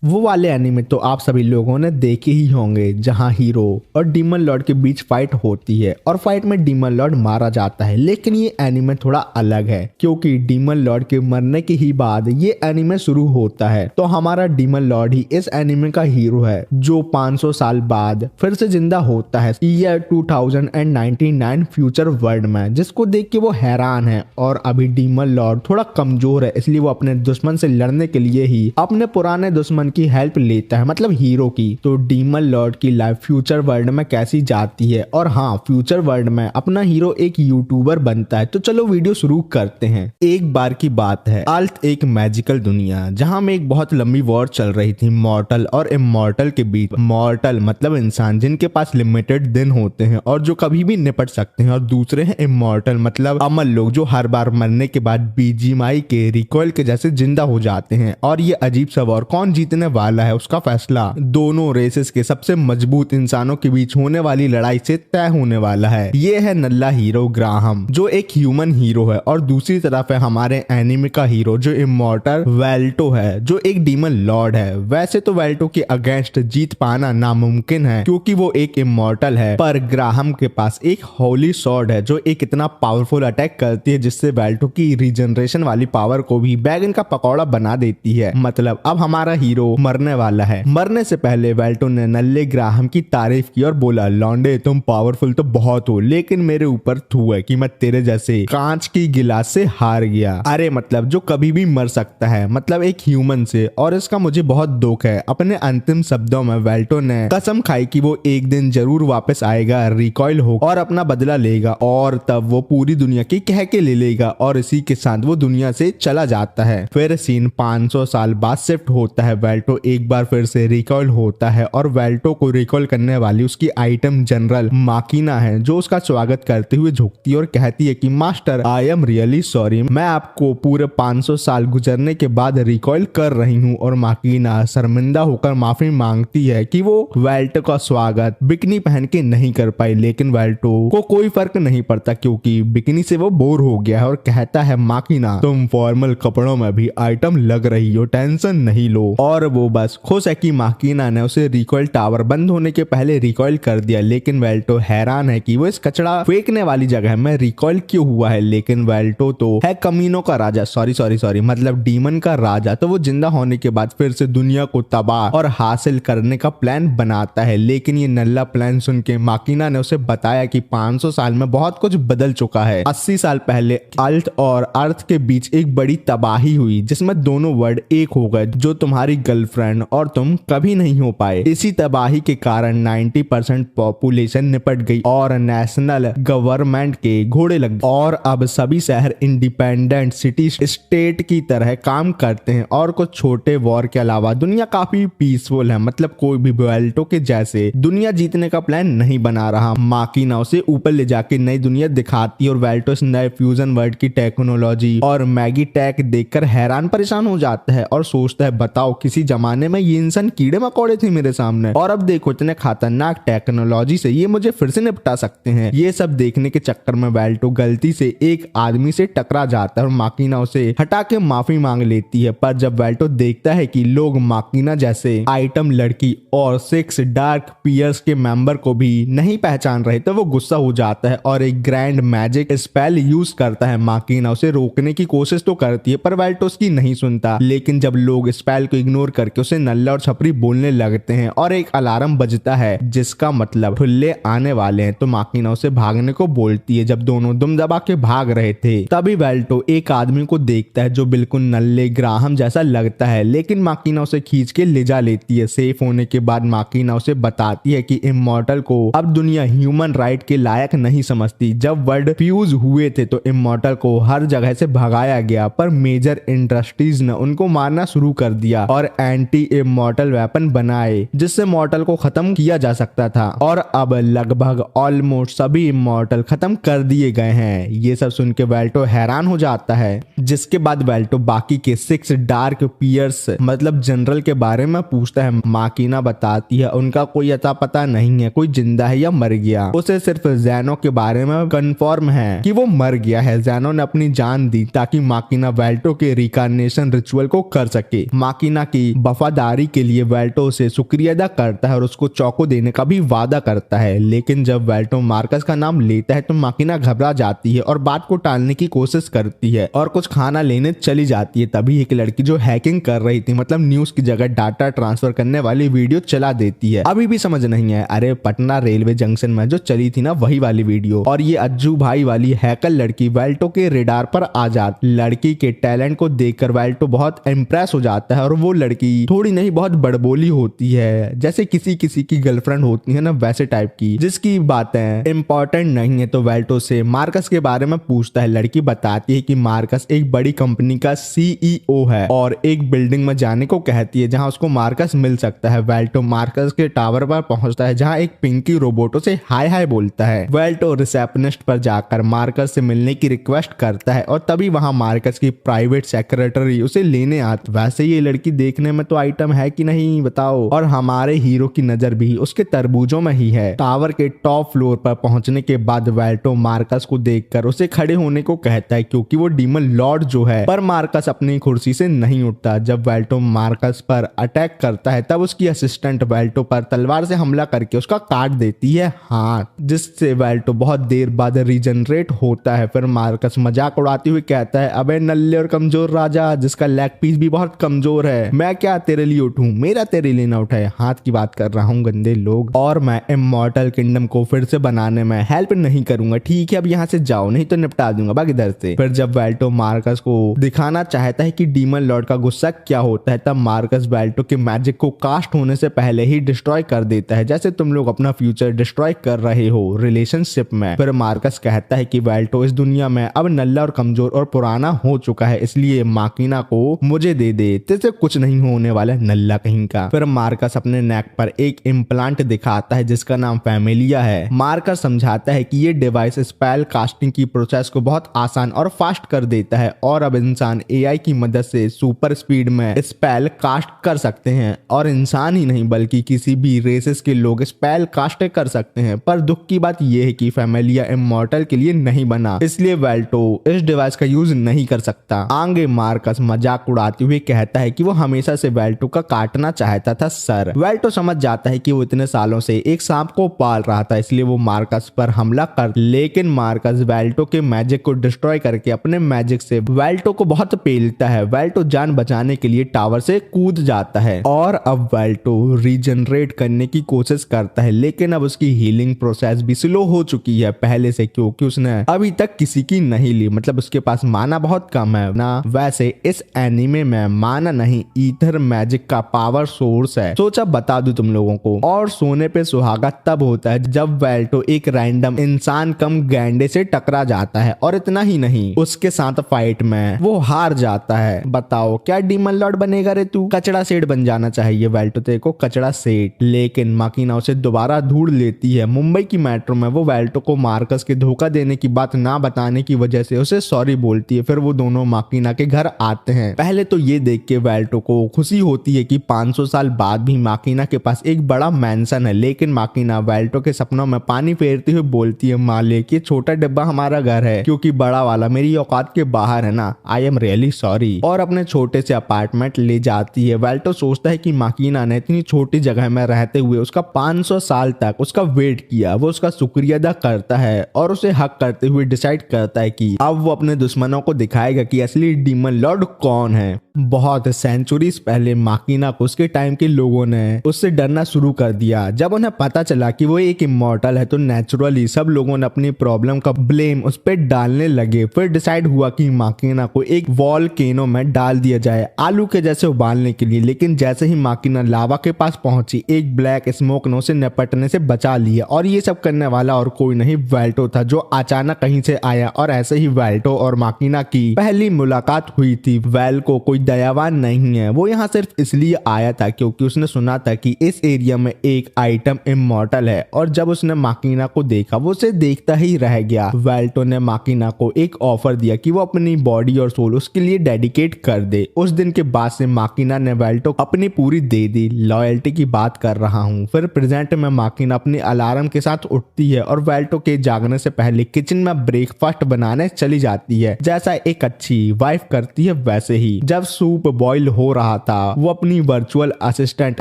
वो वाले एनीमे तो आप सभी लोगों ने देखे ही होंगे जहां हीरो और डीमन लॉर्ड के बीच फाइट होती है और फाइट में डीमन लॉर्ड मारा जाता है। लेकिन ये एनीमे थोड़ा अलग है क्योंकि डीमन लॉर्ड के मरने के ही बाद ये एनीमे शुरू होता है। तो हमारा डीमन लॉर्ड ही इस एनीमे का हीरो है जो 500 साल बाद फिर से जिंदा होता है ईयर 2099 फ्यूचर वर्ल्ड में, जिसको देख के वो हैरान है। और अभी डीमन लॉर्ड थोड़ा कमजोर है, इसलिए वो अपने दुश्मन से लड़ने के लिए ही अपने पुराने दुश्मन की हेल्प लेता है, मतलब हीरो की। तो डीमन लॉर्ड की लाइफ फ्यूचर वर्ल्ड में कैसी जाती है, और हाँ, फ्यूचर वर्ल्ड में अपना हीरो एक यूट्यूबर बनता है। तो चलो वीडियो शुरू करते हैं। एक बार की बात है, अर्थ एक मैजिकल दुनिया जहां में एक बहुत लंबी वॉर चल रही थी मॉर्टल और इमॉर्टल के बीच। मॉर्टल मतलब इंसान जिनके पास लिमिटेड दिन होते हैं और जो कभी भी निपट सकते हैं, और दूसरे हैं इमॉर्टल मतलब अमर लोग जो हर बार मरने के बाद बीजीएमआई के रिकॉइल के जैसे जिंदा हो जाते हैं। और ये अजीब सा वॉर कौन जीतने वाला है उसका फैसला दोनों रेसेस के सबसे मजबूत इंसानों के बीच होने वाली लड़ाई से तय होने वाला है। ये है नल्ला हीरो ग्राहम जो एक ह्यूमन हीरो है, और दूसरी तरफ है हमारे एनिमे का हीरो जो इमॉर्टल वेल्टो है जो एक डीमन लॉर्ड है। वैसे तो वेल्टो के अगेंस्ट जीत पाना नामुमकिन है क्योंकि वो एक इमॉर्टल है, पर ग्राहम के पास एक होली सॉर्ड है जो एक इतना पावरफुल अटैक करती है जिससे वेल्टो की रीजनरेशन वाली पावर को भी बैगन का पकौड़ा बना देती है। मतलब अब हमारा हीरो मरने वाला है। मरने से पहले वेल्टो ने नल्ले ग्राहम की तारीफ की और बोला, लॉन्डे तुम पावरफुल तो बहुत हो, लेकिन मेरे ऊपर थू है कि मैं तेरे जैसे कांच की गिलास से हार गया। अरे मतलब जो कभी भी मर सकता है, मतलब एक ह्यूमन से, और इसका मुझे बहुत दुख है। अपने अंतिम शब्दों में वेल्टो ने कसम खाई कि वो एक दिन जरूर वापस आएगा, रिकॉइल हो और अपना बदला लेगा, और तब वो पूरी दुनिया की कह के ले लेगा। और इसी के साथ वो दुनिया से चला जाता है। फिर सीन 500 साल बाद शिफ्ट होता है। वेल्टो एक बार फिर से रिकॉइल होता है और वेल्टो को रिकॉइल करने वाली उसकी आइटम जनरल माकिना है जो उसका स्वागत करते हुए झुकती है और कहती है कि master I am really sorry, मैं आपको पूरे 500 साल गुजरने के बाद रिकॉइल कर रही हूँ। और माकिना शर्मिंदा होकर माफी मांगती है कि वो वेल्टो का स्वागत बिकनी पहन के नहीं कर पाई, लेकिन वेल्टो को कोई फर्क नहीं पड़ता क्योंकि बिकनी से वो बोर हो गया है और कहता है माकिना तुम फॉर्मल कपड़ों में भी आइटम लग रही हो, टेंशन नहीं लो। और वो बस खुश है कि माकिना ने उसे रिकॉइल टावर बंद होने के पहले रिकॉइल कर दिया। लेकिन वेल्टो हैरान है कि वो इस कचड़ा फेंकने वाली जगह में रिकॉइल क्यों हुआ है। लेकिन वेल्टो तो है कमीनों का राजा, सॉरी मतलब डीमन का राजा, तो वो जिंदा होने के बाद फिर से दुनिया को तबाह और हासिल करने का प्लान बनाता है। लेकिन ये नल्ला प्लान सुन के माकिना ने उसे बताया कि 500 साल में बहुत कुछ बदल चुका है। 80 साल पहले अल्ट और अर्थ के बीच एक बड़ी तबाही हुई जिसमें दोनों वर्ल्ड एक हो गए, जो तुम्हारी गर्लफ्रेंड और तुम कभी नहीं हो पाए। इसी तबाही के कारण 90% पॉपुलेशन निपट गई और नेशनल गवर्नमेंट के घोड़े लग गए, और अब सभी शहर इंडिपेंडेंट सिटी स्टेट की तरह काम करते हैं। और कुछ छोटे वॉर के अलावा दुनिया काफी पीसफुल है, मतलब कोई भी वेल्टो के जैसे दुनिया जीतने का प्लान नहीं बना रहा। माकिना उसे ऊपर ले जाके नई दुनिया दिखाती है और वेल्टो इस नए फ्यूजन वर्ल्ड की टेक्नोलॉजी और मैगी टेक देखकर हैरान परेशान हो जाता है और सोचता है बताओ किसी जमाने में ये इंसान कीड़े मकोड़े थे मेरे सामने, और अब देखो इतने खतरनाक टेक्नोलॉजी से ये मुझे फिर से निपटा सकते हैं। ये सब देखने के चक्कर में वेल्टो गलती से एक आदमी से टकरा जाता है और माकिना उसे हटा के माफी मांग लेती है। पर जब वेल्टो देखता है कि लोग माकिना जैसे आइटम लड़की और 6 डार्क पियर्स के मेंबर को भी नहीं पहचान रहे तो वो गुस्सा हो जाता है और एक ग्रैंड मैजिक स्पेल यूज करता है। माकिना उसे रोकने की कोशिश तो करती है पर वेल्टो उसकी नहीं सुनता। लेकिन जब लोग स्पेल को इग्नोर करके उसे नल्ला और छपरी बोलने लगते हैं और एक अलार्म बजता है जिसका मतलब ठुल्ले आने वाले हैं, तो माकिना उसे भागने को बोलती है। जब दोनों दुम दबा के भाग रहे थे तभी वेल्टो एक आदमी को देखता है जो बिल्कुल नल्ले ग्राहम जैसा लगता है, लेकिन माकिना उसे खींच के ले जा लेती है। सेफ होने के बाद माकिना उसे बताती है कि इमॉर्टल को अब दुनिया ह्यूमन राइट के लायक नहीं समझती। जब वर्ल्ड फ्यूज हुए थे तो इमॉर्टल को हर जगह से भगाया गया, पर मेजर इंडस्ट्रीज ने उनको मारना शुरू कर दिया और एंटी इमॉर्टल वेपन बनाए जिससे मॉर्टल को खत्म किया जा सकता था। और अब लगभग ऑलमोस्ट सभी इमॉर्टल खत्म कर दिए गए हैं। ये सब सुन के वेल्टो हैरान हो जाता है, जिसके बाद वेल्टो बाकी के 6 डार्क पियर्स मतलब जनरल के बारे में पूछता है। माकिना बताती है उनका कोई अता पता नहीं है, कोई जिंदा है या मर गया। उसे सिर्फ जैनो के बारे में कंफर्म है कि वो मर गया है। जैनो ने अपनी जान दी ताकि माकिना वेल्टो के रिकार्नेशन रिचुअल को कर सके। माकिना की वफादारी के लिए वेल्टो से शुक्रिया अदा करता है और उसको चौको देने का भी वादा करता है। लेकिन जब वेल्टो मार्कस का नाम लेता है तो माकिना घबरा जाती है और बात को टालने की कोशिश करती है और कुछ खाना लेने चली जाती है। तभी एक लड़की जो हैकिंग कर रही थी, मतलब न्यूज की जगह डाटा ट्रांसफर करने वाली वीडियो चला देती है। अभी भी समझ नहीं है, अरे पटना रेलवे जंक्शन में जो चली थी ना वही वाली वीडियो। और ये अज्जू भाई वाली हैकर लड़की वेल्टो के रेडार पर आ जाती। लड़की के टैलेंट को देखकर वेल्टो बहुत इम्प्रेस हो जाता है और वो लड़की थोड़ी नहीं बहुत बड़बोली होती है, जैसे किसी किसी की गर्लफ्रेंड होती है ना वैसे टाइप की, जिसकी बातें इंपॉर्टेंट नहीं है। तो वेल्टो से मार्कस के बारे में पूछता है। लड़की बताती है कि मार्कस एक बड़ी कंपनी का सीईओ है और एक बिल्डिंग में जाने को कहती है जहां उसको मार्कस मिल सकता है। वेल्टो मार्कस के टावर पर पहुंचता है जहां एक पिंकी रोबोटो से हाय हाय बोलता है। वेल्टो रिसेप्शनिस्ट पर जाकर मार्कस से मिलने की रिक्वेस्ट करता है और तभी वहां मार्कस की प्राइवेट सेक्रेटरी उसे लेने आती। वैसे ये लड़की देखने में तो आइटम है कि नहीं बताओ। और हमारे हीरो की नजर भी उसके तरबूजों में ही है। टावर के टॉप फ्लोर पर पहुंचने के बाद वेल्टो मार्कस को देखकर उसे खड़े होने को कहता है क्योंकि वो डीमन लॉर्ड जो है, पर मार्कस अपनी कुर्सी से नहीं उठता। जब वेल्टो मार्कस पर अटैक करता है तब उसकी असिस्टेंट वेल्टो पर तलवार से हमला करके उसका काट देती है हाथ, जिससे वेल्टो बहुत देर बाद रीजनरेट होता है। फिर मार्कस मजाक उड़ाते हुए कहता है, अबे नल्ले और कमजोर राजा जिसका लेग पीस भी बहुत कमजोर है, मैं क्या तेरे लिए उठूं, मेरा तेरे लिए ना उठाए। हाथ की बात कर रहा हूँ गंदे लोग। और मैं इमॉर्टल किंगडम को फिर से बनाने में हेल्प नहीं करूंगा, ठीक है अब यहाँ से जाओ नहीं तो निपटा दूंगा बाकी इधर से। फिर जब वेल्टो मार्कस को दिखाना चाहता है कि डीमन लॉर्ड का गुस्सा क्या होता है, तब मार्कस वेल्टो के मैजिक को कास्ट होने से पहले ही डिस्ट्रॉय कर देता है, जैसे तुम लोग अपना फ्यूचर डिस्ट्रॉय कर रहे हो रिलेशनशिप में। फिर मार्कस कहता है कि वेल्टो इस दुनिया में अब नल्ला और कमजोर और पुराना हो चुका है, इसलिए माकिना को मुझे दे दे, तेरे कुछ नहीं होने वाला नल्ला कहीं का। फिर मार्कस अपने नेक पर एक इम्प्लांट दिखाता है जिसका नाम फैमिलिया है। मार्कस समझाता है कि ये डिवाइस स्पेल कास्टिंग की प्रोसेस को बहुत आसान और फास्ट कर देता है और अब इंसान एआई की मदद से सुपर स्पीड में स्पेल कास्ट कर सकते हैं। और इंसान ही नहीं बल्कि किसी भी रेसेस के लोग स्पेल कास्ट कर सकते हैं। पर दुख की बात यह है कि फैमिलिया इमॉर्टल के लिए नहीं बना, इसलिए वेल्टो इस डिवाइस का यूज नहीं कर सकता। आगे मार्कस मजाक उड़ाते हुए कहता है कि वो हमेशा से वेल्टो का काटना चाहता था सर। वेल्टो समझ जाता है कि वो इतने सालों से एक सांप को पाल रहा था, इसलिए वो मार्कस पर हमला कर, लेकिन मार्कस वेल्टो के मैजिक को डिस्ट्रॉय करके अपने मैजिक से वेल्टो को बहुत पेलता है। वेल्टो जान बचाने के लिए टावर से कूद जाता है और अब वेल्टो रीजनरेट करने की कोशिश करता है, लेकिन अब उसकी हीलिंग प्रोसेस भी स्लो हो चुकी है पहले से, क्योंकि उसने अभी तक किसी की नहीं ली, मतलब उसके पास माना बहुत कम है ना। वैसे इस एनीमे में माना नहीं ईथर मैजिक का पावर सोर्स है। सोचा बता दूं तुम लोगों को। और सोने पे सुहागा तब होता है जब वेल्टो एक रैंडम इंसान कम गैंडे से टकरा जाता है और इतना ही नहीं उसके साथ फाइट में वो हार जाता है। बताओ क्या डीमन लॉर्ड बनेगा रे तू? कचड़ा सेठ बन जाना चाहिए वेल्टो तेरे को, कचड़ा सेठ। लेकिन माकिना उसे दोबारा ढूंढ लेती है। मुंबई की मेट्रो में वो वेल्टो को मार्कस के धोखा देने की बात ना बताने की वजह से उसे सॉरी बोलती है। फिर वो दोनों माकिना के घर आते हैं। पहले तो ये देख के वेल्टो को खुशी होती है कि 500 साल बाद भी माकिना के पास एक बड़ा मैंसन है, लेकिन माकिना वेल्टो के सपनों में पानी फेरते हुए बोलती है, मालिक ये छोटा डिब्बा हमारा घर है क्योंकि बड़ा वाला मेरी औकात के बाहर है ना, आई एम रियली सॉरी। और अपने छोटे से अपार्टमेंट ले जाती है। वेल्टो सोचता है कि माकिना ने इतनी छोटी जगह में रहते हुए उसका 500 साल तक उसका वेट किया, वो उसका शुक्रिया अदा करता है और उसे हक करते हुए डिसाइड करता है कि अब वो अपने दुश्मनों को दिखाएगा कि असली डीमन लॉर्ड कौन है। बहुत सेंचुरीज पहले माकिना को उसके टाइम के लोगों ने उससे डरना शुरू कर दिया। जब उन्हें पता चला कि वो एक इमॉर्टल है तो नेचुरली सब लोगों ने अपनी प्रॉब्लम का ब्लेम उस पर डालने लगे। फिर डिसाइड हुआ कि माकिना को एक वॉल्केनो में डाल दिया जाए आलू के जैसे उबालने के लिए। लेकिन जैसे ही माकिना लावा के पास पहुंची, एक ब्लैक स्मोक ने उसे निपटने से बचा लिया। और ये सब करने वाला और कोई नहीं वेल्टो था, जो अचानक कहीं से आया। और ऐसे ही वेल्टो और माकिना की पहली मुलाकात हुई थी। वेल को कोई दयावान नहीं है, वो यहाँ सिर्फ इसलिए आया था क्योंकि उसने सुना था कि इस एरिया में एक आइटम इमॉर्टल है। और जब उसने माकिना को देखा वो उसे देखता ही रह गया। वेल्टो ने माकिना को एक ऑफर दिया कि वो अपनी बॉडी और सोल उसके लिए डेडिकेट कर दे। उस दिन के बाद से माकिना ने वेल्टो अपनी पूरी दे दी। लॉयल्टी की बात कर रहा हूँ। फिर प्रेजेंट में माकिना अपनी अलार्म के साथ उठती है और वेल्टो के जागने से पहले किचन में ब्रेकफास्ट बनाने चली जाती है, जैसा एक अच्छी वाइफ करती है वैसे ही। जब सूप बॉईल हो रहा था वो अपनी वर्चुअल असिस्टेंट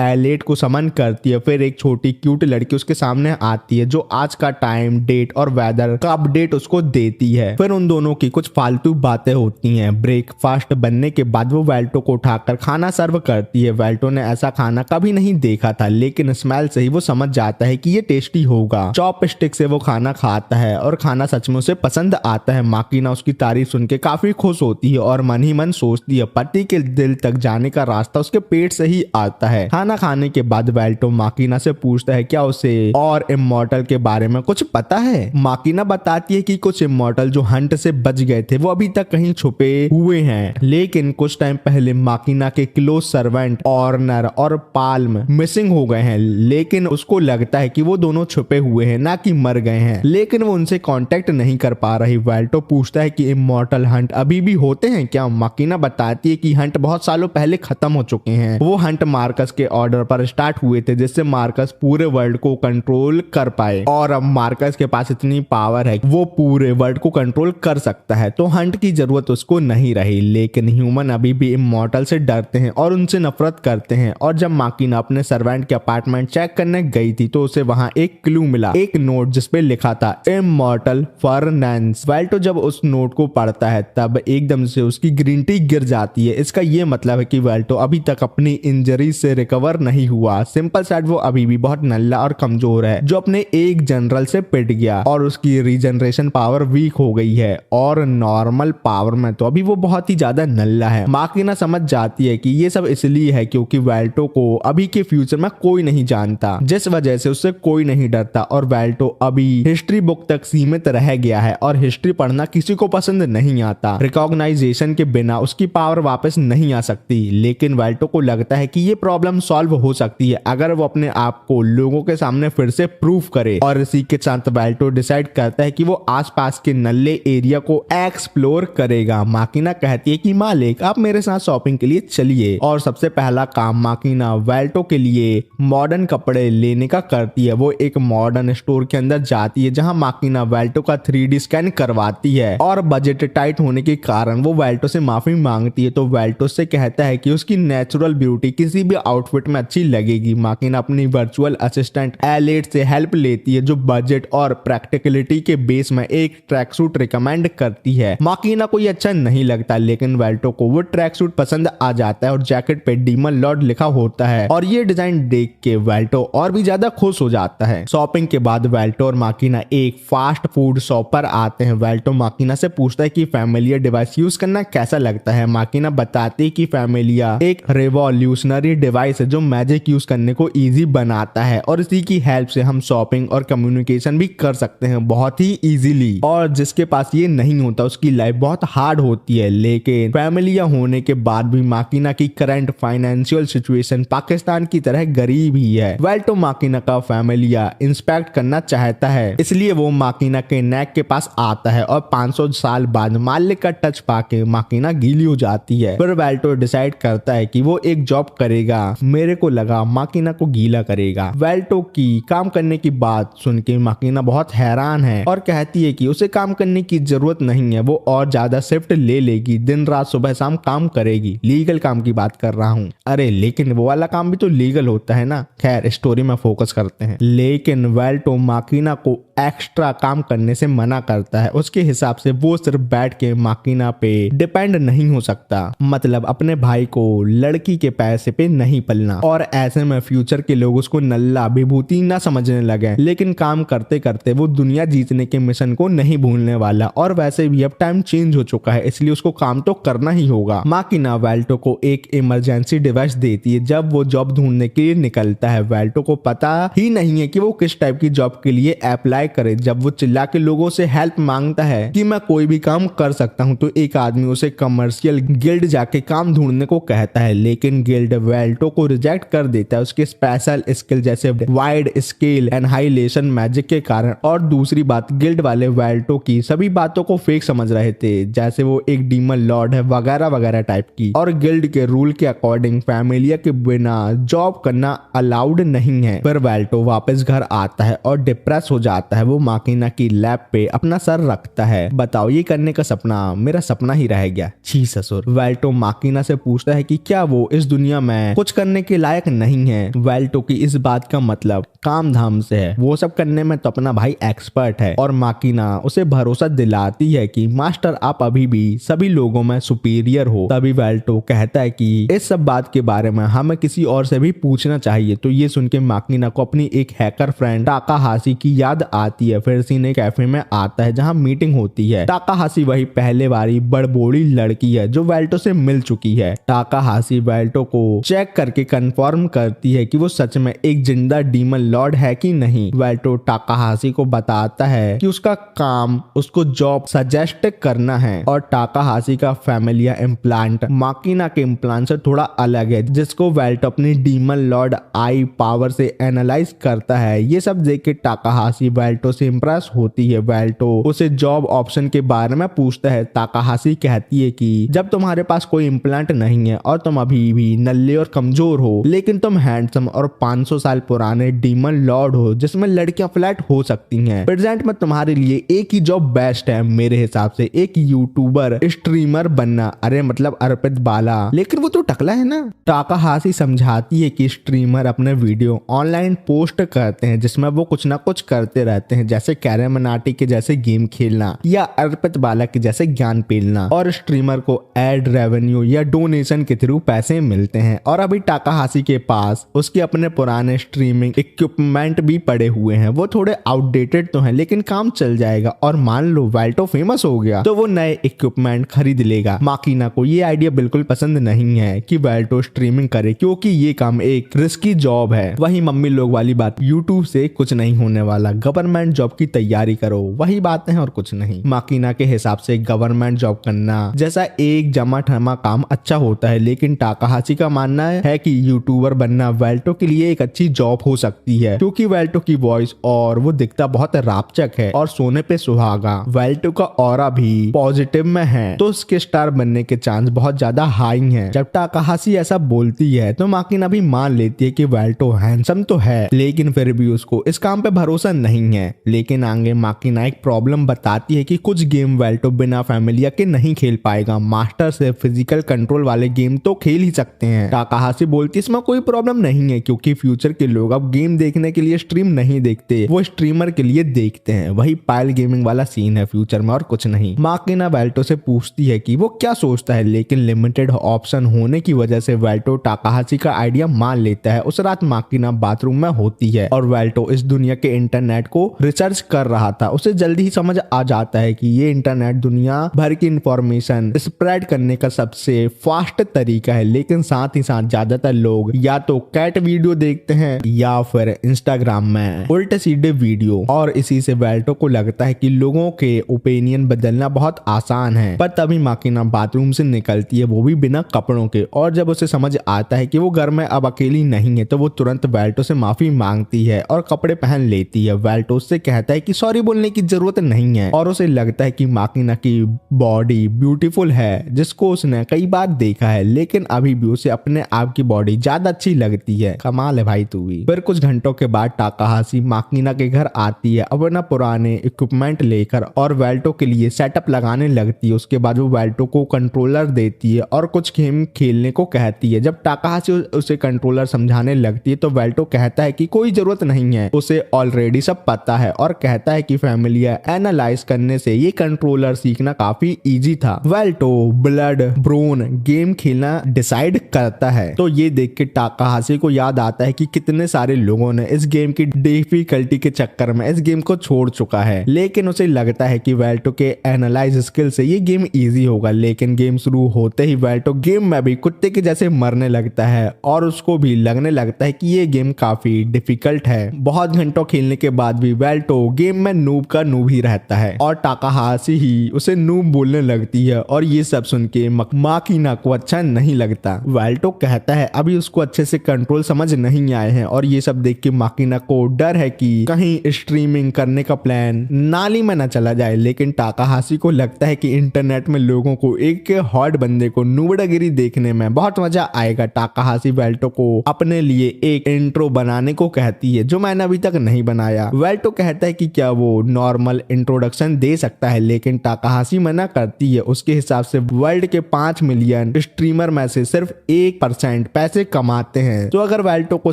एलेट को समन करती है। फिर एक छोटी क्यूट लड़की उसके सामने आती है जो आज का टाइम, डेट और वेदर का अपडेट उसको देती है। फिर उन दोनों की कुछ फालतू बातें होती हैं। ब्रेकफास्ट बनने के बाद वो वेल्टो को उठाकर खाना सर्व करती है। वेल्टो ने ऐसा खाना कभी नहीं देखा था, लेकिन स्मेल से ही वो समझ जाता है कि ये टेस्टी होगा। चॉपस्टिक से वो खाना खाता है और खाना सच में उसे पसंद आता है। माकिना उसकी तारीफ सुन के काफी खुश होती है और मन ही मन सोचती है पति के दिल तक जाने का रास्ता उसके पेट से ही आता है। खाना खाने के बाद वेल्टो माकिना से पूछता है क्या उसे और इमॉर्टल के बारे में कुछ पता है। माकिना बताती है कि कुछ इमॉर्टल जो हंट से बच गए थे वो अभी तक कहीं छुपे हुए हैं, लेकिन कुछ टाइम पहले माकिना के क्लोज सर्वेंट ऑर्नर और पाल्म मिसिंग हो गए हैं। लेकिन उसको लगता है कि वो दोनों छुपे हुए हैं, ना कि मर गए हैं, लेकिन वो उनसे कांटेक्ट नहीं कर पा रही। वेल्टो पूछता है कि इमॉर्टल हंट अभी भी होते हैं क्या। माकिना बताती है कि हंट बहुत सालों पहले खत्म हो चुके हैं। वो हंट मार्कस के ऑर्डर पर स्टार्ट हुए थे जिससे मार्कस पूरे वर्ल्ड को कंट्रोल कर पाए, और अब मार्कस के पास इतनी पावर है वो पूरे वर्ल्ड को कंट्रोल कर सकता है, तो हंट की जरूरत उसको नहीं रही। लेकिन ह्यूमन अभी भी इमॉर्टल से डरते हैं और उनसे नफरत करते हैं। और जब माकिना अपने सर्वेंट के अपार्टमेंट चेक करने गई थी तो उसे वहां एक क्लू मिला, एक नोट जिसपे लिखा था इमॉर्टल फर्नेंस। वेल्टो जब उस नोट को पढ़ता है तब एकदम से उसकी ग्रीन टी गिर जाती है। इसका ये मतलब है कि वेल्टो अभी तक अपनी इंजरी से रिकवर नहीं हुआ। सिंपल सेड वो अभी भी बहुत नल्ला और कमजोर है जो अपने एक जनरल से पिट गया, और उसकी रीजनरेशन पावर वीक हो गई है, और नॉर्मल पावर में तो अभी वो बहुत ही ज्यादा नल्ला है। माकिना समझ जाती है कि ये सब इसलिए है क्योंकि वेल्टो को अभी के फ्यूचर में कोई नहीं जानता, जिस वजह से उससे कोई नहीं डरता, और वेल्टो अभी हिस्ट्री बुक तक सीमित रह गया है और हिस्ट्री पढ़ना किसी को पसंद नहीं आता। रिकॉग्नाइजेशन के बिना उसकी पावर वापस नहीं आ सकती, लेकिन वेल्टो को लगता है कि ये प्रॉब्लम सॉल्व हो सकती है अगर वो अपने आप को लोगों के सामने फिर से प्रूव करे। और इसी के साथ वेल्टो डिसाइड करता है कि वो आसपास के नल्ले एरिया को एक्सप्लोर करेगा। माकिना कहती है कि मालिक आप मेरे साथ शॉपिंग के लिए चलिए, और सबसे पहला काम माकिना वेल्टो के लिए मॉडर्न कपड़े लेने का करती है। वो एक मॉडर्न स्टोर के अंदर जाती है जहां माकिना वेल्टो का 3D स्कैन करवाती है, और बजट टाइट होने के कारण वो वेल्टो से माफी मांगती है। तो वेल्टो से कहता है कि उसकी नेचुरल ब्यूटी किसी भी आउटफिट में अच्छी लगेगी। माकिना अपनी वर्चुअल असिस्टेंट एलेट से हेल्प लेती है जो बजट और प्रैक्टिकलिटी के बेस में एक ट्रैक सूट रिकमेंड करती है। माकिना को ये अच्छा नहीं लगता, लेकिन वेल्टो को वो ट्रैक सूट पसंद आ जाता है और जैकेट पे डीमन लॉर्ड लिखा होता है, और ये डिजाइन देख के वेल्टो और भी ज्यादा खुश हो जाता है। शॉपिंग के बाद वेल्टो और माकिना एक फास्ट फूड शॉप पर आते हैं। वेल्टो माकिना से पूछता है कि फैमिलियर डिवाइस यूज करना कैसा लगता है। माकिना बताती है कि फैमिलिया एक रिवॉल्यूशनरी डिवाइस है जो मैजिक यूज करने को इजी बनाता है, और इसी की हेल्प से हम शॉपिंग और कम्युनिकेशन भी कर सकते हैं बहुत ही इजीली, और जिसके पास ये नहीं होता उसकी लाइफ बहुत हार्ड होती है। लेकिन फैमिलिया होने के बाद भी माकिना की करंट फाइनेंशियल सिचुएशन पाकिस्तान की तरह गरीब ही है। वेल्टो माकिना का फैमिलिया इंस्पेक्ट करना चाहता है, इसलिए वो माकिना के नेक के पास आता है, और 500 साल बाद मालिक का टच पाके माकिना गीली हो जाती है। फिर वेल्टो डिसाइड करता है कि वो एक जॉब करेगा। मेरे को लगा माकिना को गीला करेगा। वेल्टो की काम करने की बात सुन के माकिना बहुत हैरान है और कहती है कि उसे काम करने की जरूरत नहीं है, वो और ज्यादा शिफ्ट ले लेगी, दिन रात सुबह शाम काम करेगी। लीगल काम की बात कर रहा हूँ। अरे लेकिन वो वाला काम भी तो लीगल होता है ना। खैर स्टोरी में फोकस करते हैं। लेकिन वेल्टो माकिना को एक्स्ट्रा काम करने से मना करता है। उसके हिसाब से वो सिर्फ बैठ के माकिना पे डिपेंड नहीं हो सकता, मतलब अपने भाई को लड़की के पैसे पे नहीं पलना, और ऐसे में फ्यूचर के लोग उसको नल्ला विभूति ना समझने लगे। लेकिन काम करते करते वो दुनिया जीतने के मिशन को नहीं भूलने वाला, और वैसे भी अब टाइम चेंज हो चुका है इसलिए उसको काम तो करना ही होगा। माकिना वेल्टो को एक इमरजेंसी डिवाइस देती है जब वो जॉब ढूंढने के लिए निकलता है। वेल्टो को पता ही नहीं है कि वो किस टाइप की जॉब के लिए अप्लाई करे। जब वो चिल्ला के लोगों से हेल्प मांगता है कि मैं कोई भी काम कर सकता हूँ, तो एक आदमी उसे कमर्शियल गिल्ड जाके काम ढूंढने को कहता है, लेकिन गिल्ड वेल्टो को रिजेक्ट कर देता है उसके स्पेशल स्किल जैसे वाइड स्केल एनहाइलेशन मैजिक के कारण। और दूसरी बात, गिल्ड वाले वेल्टो की सभी बातों को फेक समझ रहे थे, जैसे वो एक डीमन लॉर्ड है वगैरह वगैरह टाइप की, और गिल्ड के रूल के अकॉर्डिंग फैमिलिया के बिना जॉब करना अलाउड नहीं है। फिर वेल्टो वापस घर आता है और डिप्रेस हो जाता है। वो माकिना की लैब पे अपना सर रखता है। बताओ ये करने का सपना मेरा सपना ही रह गया, छी ससुर। वेल्टो माकिना से पूछता है कि क्या वो इस दुनिया में कुछ करने के लायक नहीं है। वेल्टो की इस बात का मतलब काम धाम से है, वो सब करने में तो अपना भाई एक्सपर्ट है। और माकिना उसे भरोसा दिलाती है कि मास्टर आप अभी भी सभी लोगों में सुपीरियर हो। तभी वेल्टो कहता है कि इस सब बात के बारे में हमें किसी और से भी पूछना चाहिए। तो ये सुन के माकिना को अपनी एक हैकर फ्रेंड टाकाहाशी की याद आती है। फिर सीने कैफे में आता है जहाँ मीटिंग होती है। टाकाहाशी वही पहले वाली बड़बोड़ी लड़की है जो वेल्टो से मिल चुकी है। टाकाहाशी वेल्टो को चेक करके कंफर्म करती है कि वो सच में एक जिंदा डीमन लॉर्ड है कि नहीं। वेल्टो टाकाहाशी को बताता है कि उसका काम उसको जॉब सजेस्ट करना है और टाकाहाशी का फैमिलिया इम्प्लांट माकिना के इम्प्लांट से थोड़ा अलग है, जिसको वेल्टो अपनी डीमन लॉर्ड आई पावर से एनालाइज करता है। ये सब देख के टाकाहाशी वेल्टो से इम्प्रेस होती है। वेल्टो उसे जॉब ऑप्शन के बारे में पूछता है। टाकाहाशी कहती है कि जब तुम्हारे पास कोई इम्प्लांट नहीं है और तुम अभी भी नल्ले और कमजोर हो, लेकिन तुम हैंडसम और 500 साल पुराने डीमन लॉर्ड हो जिसमें लड़कियां फ्लैट हो सकती हैं, प्रेजेंट में तुम्हारे लिए एक ही जॉब बेस्ट है मेरे हिसाब से, एक यूट्यूबर स्ट्रीमर बनना। अरे मतलब अर्पित बाला, लेकिन वो तो टकला है ना। टाकाहाशी समझाती है कि स्ट्रीमर अपने वीडियो ऑनलाइन पोस्ट करते हैं जिसमें वो कुछ ना कुछ करते रहते हैं, जैसे कैरेमनाटी के जैसे गेम खेलना या अर्पित बाला के जैसे ज्ञान पेलना, और स्ट्रीमर को एड रेवेन्यू या डोनेशन के थ्रू पैसे मिलते हैं। और अभी टाकाहाशी के पास उसके अपने पुराने स्ट्रीमिंग इक्विपमेंट भी पड़े हुए हैं। वो थोड़े आउटडेटेड तो हैं लेकिन काम चल जाएगा। और मान लो वेल्टो फेमस हो गया तो वो नए इक्विपमेंट खरीद लेगा। माकिना को ये आइडिया बिल्कुल पसंद नहीं है कि वेल्टो स्ट्रीमिंग करे, क्योंकि ये काम एक रिस्की जॉब है। वही मम्मी लोग वाली बात, यूट्यूब से कुछ नहीं होने वाला, गवर्नमेंट जॉब की तैयारी करो, वही बातें हैं और कुछ नहीं। माकिना के हिसाब से गवर्नमेंट जॉब करना जैसा एक जमा ठमा काम अच्छा होता है, लेकिन टाकाहाशी का मानना है कि यूट्यूबर बनना वेल्टो के लिए एक अच्छी जॉब हो सकती है, क्योंकि वेल्टो की वॉइस और वो दिखता बहुत रापचक है और सोने पे सुहागा। वेल्टो का ऑरा भी पॉजिटिव में है, तो उसके स्टार बनने के चांस बहुत ज्यादा हाई हैं। जब टाकाहाशी ऐसा बोलती है तो माकिना भी मान लेती है कि वेल्टो हैंडसम तो है, लेकिन फिर भी उसको इस काम पे भरोसा नहीं है। लेकिन आगे माकिना एक प्रॉब्लम बताती है कि कुछ गेम वेल्टो बिना फैमिलिया के नहीं खेल पाएगा। मास्टर से फिजिकल कंट्रोल वाले गेम तो खेल ही सकते हैं। टाकाहाशी बोलती है इसमें कोई प्रॉब्लम नहीं है, क्योंकि फ्यूचर के लोग अब गेम देखने के लिए स्ट्रीम नहीं देखते, वो स्ट्रीमर के लिए देखते हैं। वही पायल गेमिंग वाला सीन है फ्यूचर में और कुछ नहीं। माकिना वेल्टो से पूछती है कि वो क्या सोचता है, लेकिन लिमिटेड ऑप्शन होने की वजह से वेल्टो टाकाहाशी का आइडिया मान लेता है। उस रात माकिना बाथरूम में होती है और वेल्टो इस दुनिया के इंटरनेट को रिसर्च कर रहा था। उसे जल्दी ही समझ आ जाता है कि ये इंटरनेट दुनिया भर की इंफॉर्मेशन स्प्रेड करने का सबसे फास्ट तरीका है, लेकिन साथ ही साथ ज्यादातर लोग या तो कैट वीडियो देखते हैं या फिर इंस्टाग्राम में उल्टे सीधे वीडियो, और इसी से वेल्टो को लगता है कि लोगों के ओपिनियन बदलना बहुत आसान है। पर तभी माकिना बाथरूम से निकलती है, वो भी बिना कपड़ों के, और जब उसे समझ आता है कि वो घर में अब अकेली नहीं है तो वो तुरंत वेल्टो से माफी मांगती है और कपड़े पहन लेती है। वेल्टो उससे कहता है कि सॉरी बोलने की जरूरत नहीं है, और उसे लगता है कि माकिना की बॉडी ब्यूटीफुल है जिसको उसने कई बार देखा है, लेकिन अभी भी उसे अपने आप की बॉडी ज्यादा अच्छी लगती है। कमाल है भाई तू भी। फिर कुछ घंटों के बाद टाकाहाशी माकिना के घर आती है अपना पुराने इक्विपमेंट लेकर और वेल्टो के लिए सेटअप लगाने लगती है। उसके बाद वो वेल्टो को कंट्रोलर देती है और कुछ गेम खेलने को कहती है। जब टाकाहाशी उसे कंट्रोलर समझाने लगती है तो वेल्टो कहता है कि कोई जरूरत नहीं है, उसे ऑलरेडी सब पता है, और कहता है कि फैमिलिया एनालाइज करने से ये कंट्रोलर सीखना काफी इजी था। वेल्टो ब्लड ब्रोन गेम खेलना डिसाइड करता है। तो ये देख के टाकाहाशी को याद आता है कि कितने सारे लोगों ने इस गेम की डिफिकल्टी के चक्कर में इस गेम को छोड़ चुका है, लेकिन उसे लगता है कि वेल्टो के एनालाइज स्किल से ये गेम इजी होगा। लेकिन गेम शुरू होते ही वेल्टो गेम में भी कुत्ते के जैसे मरने लगता है और उसको भी लगने लगता है कि ये गेम काफी डिफिकल्ट है। बहुत घंटों खेलने के बाद भी वेल्टो गेम में नूब का नूब ही रहता है और टाकाहाशी ही उसे नूब बोलने लगती है, और ये सब सुन के माकिना को अच्छा नहीं लगता। वेल्टो कहता है अभी उसको अच्छे से कंट्रोल समझ नहीं आए हैं, और ये सब देख के माकिना को डर है कि कहीं स्ट्रीमिंग करने का प्लान नाली में न चला जाए। लेकिन टाकाहाशी को लगता है कि इंटरनेट में लोगों को एक हॉट बंदे को नूबड़ागिरी देखने में बहुत मजा आएगा। टाकाहाशी वेल्टो को अपने लिए एक इंट्रो बनाने को कहती है जो मैंने अभी तक नहीं बनाया। वेल्टो कहता है कि क्या वो नॉर्मल इंट्रोडक्शन दे सकता है, लेकिन टाकाहाशी मना करती है। उसके हिसाब से वर्ल्ड के 5 मिलियन स्ट्रीमर स्ट्रीमर में से सिर्फ 1% पैसे कमाते हैं। तो अगर वेल्टो को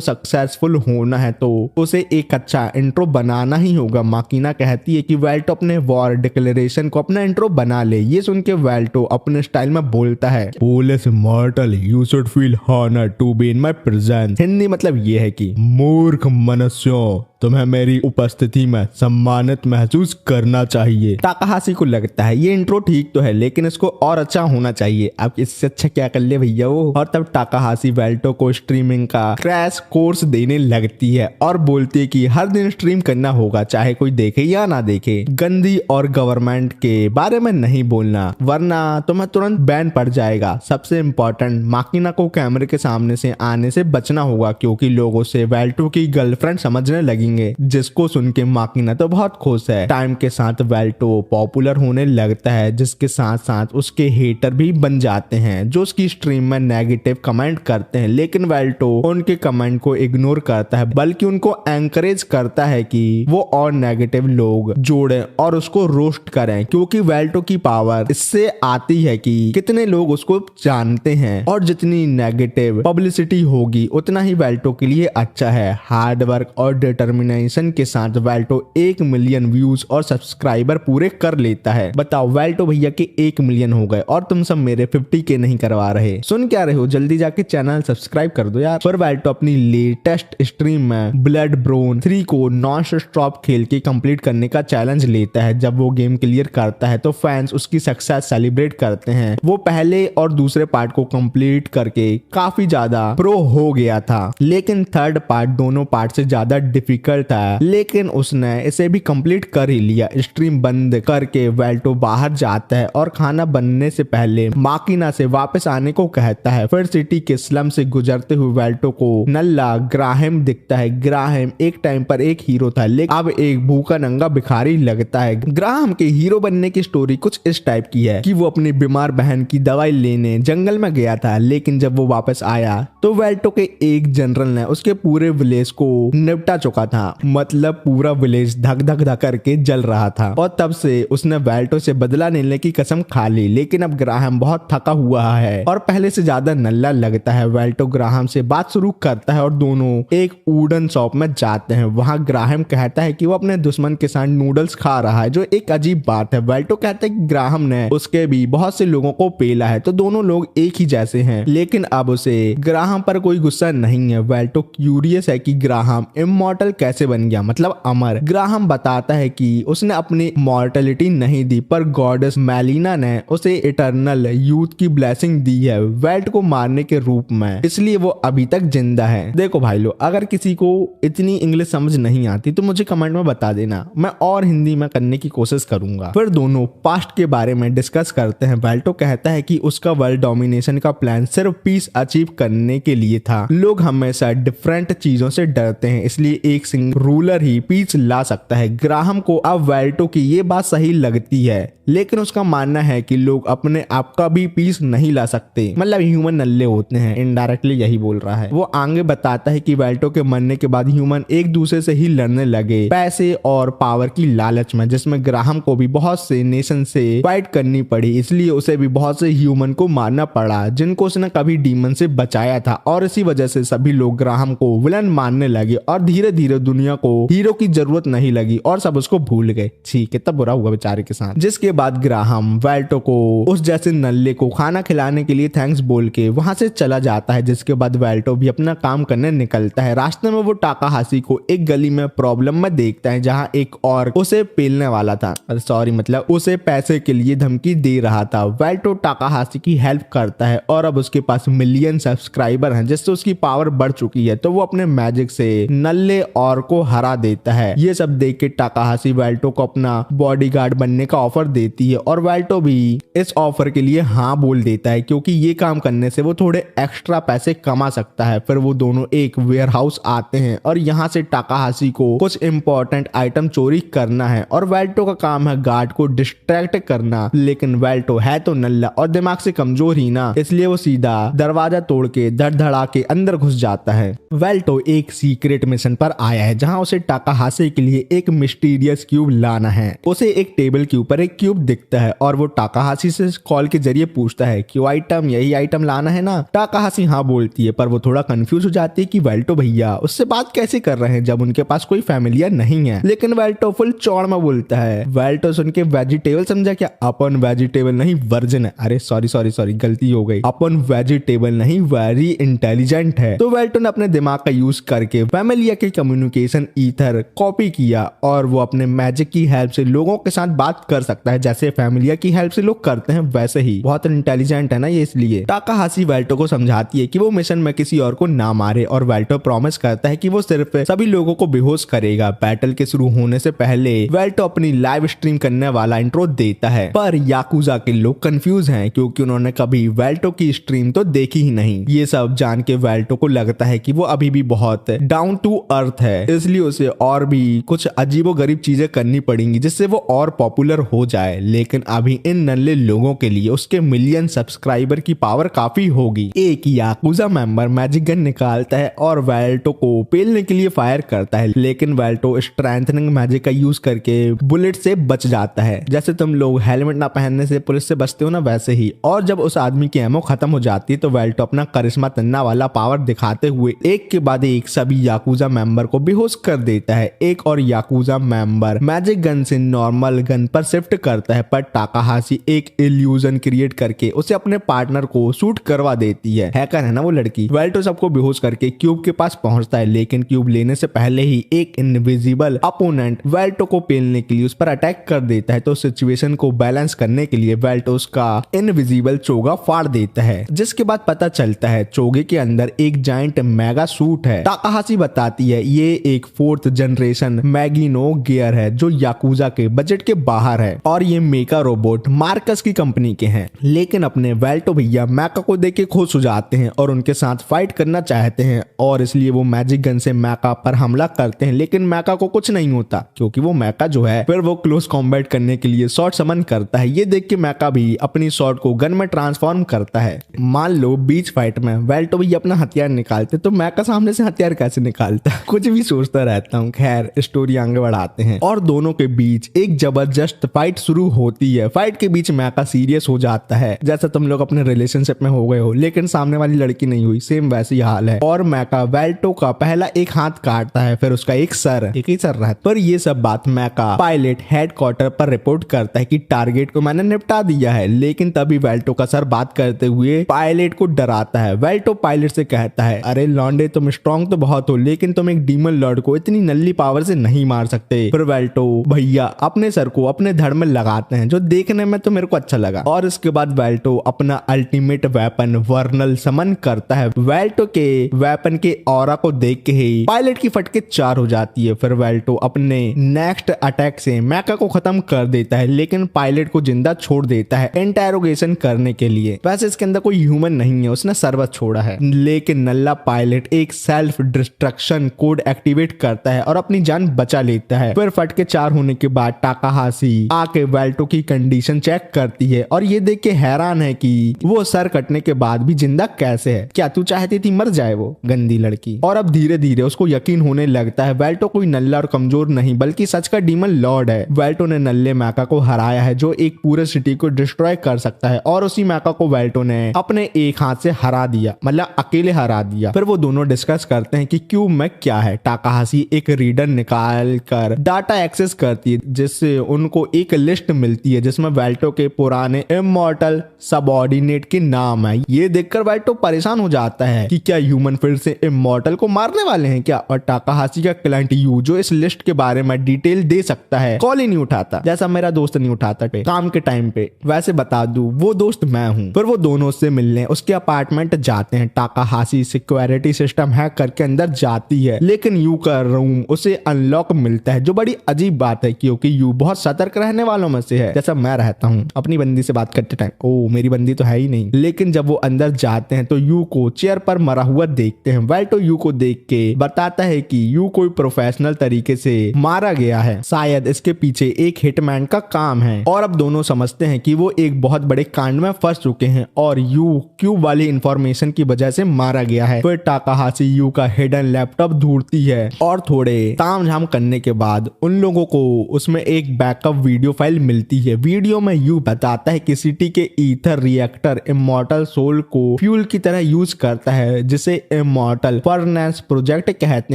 सक्सेसफुल होना है तो उसे एक अच्छा इंट्रो बनाना ही होगा। माकिना कहती है कि वेल्टो अपने वॉर डिक्लेरेशन को अपना इंट्रो बना ले। ये सुन के वेल्टो अपने स्टाइल में बोलता है, police mortal you should feel honour to be in my presence. Hindi मतलब ये है कि मूर्ख मनुष्यों, तुम्हें मेरी उपस्थिति में सम्मानित महसूस करना चाहिए। ताकाहाशी को लगता है ये इंट्रो ठीक तो है लेकिन इसको और अच्छा होना चाहिए। अब इससे अच्छा क्या कर ले भैया वो। और तब ताकाहाशी वेल्टो को स्ट्रीमिंग का क्रैश कोर्स देने लगती है और बोलती है कि हर दिन स्ट्रीम करना होगा चाहे कोई देखे या ना देखे। गंदी और गवर्नमेंट के बारे में नहीं बोलना वरना तुम्हें तुरंत बैन पड़ जाएगा। सबसे इम्पोर्टेंट, माकिना को कैमरे के सामने से आने से बचना होगा क्योंकि लोग उसे वेल्टो की गर्लफ्रेंड समझने लगेंगे, जिसको सुन के माकिना तो बहुत खुश है। टाइम के साथ वेल्टो पॉपुलर होने लगता है जिसके साथ साथ उसके हेटर भी बन जाते हैं जो उसकी स्ट्रीम में नेगेटिव कमेंट करते हैं। लेकिन वेल्टो उनके कमेंट को इग्नोर करता है बल्कि उनको एंकरेज करता है कि वो और नेगेटिव लोग जोड़े और उसको रोस्ट करें क्योंकि वेल्टो की पावर इससे आती है कि कितने लोग उसको जानते हैं और जितनी नेगेटिव पब्लिसिटी होगी उतना ही वेल्टो के लिए अच्छा है। हार्ड वर्क और डिटर्मिनेशन के साथ वेल्टो 1 मिलियन व्यूज और सब्सक्राइबर पूरे कर लेता है। बताओ वेल्टो भैया के 1 मिलियन हो गए और तुम सब मेरे 50K नहीं करवा रहे। सुन क्या रहे हो, जल्दी जाके चैनल सब्सक्राइब कर दो यार। फिर वेल्टो अपनी लेटेस्ट स्ट्रीम में ब्लडबोर्न 3 को नॉन स्टॉप खेल के कंप्लीट करने का चैलेंज लेता है। जब वो गेम क्लियर करता है तो फैंस उसकी सक्सेस सेलिब्रेट करते हैं। वो पहले और दूसरे पार्ट को कंप्लीट करके काफी ज्यादा प्रो हो गया था लेकिन थर्ड पार्ट दोनों पार्ट से ज्यादा डिफिकल्ट था, लेकिन उसने इसे भी कंप्लीट कर ही लिया। स्ट्रीम बंद करके वेल्टो बाहर जाता है और खाना बनने से पहले माकिना से वापस आने को कहता है। फिर सिटी के स्लम से गुजरते हुए वेल्टो को नल्ला ग्राहम दिखता है। ग्राहम एक टाइम पर एक हीरो था लेकिन अब एक भूखा नंगा भिखारी लगता है। ग्राहम के हीरो बनने की स्टोरी कुछ इस टाइप की है कि वो अपनी बीमार बहन की दवाई लेने जंगल में गया था लेकिन जब वो वापस आया तो वेल्टो के एक जनरल ने उसके पूरे विलेज को निपटा चुका था। मतलब पूरा विलेज धक धक धक करके जल रहा था और तब से उसने वेल्टो से बदला लेने की कसम खा ली। लेकिन अब ग्राहम बहुत थका हुआ है और पहले से ज्यादा नल्ला लगता है। वेल्टो ग्राहम से बात शुरू करता है और दोनों एक वुडन शॉप में जाते हैं। वहां ग्राहम कहता है कि वो अपने दुश्मन के साथ नूडल्स खा रहा है जो एक अजीब बात है। वेल्टो कहता है कि ग्राहम ने उसके भी बहुत से लोगों को पेला है तो दोनों लोग एक ही जैसे हैं। लेकिन अब उसे ग्राहम पर कोई गुस्सा नहीं है। वेल्टो क्यूरियस है कि ग्राहम इमॉर्टल कैसे बन गया, मतलब अमर। ग्राहम बताता है कि उसने अपनी मॉर्टलिटी नहीं दी पर गॉडेस मेलिना ने उसे इटर्नल यूथ की ब्लेसिंग दी है वेल्ट को मारने के रूप में, इसलिए वो अभी तक जिंदा है। देखो भाई लोग, अगर किसी को इतनी इंग्लिश समझ नहीं आती तो मुझे कमेंट में बता देना, मैं और हिंदी में करने की कोशिश करूंगा। फिर दोनों पास्ट के बारे में डिस्कस करते हैं। वेल्टो कहता है कि उसका वर्ल्ड डोमिनेशन का प्लान सिर्फ पीस अचीव करने के लिए था। लोग हमेशा डिफरेंट चीजों से डरते हैं इसलिए एक सिंगल रूलर ही पीस ला सकता है। ग्राहम को अब वेल्टो की ये बात सही लगती है लेकिन उसका मानना है कि लोग अपने आप का भी पीस नहीं ला सकते, मतलब ह्यूमन नल्ले होते हैं। इनडायरेक्टली यही बोल रहा है। वो आगे बताता है कि वेल्टो के मरने के बाद ह्यूमन एक दूसरे से ही लड़ने लगे पैसे और पावर की लालच में, जिसमें ग्राहम को भी बहुत से नेशन से फाइट करनी पड़ी, इसलिए उसे भी बहुत से ह्यूमन को मारना पड़ा जिनको उसने कभी डीमन से बचाया था। और इसी वजह से सभी लोग ग्राहम को विलन मानने लगे और धीरे धीरे दुनिया को हीरो की जरूरत नहीं लगी और सब उसको भूल गए। ठीक, कितना बुरा हुआ बेचारे के साथ। जिसके बाद ग्राहम वेल्टो को उस जैसे नल्ले को खाना खिलाने के लिए थैंक्स बोल के वहां से चला जाता है। जिसके बाद वेल्टो भी अपना काम करने निकलता है। रास्ते में वो टाकाहाशी को एक गली में प्रॉब्लम में देखता है जहां एक और उसे पेलने वाला था, सॉरी मतलब उसे पैसे के लिए धमकी दे रहा था। वेल्टो टाकाहाशी की हेल्प करता है और अब उसके पास मिलियन सब्सक्राइबर हैं जिससे उसकी पावर बढ़ चुकी है, तो वो अपने मैजिक से नल्ले और को हरा देता है। ये सब देख के टाकाहाशी वेल्टो को अपना बॉडीगार्ड बनने का ऑफर देती है और वेल्टो भी इस ऑफर के लिए हाँ बोल देता है क्योंकि ये काम करने से वो थोड़े एक्स्ट्रा पैसे कमा सकता है। फिर वो दोनों एक वेयर हाउस आते हैं और यहाँ से टाकाहाशी को कुछ इंपॉर्टेंट आइटम चोरी करना है और वेल्टो का काम है गार्ड को डिस्ट्रैक्ट करना। लेकिन वेल्टो है तो नल्ला और दिमाग से कमजोर ही ना, इसलिए वो सीधा दरवाजा तोड़ के धड़ धड़ा के अंदर घुस जाता है। वेल्टो एक सीक्रेट मिशन पर आया गया है जहाँ उसे टाकाहाशी के लिए एक मिस्टीरियस क्यूब लाना है। उसे एक टेबल के ऊपर एक क्यूब दिखता है और वो टाकाहाशी से कॉल के जरिए पूछता है कि आइटम यही आइटम लाना है ना। टाकाहाशी हाँ बोलती है, पर वो थोड़ा कंफ्यूज हो जाती है कि वेल्टो भैया उससे बात कैसे कर रहे हैं जब उनके पास कोई फैमिलियर नहीं है। लेकिन वेल्टो फुल चौड़ में बोलता है। वेल्टो सुन के वेजिटेबल समझा क्या? अपन वेजिटेबल नहीं वर्जिन है। अरे सॉरी गलती हो गई, अपन वेजिटेबल नहीं वेरी इंटेलिजेंट है। तो वेल्टो ने अपने दिमाग का यूज करके फैमिलिया के कम्युनिकेशन ईथर कॉपी किया और वो अपने मैजिक की हेल्प से लोगों के साथ बात कर सकता है जैसे फैमिलिया की हेल्प से लोग करते हैं वैसे ही। बहुत इंटेलिजेंट है ना ये, इसलिए टाकाहाशी वेल्टो को समझाती है कि वो मिशन में किसी और को ना मारे और वेल्टो प्रॉमिस करता है कि वो सिर्फ सभी लोगों को बेहोश करेगा। बैटल के शुरू होने से पहले वेल्टो अपनी लाइव स्ट्रीम करने वाला इंट्रो देता है, पर याकुजा के लोग कंफ्यूज हैं क्योंकि उन्होंने कभी वेल्टो की स्ट्रीम तो देखी ही नहीं। ये सब जान के वेल्टो को लगता है कि वो अभी भी बहुत डाउन टू अर्थ है, इसलिए उसे और भी कुछ अजीबोगरीब चीजें करनी पड़ेंगी जिससे वो और पॉपुलर हो जाए। लेकिन अभी इन नन्हे लोगों के लिए उसके मिलियन सब्सक्राइबर की पावर काफी होगी। एक याकुजा मेंबर मैजिक गन निकालता है और वेल्टो को पेलने के लिए फायर करता है, लेकिन वेल्टो स्ट्रेंथनिंग मैजिक का यूज करके बुलेट से बच जाता है। जैसे तुम लोग हेलमेट ना पहनने से पुलिस से बचते हो ना, वैसे ही। और जब उस आदमी की एमो खत्म हो जाती है तो वेल्टो अपना करिश्मा तन्ना वाला पावर दिखाते हुए एक के बाद एक सभी याकुजा मेंबर को बेहोश कर देता है। एक और याकुजा मेंबर मैजिक गन से नॉर्मल गन पर शिफ्ट करता है, पर टाकाहाशी एक इल्यूजन क्रिएट करके उसे अपने पार्टनर को शूट करवा देती है। हैकर है ना वो लड़की। वेल्टो सबको बेहोश करके क्यूब के पास पहुंचता है, लेकिन क्यूब लेने से पहले ही एक इनविजिबल अपोनेंट वेल्टो को पेलने के लिए उस पर अटैक कर देता है। तो सिचुएशन को बैलेंस करने के लिए वेल्टो उसका इनविजिबल चोगा फाड़ देता है, जिसके बाद पता चलता है चोगे के अंदर एक जायंट मेगा सूट है। टाकाहाशी बताती है ये एक 4th जनरेशन मैगिनो गियर है जो याकुजा के बजट के बाहर है और ये मेका रोबोट मार्कस की कंपनी के हैं। लेकिन अपने वेल्टो भैया मैका को देख के खुश हो जाते हैं और उनके साथ फाइट करना चाहते हैं और इसलिए वो मैजिक गन से मैका पर हमला करते हैं, लेकिन मैका को कुछ नहीं होता क्योंकि वो मैका जो है फिर वो क्लोज कॉम्बैट करने के लिए शॉट समन करता है। ये देख के मैका भी अपनी शॉट को गन में ट्रांसफॉर्म करता है। मान लो बीच फाइट में वेल्टो भैया अपना हथियार निकालते तो मैका सामने से हथियार कैसे निकालता? कुछ भी सोचता रहता हूँ। खैर स्टोरी आगे बढ़ाते हैं और दोनों के बीच एक जबरदस्त फाइट शुरू होती है। फाइट के बीच मैका सीरियस हो जाता है, जैसा तुम लोग अपने रिलेशनशिप में हो गए हो, लेकिन सामने वाली लड़की नहीं हुई, सेम वैसी हाल है। और मैका वेल्टो का पहला एक हाथ काटता है, फिर उसका एक ही सर रहा है। पर ये सब बात मैका पायलट हेडक्वार्टर पर रिपोर्ट करता है कि टारगेट को मैंने निपटा दिया है, लेकिन तभी वेल्टो का सर बात करते हुए पायलट को डराता है। वेल्टो पायलट से कहता है अरे लॉन्डे तुम स्ट्रॉन्ग तो बहुत हो, लेकिन तुम एक डीमन लॉर्ड को इतनी नल्ली पावर से नहीं मार सकते। फिर वेल्टो भैया अपने सर को अपने धड़ में लगाते हैं जो देखने में तो मेरे को अच्छा लगा। और इसके बाद वेल्टो अपना अल्टीमेट वेपन वर्नल समन करता है। वेल्टो के वेपन के ऑरा को देख के ही पायलट की फटके 4 हो जाती है। फिर वेल्टो अपने नेक्स्ट अटैक से मैका को खत्म कर देता है, लेकिन पायलट को जिंदा छोड़ देता है इंटेरोगेशन करने के लिए। वैसे इसके अंदर कोई ह्यूमन नहीं है, उसने सर्वर छोड़ा है, लेकिन नल्ला पायलट एक सेल्फ डिस्ट्रक्शन कोड एक्टिवेट करता है और अपनी जान बचा लेता है। फिर फटके 4 होने के बाद टाकाहाशी आके वेल्टो की कंडीशन चेक करती है और ये देख के हैरान है कि वो सर कटने के बाद भी जिंदा कैसे है। क्या तू चाहती थी मर जाए वो गंदी लड़की? और अब धीरे धीरे उसको यकीन होने लगता है वेल्टो कोई नल्ला और कमजोर नहीं बल्कि सच का डीमन लॉर्ड है। वेल्टो ने नल्ले मैका को हराया है जो एक पूरे सिटी को डिस्ट्रॉय कर सकता है, और उसी मैका को वेल्टो ने अपने एक हाथ से हरा दिया, मतलब अकेले हरा दिया। फिर वो दोनों डिस्कस करते हैं कि क्यूब में क्या है। टाकाहाशी एक रीडर निकाल कर डाटा एक्सेस करती है जिससे उनको एक लिस्ट मिलती है जिसमें वेल्टो के पुराने इमॉर्टल सबऑर्डिनेट के नाम है। ये देखकर वेल्टो परेशान हो जाता है कि क्या ह्यूमन फिर से इमॉर्टल को मारने वाले हैं क्या। और टाकाहाशी का क्लाइंट यू जो इस लिस्ट के बारे में डिटेल दे सकता है कॉल ही नहीं उठाता, जैसा मेरा दोस्त नहीं उठाता काम के टाइम पे। वैसे बता दूं वो दोस्त मैं हूँ। फिर वो दोनों से मिलने उसके अपार्टमेंट जाते हैं। टाकाहाशी सिक्योरिटी सिस्टम हैक करके अंदर जाती है, लेकिन यू का रूम उसे अनलॉक मिलता है जो बड़ी अजीब बात है क्योंकि यू बहुत सतर्क रहने वालों में से है, जैसा मैं रहता हूँ अपनी बंदी से बात करते टाइम। ओ मेरी बंदी तो है ही नहीं। लेकिन जब वो अंदर जाते हैं तो यू को चेयर पर मरा हुआ देखते हैं। वेल्टो यू को देख के बताता है कि यू कोई प्रोफेशनल तरीके से मारा गया है, शायद इसके पीछे एक हिटमैन का काम है। और अब दोनों समझते हैं कि वो एक बहुत बड़े कांड में फंस चुके हैं और यू क्यूब वाली इंफॉर्मेशन की वजह से मारा गया है। फिर टाकाहाशी यू का हिडन लैपटॉप ढूंढती है है और थोड़े तामझाम करने के बाद उन लोगों को उसमें एक बैकअप वीडियो फाइल मिलती है। वीडियो में यू बताता है कि सिटी के ईथर रिएक्टर इमॉर्टल सोल को फ्यूल की तरह यूज करता है, जिसे इमॉर्टल फर्नेस प्रोजेक्ट कहते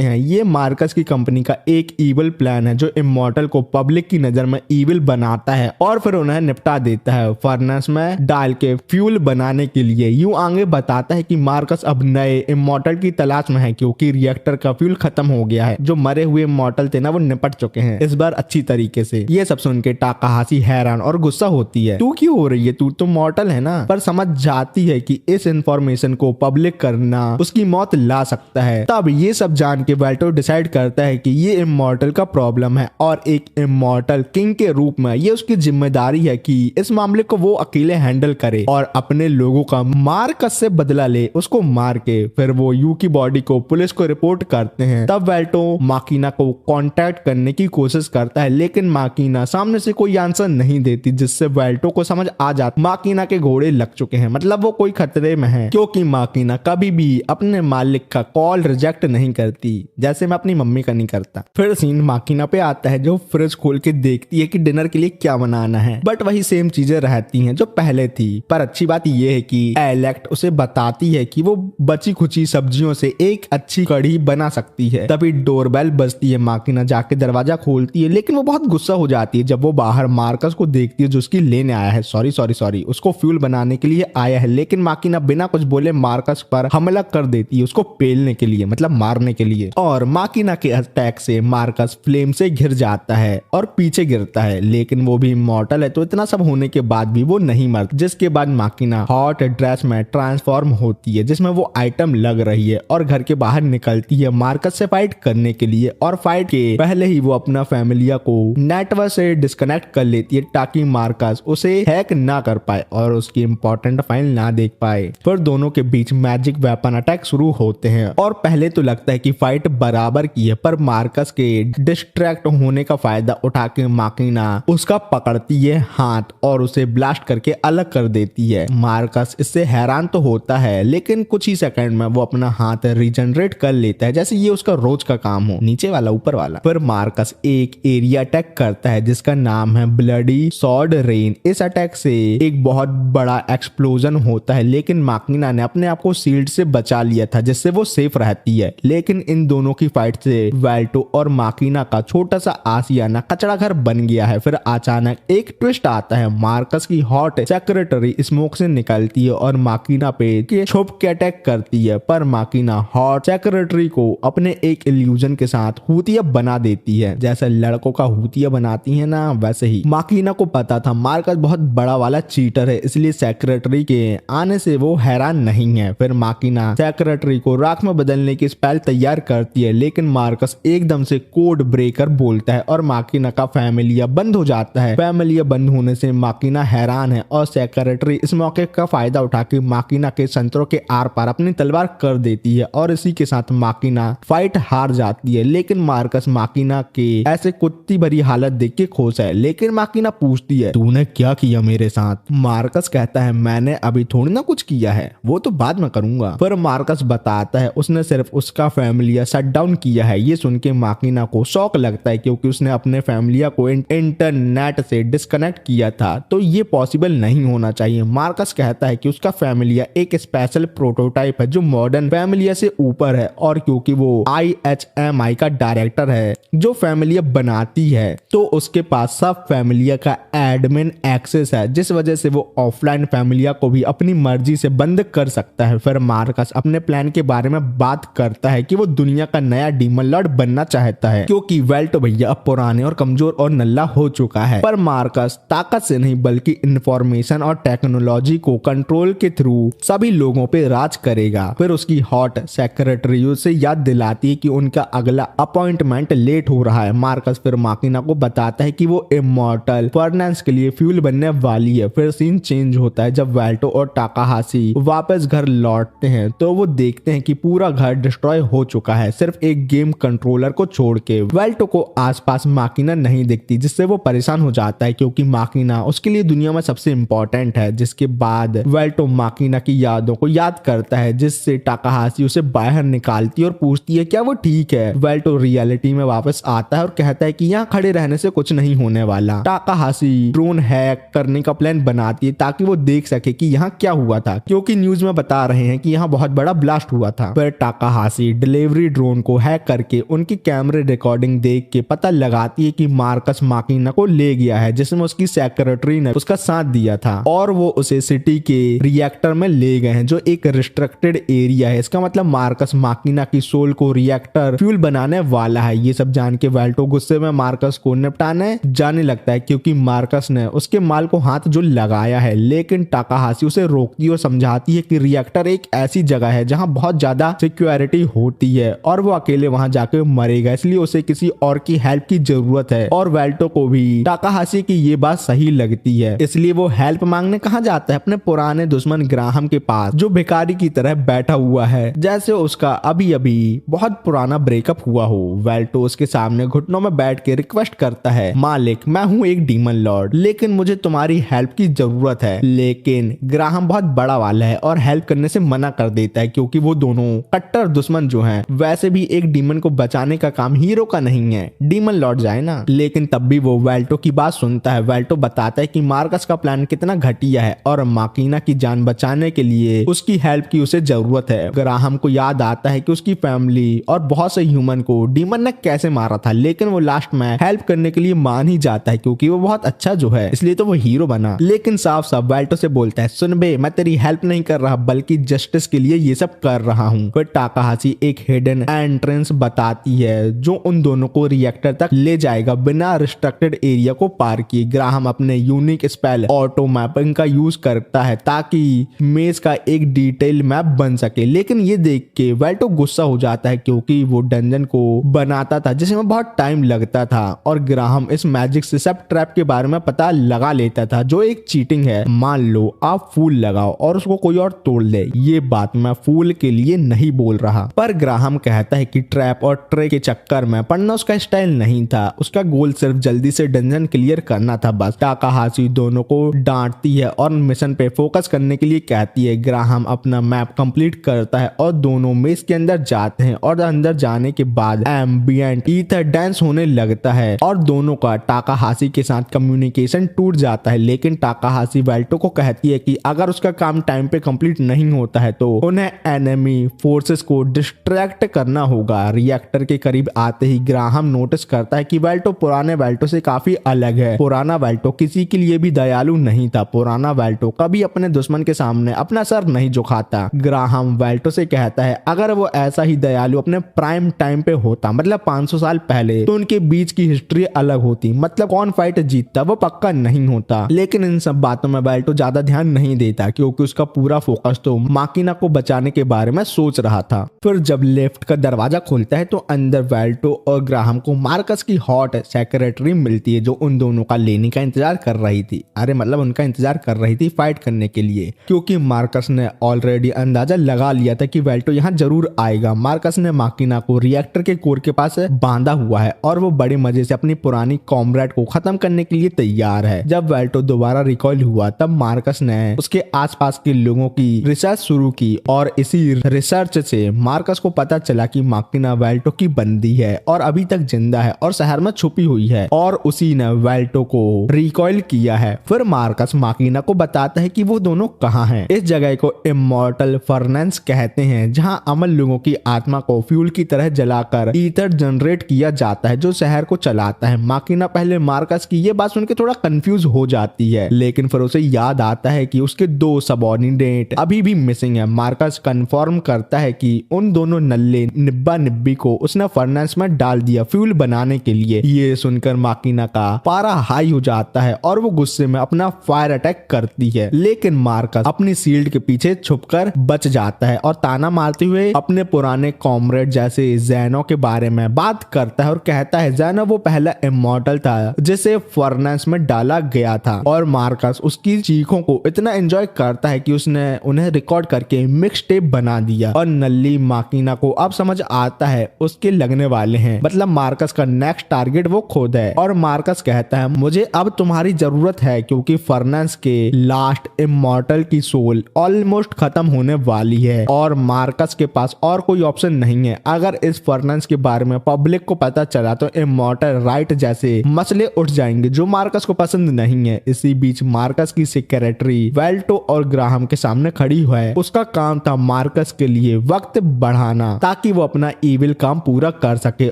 हैं। ये मार्कस की कंपनी का एक इविल प्लान है जो इमॉर्टल को पब्लिक की नजर में इविल बनाता है और फिर उन्हें निपटा देता है फर्नेस में डाल के फ्यूल बनाने के लिए। यू आगे बताता है कि मार्कस अब नए इमॉर्टल की तलाश में है क्योंकि रिएक्टर का फ्यूल खत्म हो गया है। जो मरे हुए इमॉर्टल थे ना वो निपट चुके हैं इस बार अच्छी तरीके से। ये सब सुन के टाकाहाशी हैरान और गुस्सा होती है। तू क्यों हो रही है, तू तो मॉर्टल है ना, पर समझ जाती है कि इस इंफॉर्मेशन को पब्लिक करना उसकी मौत ला सकता है। तब ये सब जान के वाल्टो डिसाइड करता है कि ये इमॉर्टल का प्रॉब्लम है और एक इमॉर्टल किंग के रूप में ये उसकी जिम्मेदारी है कि इस मामले को वो अकेले हैंडल करे और अपने लोगों का मार्कस से बदला ले, उसको मार के। फिर वो यू की बॉडी को पुलिस को रिपोर्ट करते हैं। तब वाल्टो माकीना को कांटेक्ट करने की कोशिश करता है लेकिन माकीना सामने से कोई आंसर नहीं देती, जिससे वाल्टो को समझ आ जाता माकीना के घोड़े लग चुके हैं, मतलब वो कोई खतरे में है, क्योंकि माकीना कभी भी अपने मालिक का कॉल रिजेक्ट नहीं करती, जैसे मैं अपनी मम्मी का नहीं करता। फिर सीन माकीना पे आता है जो फ्रिज खोल के देखती है कि डिनर के लिए क्या बनाना है, बट वही सेम चीजें रहती हैं जो पहले थी। पर अच्छी बात यह है कि एलेक्ट उसे बताती है कि वो बची खुची सब्जियों से एक अच्छी कढ़ी बना सकती है। तभी डोरबेल बजती है, माकीना जाके दरवाजा खोलती है लेकिन वो बहुत गुस्सा हो जाती है जब वो बाहर मार्कस को देखती है जो उसकी लेने आया है, सॉरी उसको फ्यूल बनाने के लिए आया है। लेकिन माकीना बिना कुछ बोले मार्कस पर हमला कर देती है, उसको पेलने के लिए, मतलब मारने के लिए। और माकीना के अटैक से मार्कस फ्लेम से घिर जाता है और पीछे गिरता है, लेकिन वो भी इमॉर्टल है तो इतना सब होने के बाद भी वो नहीं मरता। जिसके बाद माकीना हॉट ड्रेस में ट्रांसफॉर्म होती है जिसमें वो आइटम लग रही है और घर के बाहर निकलती है मार्कस से फाइट करने के लिए। और फाइट के पहले ही वो अपना फैमिलिया को नेटवर्क से डिस्कनेक्ट कर लेती है ताकि मार्कस उसे हैक ना कर पाए और उसकी इंपॉर्टेंट फाइल ना देख पाए। फिर दोनों के बीच मैजिक वेपन अटैक शुरू होते हैं और पहले तो लगता है कि फाइट बराबर की है, पर मार्कस के डिस्ट्रैक्ट होने का फायदा उठा के माकीना उसका पकड़ती है हाथ और उसे ब्लास्ट करके अलग कर देती है। मार्कस इससे हैरान तो होता है लेकिन कुछ ही सेकंड में वो अपना हाथ रीजनरेट कर लेता है, जैसे ये उसका रोज का काम हो, नीचे वाला ऊपर वाला। फिर मार्कस एक एरिया अटैक करता है जिसका नाम है ब्लडी सॉर्ड रेन। इस अटैक से एक बहुत बड़ा एक्सप्लोजन होता है लेकिन माकीना ने अपने आप को शील्ड से बचा लिया था जिससे वो सेफ रहती है। लेकिन इन दोनों की फाइट से वाल्टो और माकीना का छोटा सा आशियाना कचड़ा घर बन गया है। फिर अचानक एक ट्विस्ट आता है, मार्कस की हॉट सेक्रेटरी स्मोक से निकलती है और माकीना पे छुप के अटैक करती है, पर माकीना हॉट सेक्रेटरी को अपने एक इल्यूजन के साथ हुतिया बना देती है, जैसे लड़कों का हुतिया बनाती है ना वैसे ही। माकीना को पता था मार्कस बहुत बड़ा वाला चीटर है, इसलिए सेक्रेटरी के आने से वो हैरान नहीं है। फिर माकीना सेक्रेटरी को राख में बदलने की स्पेल तैयार करती है लेकिन मार्कस एकदम से कोड ब्रेकर बोलता है और माकीना का फैमिलिया बंद हो जाता है। फैमिलिया बंद होने से माकीना हैरान है और सेक्रेटरी इस मौके का फायदा उठा के माकीना के संतरों के आर पार अपनी तलवार कर देती है और इसी के साथ माकीना फाइट हार जाती है। लेकिन मार्कस माकीना के ऐसे कुत्ती भरी हालत देख के खुश है, लेकिन माकीना पूछती है तूने क्या किया मेरे साथ? मार्कस कहता है मैंने अभी थोड़ी ना कुछ किया है, वो तो बाद में करूंगा। फिर मार्कस बताता है उसने सिर्फ उसका फैमिलिया शट डाउन किया है। ये सुन के माकीना को शौक लगता है क्योंकि उसने अपने फैमिलिया को इंटरनेट से डिस्कनेक्ट किया था, तो ये पॉसिबल नहीं होना चाहिए। मार्कस कहता है कि उसका फैमिलिया एक स्पेशल प्रोटोटाइप है जो मॉडर्न फैमिलिया से ऊपर है और क्योंकि वो IHMI का डायरेक्टर है जो फैमिलिया बनाती है तो उसके पास सब फैमिलिया का एडमिन एक्सेस है, जिस वजह से वो ऑफलाइन फैमिलिया को भी अपनी मर्जी से बंद कर सकता है। फिर मार्कस अपने प्लान के बारे में बात करता है कि वो दुनिया का नया डीमन लॉर्ड बनना चाहता है क्योंकि वाल्टो भैया अब पुराने और कमजोर और नल्ला हो चुका है। पर मार्कस ताकत से नहीं बल्कि इंफॉर्मेशन और टेक्नोलॉजी को कंट्रोल के थ्रू सभी लोगों पे राज करेगा। फिर उसकी हॉट सेक्रेटरी उसे याद दिलाती है कि उनका अगला अपॉइंटमेंट लेट हो रहा है। मार्कस फिर माकीना को बताता है कि वो इमॉर्टल फर्नेस के लिए फ्यूल बनने वाली है। फिर सीन चेंज होता है जब वाल्टो और टाकाहाशी वापस घर लौटते हैं तो वो देखते हैं कि पूरा घर डिस्ट्रॉय हो चुका है, सिर्फ एक गेम कंट्रोलर को छोड़ के। वाल्टो को आसपास माकीना नहीं दिखती जिससे वो परेशान हो जाता है क्योंकि माकीना उसके लिए दुनिया में सबसे इंपॉर्टेंट है। जिसके बाद वाल्टो माकीना की यादों को याद करता है जिससे टाकाहाशी उसे बाहर निकालती और पूछती है क्या क्या वो ठीक है? वेल्टो रियलिटी में वापस आता है और कहता है कि यहाँ खड़े रहने से कुछ नहीं होने वाला। टाकाहाशी ड्रोन हैक करने का प्लान बनाती है ताकि वो देख सके कि यहाँ क्या हुआ था, क्योंकि न्यूज में बता रहे हैं कि यहाँ बहुत बड़ा ब्लास्ट हुआ था। फिर टाकाहाशी डिलीवरी ड्रोन को हैक करके उनकी कैमरे रिकॉर्डिंग देख के पता लगाती है कि मार्कस माकिना को ले गया है, जिसमें उसकी सेक्रेटरी ने उसका साथ दिया था और वो उसे सिटी के रिएक्टर में ले गए हैं, जो एक रिस्ट्रिक्टेड एरिया है। इसका मतलब मार्कस माकिना की सोल को रिएक्टर फ्यूल बनाने वाला है। ये सब जान के वेल्टो गुस्से में मार्कस को निपटाने जाने लगता है, क्योंकि मार्कस ने उसके माल को हाथ जो लगाया है। लेकिन टाकाहाशी उसे रोकती है और समझाती है कि रिएक्टर एक ऐसी जगह है जहां बहुत ज्यादा सिक्योरिटी होती है और वो अकेले वहां जाके मरेगा, इसलिए उसे किसी और की हेल्प की जरूरत है। और वेल्टो को भी टाकाहाशी की ये बात सही लगती है, इसलिए वो हेल्प मांगने कहाँ जाता है? अपने पुराने दुश्मन ग्राहम के पास, जो भिखारी की तरह बैठा हुआ है, जैसे उसका अभी अभी बहुत पुराना ब्रेकअप हुआ हो। वेल्टो उसके सामने घुटनों में बैठ के रिक्वेस्ट करता है, मालिक मैं हूँ एक डीमन लॉर्ड, लेकिन मुझे तुम्हारी हेल्प की जरूरत है। लेकिन ग्राहम बहुत बड़ा वाला है और हेल्प करने से मना कर देता है, क्योंकि वो दोनों कट्टर दुश्मन जो हैं। वैसे भी एक डीमन को बचाने का काम हीरो का नहीं है, डीमन लॉर्ड जाए ना। लेकिन तब भी वो वेल्टो की बात सुनता है। वेल्टो बताता है कि मार्कस का प्लान कितना घटिया है और माकिना की जान बचाने के लिए उसकी हेल्प की उसे जरूरत है। ग्राहम को याद आता है कि उसकी फैमिली और बहुत से ह्यूमन को डीमन ने कैसे मारा था, लेकिन वो लास्ट में हेल्प करने के लिए मान ही जाता है, क्योंकि वो बहुत अच्छा जो है, इसलिए तो वो हीरो बना। लेकिन साफ साफ वेल्टो से बोलता है, सुन बे, मैं तेरी हेल्प नहीं कर रहा, बल्कि जस्टिस के लिए ये सब कर रहा हूँ। फिर टाकाहाशी एक हिडन एंट्रेंस बताती है जो उन दोनों को रिएक्टर तक ले जाएगा बिना रिस्ट्रिक्टेड एरिया को पार किए। ग्राहम अपने यूनिक स्पेल ऑटो मैपिंग का यूज करता है ताकि मेज का एक डिटेल मैप बन सके। लेकिन ये देख के वेल्टो गुस्सा हो जाता है, क्योंकि वो डंजन को बनाता था जिसमें बहुत टाइम लगता था और ग्राहम इस मैजिक से सब ट्रैप के बारे में पता लगा लेता था, जो एक चीटिंग है। मान लो आप फूल लगाओ और उसको कोई और तोड़ ले, ये बात मैं फूल के लिए नहीं बोल रहा। पर ग्राहम कहता है कि ट्रैप और ट्रे के चक्कर में पढ़ना उसका स्टाइल नहीं था, उसका गोल सिर्फ जल्दी से डंजन क्लियर करना था बस। टाकाहाशी दोनों को डांटती है और मिशन पे फोकस करने के लिए कहती है। ग्राहम अपना मैप कंप्लीट करता है और दोनों मेज के अंदर जाते हैं और अंदर जाने के बाद एम्बिएंट ईथर डांस होने लगता है और दोनों का टाकाहाशी के साथ कम्युनिकेशन टूट जाता है। लेकिन टाकाहाशी वेल्टो को कहती है कि अगर उसका काम टाइम पे कंप्लीट नहीं होता है तो उन्हें एनिमी फोर्सेस को डिस्ट्रैक्ट करना होगा। रिएक्टर के करीब आते ही ग्राहम नोटिस करता है कि वेल्टो पुराने वेल्टो से काफी अलग है। पुराना वेल्टो किसी के लिए भी दयालु नहीं था। पुराना वेल्टो कभी अपने दुश्मन के सामने अपना सर नहीं झुकाता। ग्राहम वेल्टो से कहता है अगर वो ऐसा ही दयालु अपने प्राइम टाइम पे होता, मतलब 500 साल पहले, तो उनके बीच की हिस्ट्री अलग होती, मतलब कौन फाइट जीतता वो पक्का नहीं होता। लेकिन इन सब बातों में वेल्टो ज्यादा ध्यान नहीं देता, क्योंकि उसका पूरा फोकस तो माकिना को बचाने के बारे में सोच रहा था। फिर जब लेफ्ट का दरवाजा खोलता है तो अंदर वेल्टो और ग्राहम को मार्कस की हॉट सेक्रेटरी मिलती है, जो उन दोनों का लेने का इंतजार कर रही थी। अरे मतलब उनका इंतजार कर रही थी फाइट करने के लिए, क्योंकि मार्कस ने ऑलरेडी अंदाजा लगा लिया था कि वेल्टो यहाँ जरूर आएगा। मार्कस ने माकिना को रिएक्टर के कोर के पास बांधा हुआ है और वो बड़े मजे से अपनी पुरानी कॉमरेड को खत्म करने के लिए तैयार है। जब वेल्टो दोबारा रिकॉइल हुआ तब मार्कस ने उसके आसपास के लोगों की रिसर्च शुरू की और इसी रिसर्च से मार्कस को पता चला कि माकिना वेल्टो की बंदी है और अभी तक जिंदा है और शहर में छुपी हुई है और उसी ने वेल्टो को रिकॉइल किया है। फिर मार्कस माकिना को बताता है कि वो दोनों कहाँ हैं। इस जगह को इमॉर्टल फर्नेंस कहते हैं, जहाँ अमर लोगों की आत्मा को फ्यूल की तरह जलाकर ईथर जनरेट किया जाता है, जो शहर को चलाता है। माकिना पहले मार्कस की ये बात सुनकर थोड़ा कंफ्यूज हो जाती है, लेकिन फिर उसे याद आता है कि उसके 2 सबऑर्डिनेट अभी भी मिसिंग है। मार्कस कंफर्म करता है कि उन दोनों नल्ले निब्बा निब्बी को उसने फर्नेंस में डाल दिया फ्यूल बनाने के लिए। ये सुनकर माकिना का पारा हाई हो जाता है और वो गुस्से में अपना फायर अटैक करती है, लेकिन मार्कस अपनी शील्ड के पीछे छुपकर बच जाता है और ताना मारते हुए अपने पुराने कॉमरेड जैसे ज़ेनो के बारे में बात करता है और कहता है ज़ेनो वो पहला इमॉर्टल था जिसे फर्नेंस में डाला गया था। और मार्कस उसकी चीखों को इतना एंजॉय करता है कि उसने उन्हें रिकॉर्ड करके मिक्स टेप बना दिया। और नल्ली माकिना को अब समझ आता है उसके लगने वाले हैं, मतलब मार्कस का नेक्स्ट टारगेट वो खुद है। और मार्कस कहता है मुझे अब तुम्हारी जरूरत है, क्योंकि फर्नेंस के लास्ट इमॉर्टल की सोल ऑलमोस्ट खत्म होने वाली है और मार्कस के पास और कोई ऑप्शन नहीं है। अगर इस फर्नेस के बारे में पब्लिक को पता चला तो इमॉर्टल राइट जैसे मसले उठ जाएंगे जो मार्कस को पसंद नहीं है। इसी बीच मार्कस की सेक्रेटरी वेल्टो और ग्राहम के सामने खड़ी है। उसका काम था मार्कस के लिए वक्त बढ़ाना ताकि वो अपना इविल काम पूरा कर सके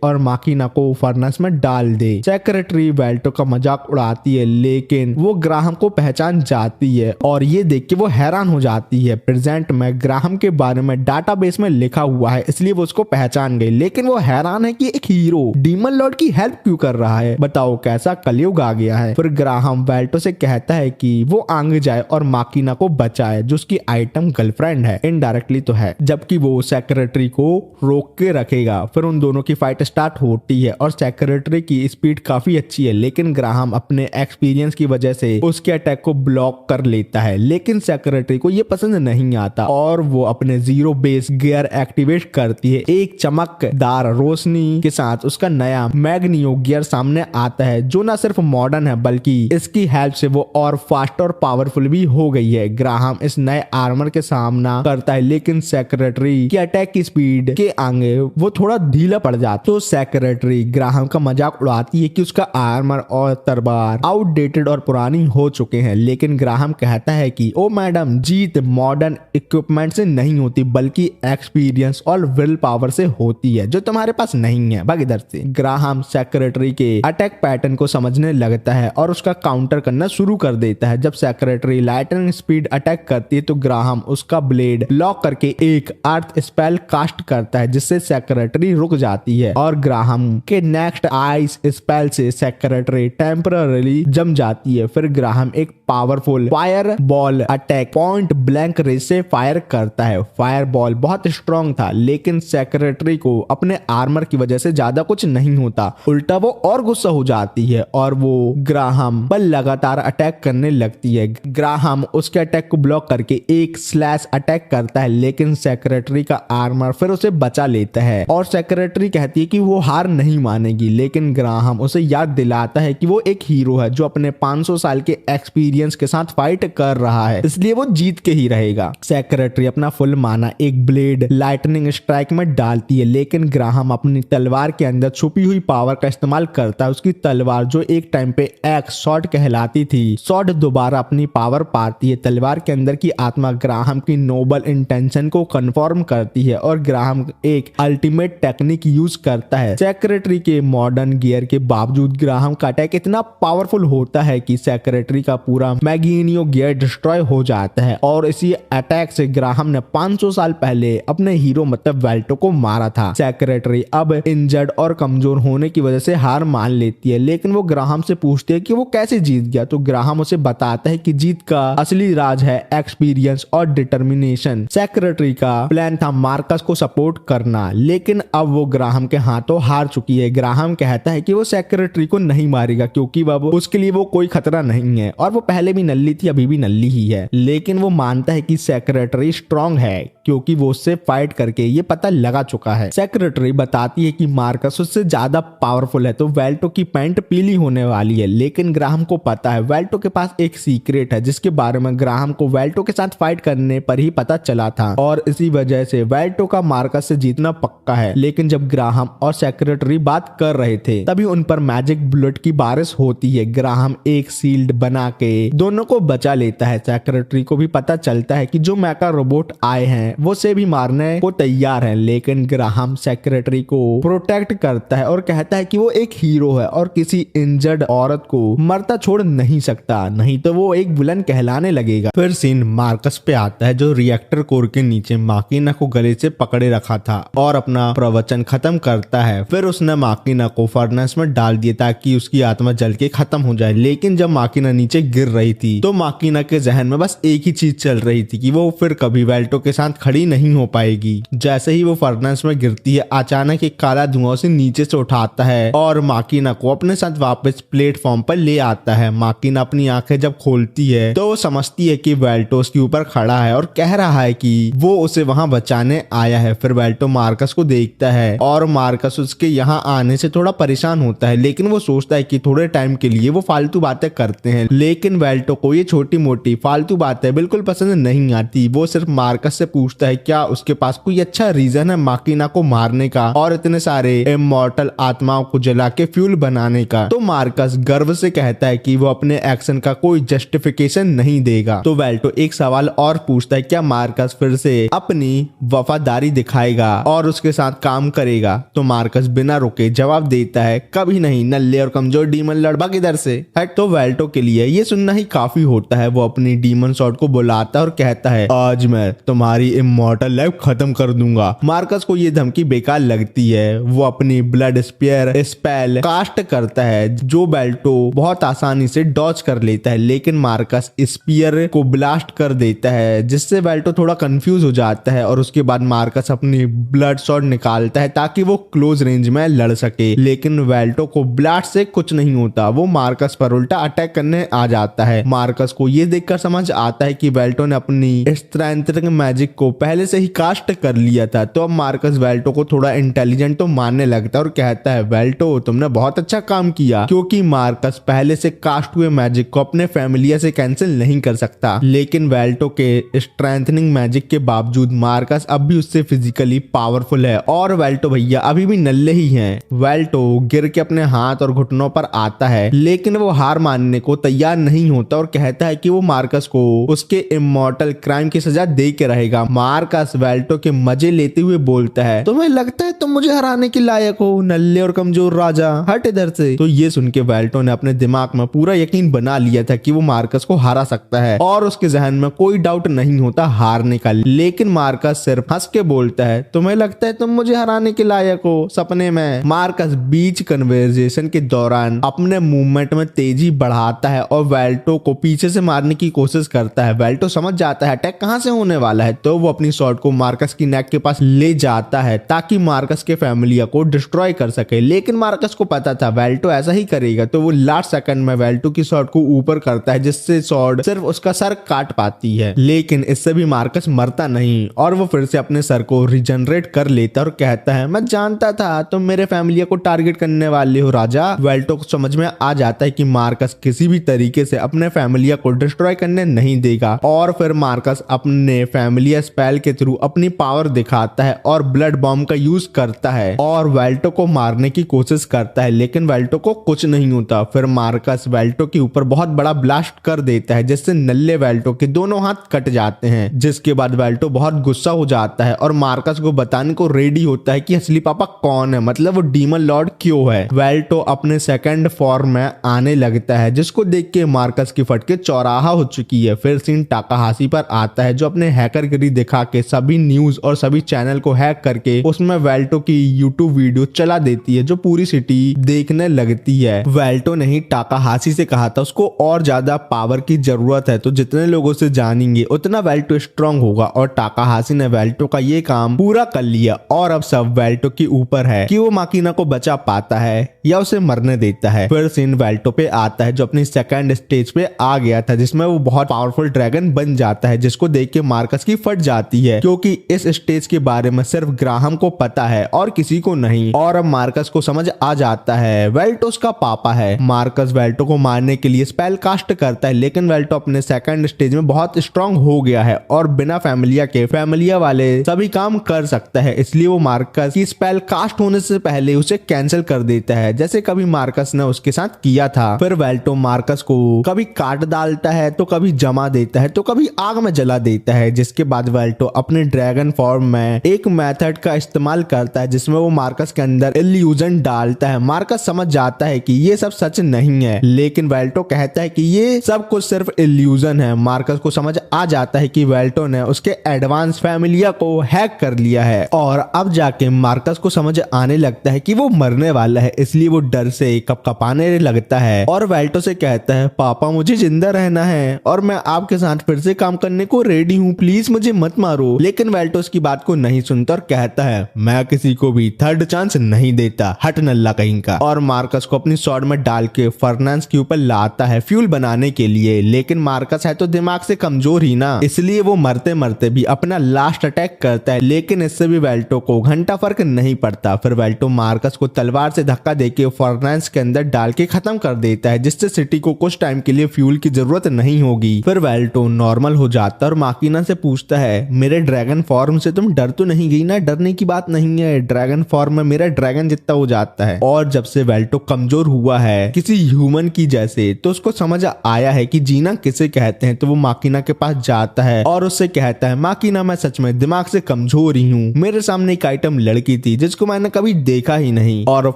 और माकिना को फर्नेस में डाल दे। सेक्रेटरी वेल्टो का मजाक उड़ाती है लेकिन वो ग्राहम को पहचान जाती है और ये देख के वो हैरान हो जाती है। प्रेजेंट में ग्राहम के बारे में डाटाबेस में लिखा हुआ है इसलिए वो उसको पहचान गई, लेकिन वो हैरान है कि एक हीरो डीमन लॉर्ड की हेल्प क्यों कर रहा है। बताओ कैसा कलयुग आ गया है। फिर ग्राहम वेल्टो से कहता है कि वो आगे जाए और माकिना को बचाए जो उसकी आइटम गर्लफ्रेंड है, इनडायरेक्टली तो है, जबकि वो सेक्रेटरी को रोक के रखेगा। फिर उन दोनों की फाइट स्टार्ट होती है और सेक्रेटरी की स्पीड काफी अच्छी है लेकिन ग्राहम अपने एक्सपीरियंस की वजह से उसके अटैक को ब्लॉक कर लेता है, लेकिन सेक्रेटरी को ये पसंद नहीं आता और वो अपने जीरो बेस गियर एक्टिवेट करती है। एक चमकदार रोशनी के साथ उसका नया मैग्नियो गियर सामने आता है जो न सिर्फ मॉडर्न है बल्कि इसकी हेल्प से वो और फास्ट और पावरफुल भी हो गई है। ग्राहम इस नए आर्मर के सामना करता है लेकिन सेक्रेटरी की अटैक की स्पीड के आगे वो थोड़ा ढीला पड़ जाता। तो सेक्रेटरी ग्राहम का मजाक उड़ाती है कि उसका आर्मर और तलवार आउटडेटेड और पुरानी हो चुके हैं, लेकिन ग्राहम कहता है कि ओ मैडम, जीत मॉडर्न इक्विपमेंट से नहीं होती बल्कि एक्सपीरियंस और विल पावर से होती है जो तुम्हारे पास नहीं है, भाग इधर से। ग्राहम सेक्रेटरी के अटैक पैटर्न को समझने लगता है और उसका काउंटर करना शुरू कर देता है। जब सेक्रेटरी लाइटनिंग स्पीड अटैक करती है तो ग्राहम उसका ब्लेड लॉक करके एक अर्थ स्पेल कास्ट करता है जिससे सेक्रेटरी रुक जाती है और ग्राहम के नेक्स्ट आइस स्पेल से सेक्रेटरी टेम्पररी जम जाती है। फिर ग्राहम एक powerful fire ball attack point blank range से फायर करता है। फायर बॉल बहुत स्ट्रॉन्ग था लेकिन सेक्रेटरी को अपने आर्मर की वजह से ज्यादा कुछ नहीं होता, उल्टा वो और गुस्सा हो जाती है और वो ग्राहम पर लगातार अटैक करने लगती है। ग्राहम उसके अटैक को ब्लॉक करके एक स्लैश अटैक करता है लेकिन सेक्रेटरी का आर्मर फिर उसे बचा लेता है और सेक्रेटरी कहती है कि वो हार नहीं मानेगी, लेकिन ग्राहम उसे याद दिलाता है कि वो एक हीरो है जो अपने 500 साल के एक्सपीरियंस के साथ फाइट कर रहा है, इसलिए वो जीत के ही रहेगा। सेक्रेटरी अपना फुल माना एक ब्लेड लाइटनिंग स्ट्राइक में डालती है लेकिन ग्राहम अपनी तलवार के अंदर छुपी हुई पावर का इस्तेमाल करता है। उसकी तलवार जो एक टाइम पे एक्स शॉट कहलाती थी, शॉट दोबारा अपनी पावर पाती है। तलवार के अंदर की आत्मा ग्राहम की नोबल इंटेंशन को कंफर्म करती है और ग्राहम एक अल्टीमेट टेक्निक यूज करता है। सेक्रेटरी के मॉडर्न गियर के बावजूद ग्राहम का अटैक इतना पावरफुल होता है कि सेक्रेटरी का पूरा मैग्नियो गियर डिस्ट्रॉय हो जाता है और इसी अटैक से ग्राहम ने 500 साल पहले अपने हीरो मतलब वेल्टो को मारा था। सेक्रेटरी अब इंजर्ड और कमजोर होने की वजह से हार मान लेती है लेकिन वो ग्राहम से पूछती है कि वो कैसे जीत गया, तो ग्राहम उसे बताता है कि जीत का असली राज है एक्सपीरियंस और डिटर्मिनेशन। सेक्रेटरी का प्लान था मार्कस को सपोर्ट करना लेकिन अब वो ग्राहम के हाथों हार चुकी है। ग्राहम कहता है कि वो सेक्रेटरी को नहीं मारेगा क्योंकि अब उसके लिए वो कोई खतरा नहीं है और वो पहले भी नल्ली थी अभी भी नल्ली ही है, लेकिन वो मानता है कि सेक्रेटरी स्ट्रांग है क्योंकि वो उससे फाइट करके ये पता लगा चुका है। सेक्रेटरी बताती है कि मार्कस उससे ज्यादा पावरफुल है तो वेल्टो की पैंट पीली होने वाली है, लेकिन ग्राहम को पता है वेल्टो के पास एक सीक्रेट है जिसके बारे में ग्राहम को वेल्टो के साथ फाइट करने पर ही पता चला था और इसी वजह से वेल्टो का मार्कस से जीतना पक्का है। लेकिन जब ग्राहम और सेक्रेटरी बात कर रहे थे तभी उन पर मैजिक बुलेट की बारिश होती है। ग्राहम एक शील्ड बना के दोनों को बचा लेता है। सेक्रेटरी को भी पता चलता है कि जो मैका रोबोट आए हैं वो से भी मारने को तैयार है, लेकिन ग्राहम सेक्रेटरी को प्रोटेक्ट करता है और कहता है कि वो एक हीरो है और किसी इंजर्ड औरत को मरता छोड़ नहीं सकता, नहीं तो वो एक विलन कहलाने लगेगा। फिर सीन मार्कस पे आता है जो रिएक्टर कोर के नीचे माकिना को गले से पकड़े रखा था और अपना प्रवचन खत्म करता है। फिर उसने माकिना को फर्नेस में डाल दिया ताकि उसकी आत्मा जल के खत्म हो जाए, लेकिन जब माकिना नीचे गिर रही थी तो माकिना के जहन में बस एक ही चीज चल रही थी कि वो फिर कभी वेल्टो के साथ खड़ी नहीं हो पाएगी। जैसे ही वो फर्नेस में गिरती है अचानक एक काला धुआं से नीचे से उठाता है और माकिना को अपने साथ वापस प्लेटफॉर्म पर ले आता है। माकिना अपनी आंखें जब खोलती है तो वो समझती है कि वेल्टो उसके ऊपर खड़ा है और कह रहा है कि वो उसे वहां बचाने आया है। फिर वेल्टो मार्कस को देखता है और मार्कस उसके यहाँ आने से थोड़ा परेशान होता है, लेकिन वो सोचता है कि थोड़े टाइम के लिए वो फालतू बातें करते हैं, लेकिन वेल्टो को ये छोटी मोटी फालतू बातें बिल्कुल पसंद नहीं आती। वो सिर्फ मार्कस से पूछता है क्या उसके पास कोई अच्छा रीजन है माकिना को मारने का और इतने सारे इमॉर्टल आत्माओं को जला के फ्यूल बनाने का। तो मार्कस गर्व से कहता है कि वो अपने एक्शन का कोई जस्टिफिकेशन नहीं देगा। तो वेल्टो एक सवाल और पूछता है, क्या मार्कस फिर से अपनी वफादारी दिखाएगा और उसके साथ काम करेगा? तो मार्कस बिना रुके जवाब देता है, कभी नहीं, नल्ले और कमजोर डीमन लड़बा किधर से हट। तो वेल्टो के लिए ये सुनना ही काफी होता है। वो अपनी डीमन सॉर्ड को बुलाता है और कहता है, आज मैं तुम्हारी इमॉर्टल लाइफ खत्म कर दूंगा। मार्कस को ये धमकी बेकार लगती है। वो अपनी ब्लड स्पेयर स्पेल कास्ट करता है जो वेल्टो बहुत आसानी से डॉज कर लेता है, लेकिन मार्कस स्पीयर को ब्लास्ट कर देता है जिससे वेल्टो थोड़ा कंफ्यूज हो जाता है। और उसके बाद मार्कस अपनी ब्लड सॉर्ड निकालता है ताकि वो क्लोज रेंज में लड़ सके, लेकिन वेल्टो को ब्लास्ट से कुछ नहीं होता। वो मार्कस पर उल्टा अटैक करने आ जाता है। मार्कस को ये देखकर समझ आता है कि वेल्टो ने अपनी स्ट्रेंथनिंग मैजिक को पहले से ही कास्ट कर लिया था। तो अब मार्कस वेल्टो को थोड़ा इंटेलिजेंट तो मानने लगता है और कहता है, वेल्टो तुमने बहुत अच्छा काम किया, क्योंकि मार्कस पहले से कास्ट हुए मैजिक को अपने फैमिलिया से कैंसिल नहीं कर सकता। लेकिन वेल्टो के स्ट्रेंथनिंग मैजिक के बावजूद मार्कस अब भी उससे फिजिकली पावरफुल है और वेल्टो भैया अभी भी नल्ले ही हैं। वेल्टो गिर के अपने हाथ और घुटनों पर आता है, लेकिन वो हार मानने को तैयार नहीं होता और कहता है कि वो मार्कस को उसके इमॉर्टल क्राइम की सजा दे के रहेगा। मार्कस वेल्टो के मजे लेते हुए बोलता है, तुम्हें लगता है तुम मुझे हराने के लायक हो, नल्ले और कमजोर राजा, हट इधर से। तो ये सुन के वेल्टो ने अपने दिमाग में पूरा यकीन बना लिया था कि वो मार्कस को हरा सकता है और उसके जहन में कोई डाउट नहीं होता हारने का। लेकिन मार्कस सिर्फ हंस के बोलता है, तुम्हें लगता है तुम मुझे हराने के लायक हो, सपने में। मार्कस बीच कन्वर्सेशन के दौरान अपने मूवमेंट में तेजी बढ़ाता है और वेल्टो को पीछे से मारने की कोशिश करता है। वेल्टो समझ जाता है अटैक कहां से होने वाला है, तो वो अपनी शॉट को मार्कस की नेक के पास ले जाता है ताकि मार्कस के फैमिलिया को डिस्ट्रॉय कर सके। लेकिन मार्कस को पता था वेल्टो ऐसा ही करेगा, तो वो लास्ट सेकंड में वेल्टो की शॉट को ऊपर करता है जिससे शॉट सिर्फ उसका सर काट पाती है। लेकिन इससे भी मार्कस मरता नहीं और वो फिर से अपने सर को रिजनरेट कर लेता है और कहता है, मैं जानता था तुम मेरे फैमिलिया को टारगेट करने वाले हो राजा। वेल्टो को समझ में आ जाता है कि मार्कस किसी भी तरीके से अपने फैमिलिया को डिस्ट्रॉय करने नहीं देगा और फिर मार्कस अपने फैमिलिया स्पेल के थ्रू अपनी पावर दिखाता है और ब्लड बॉम्ब का यूज करता है और वेल्टो को मारने की कोशिश करता है, लेकिन वेल्टो को कुछ नहीं होता। फिर मार्कस वेल्टो के ऊपर बहुत बड़ा ब्लास्ट कर देता है जिससे नल्ले वेल्टो के दोनों हाथ कट जाते हैं, जिसके बाद वेल्टो बहुत गुस्सा हो जाता है और मार्कस को बताने को रेडी होता है कि असली पापा कौन है, मतलब वो डीमन लॉर्ड क्यों है। वेल्टो अपने सेकंड फॉर्म में आने लगता है जिसको देख के मार्कस की फटके चौराहा हो चुकी है। फिर सीन टाकाहाशी पर आता है जो अपने हैकरगिरी दिखा के सभी न्यूज और सभी चैनल को हैक करके उसमें वेल्टो की यूट्यूब वीडियो चला देती है जो पूरी सिटी देखने लगती है। वेल्टो ने ही टाकाहाशी से कहा था उसको और ज्यादा पावर की जरूरत है, तो जितने लोगों से जानेंगे उतना वेल्टो स्ट्रांग होगा और टाकाहाशी ने वेल्टो का ये काम पूरा कर लिया और अब सब वेल्टो के ऊपर है कि वो माकिना को बचा पाता है या उसे मरने देता है। फिर सीन वेल्टो पे आता है जो अपनी सेकंड स्टेज पे आ गया था जिसमें वो बहुत पावरफुल ड्रैगन बन जाता है, जिसको देख के मार्कस की फट जाती है क्योंकि इस स्टेज के बारे में सिर्फ ग्राहम को पता है और किसी को नहीं। और अब मार्कस को समझ आ जाता है वेल्टो उसका पापा है। मार्कस वेल्टो को मारने के लिए स्पेल कास्ट करता है, लेकिन वेल्टो अपने सेकंड स्टेज में बहुत स्ट्रांग हो गया है और बिना फैमिलिया के फैमिलिया वाले सभी काम कर सकता है, इसलिए वो मार्कस की स्पेल कास्ट होने से पहले उसे कैंसिल कर देता है जैसे कभी मार्कस ने उसके साथ किया था। फिर वेल्टो मार्कस को कभी काट डालता है तो कभी जमा देता है तो कभी आग में जला देता है, जिसके बाद वेल्टो अपने ड्रैगन फॉर्म में एक मेथड का इस्तेमाल करता है जिसमें वो मार्कस के अंदर इल्यूजन डालता है। मार्कस समझ जाता है कि ये सब सच नहीं है, लेकिन वेल्टो कहता है कि ये सब कुछ सिर्फ इल्यूजन है। मार्कस को समझ आ जाता है कि वेल्टो ने उसके एडवांस फैमिलिया को हैक कर लिया है और अब जाके मार्कस को समझ आने लगता है कि वो मरने वाला है, इसलिए वो डर से कपकपाने लगता है और वेल्टो से कहता है, पापा मुझे जिंदा रहना है और मैं आपके साथ फिर से काम करने को रेडी हूँ, प्लीज मुझे मत मारो। लेकिन वेल्टो उसकी बात को नहीं सुनता और कहता है, मैं किसी को भी थर्ड चांस नहीं देता, हट नल्ला कहीं का। और मार्कस को अपनी स्वॉर्ड में डाल के फर्नांस के ऊपर लाता है फ्यूल बनाने के लिए, लेकिन मार्कस है तो दिमाग से कमजोर ही ना, इसलिए वो मरते मरते भी अपना लास्ट अटैक करता है, लेकिन इससे भी वेल्टो को घंटा फर्क नहीं पड़ता। फिर वेल्टो मार्कस को तलवार से धक्का देके फर्नांस के अंदर डाल के खत्म कर देता है, जिससे सिटी को कुछ टाइम के लिए फ्यूल की जरूरत नहीं होगी। फिर वेल्टो नॉर्मल हो जाता है और माकिना से पूछता है, मेरे ड्रैगन फॉर्म से तुम डर तो नहीं गई ना, डरने की बात नहीं है, ड्रैगन फॉर्म में मेरा ड्रैगन जितना हो जाता है। और जब से वेल्टो कमजोर हुआ है किसी ह्यूमन की जैसे, तो उसको समझ आया है कि जीना किसे कहते हैं। तो वो माकिना के पास जाता है और उससे कहता है, माकिना मैं सच में दिमाग से कमजोर ही हूँ, मेरे सामने एक आइटम लड़की थी जिसको मैंने कभी देखा ही नहीं। और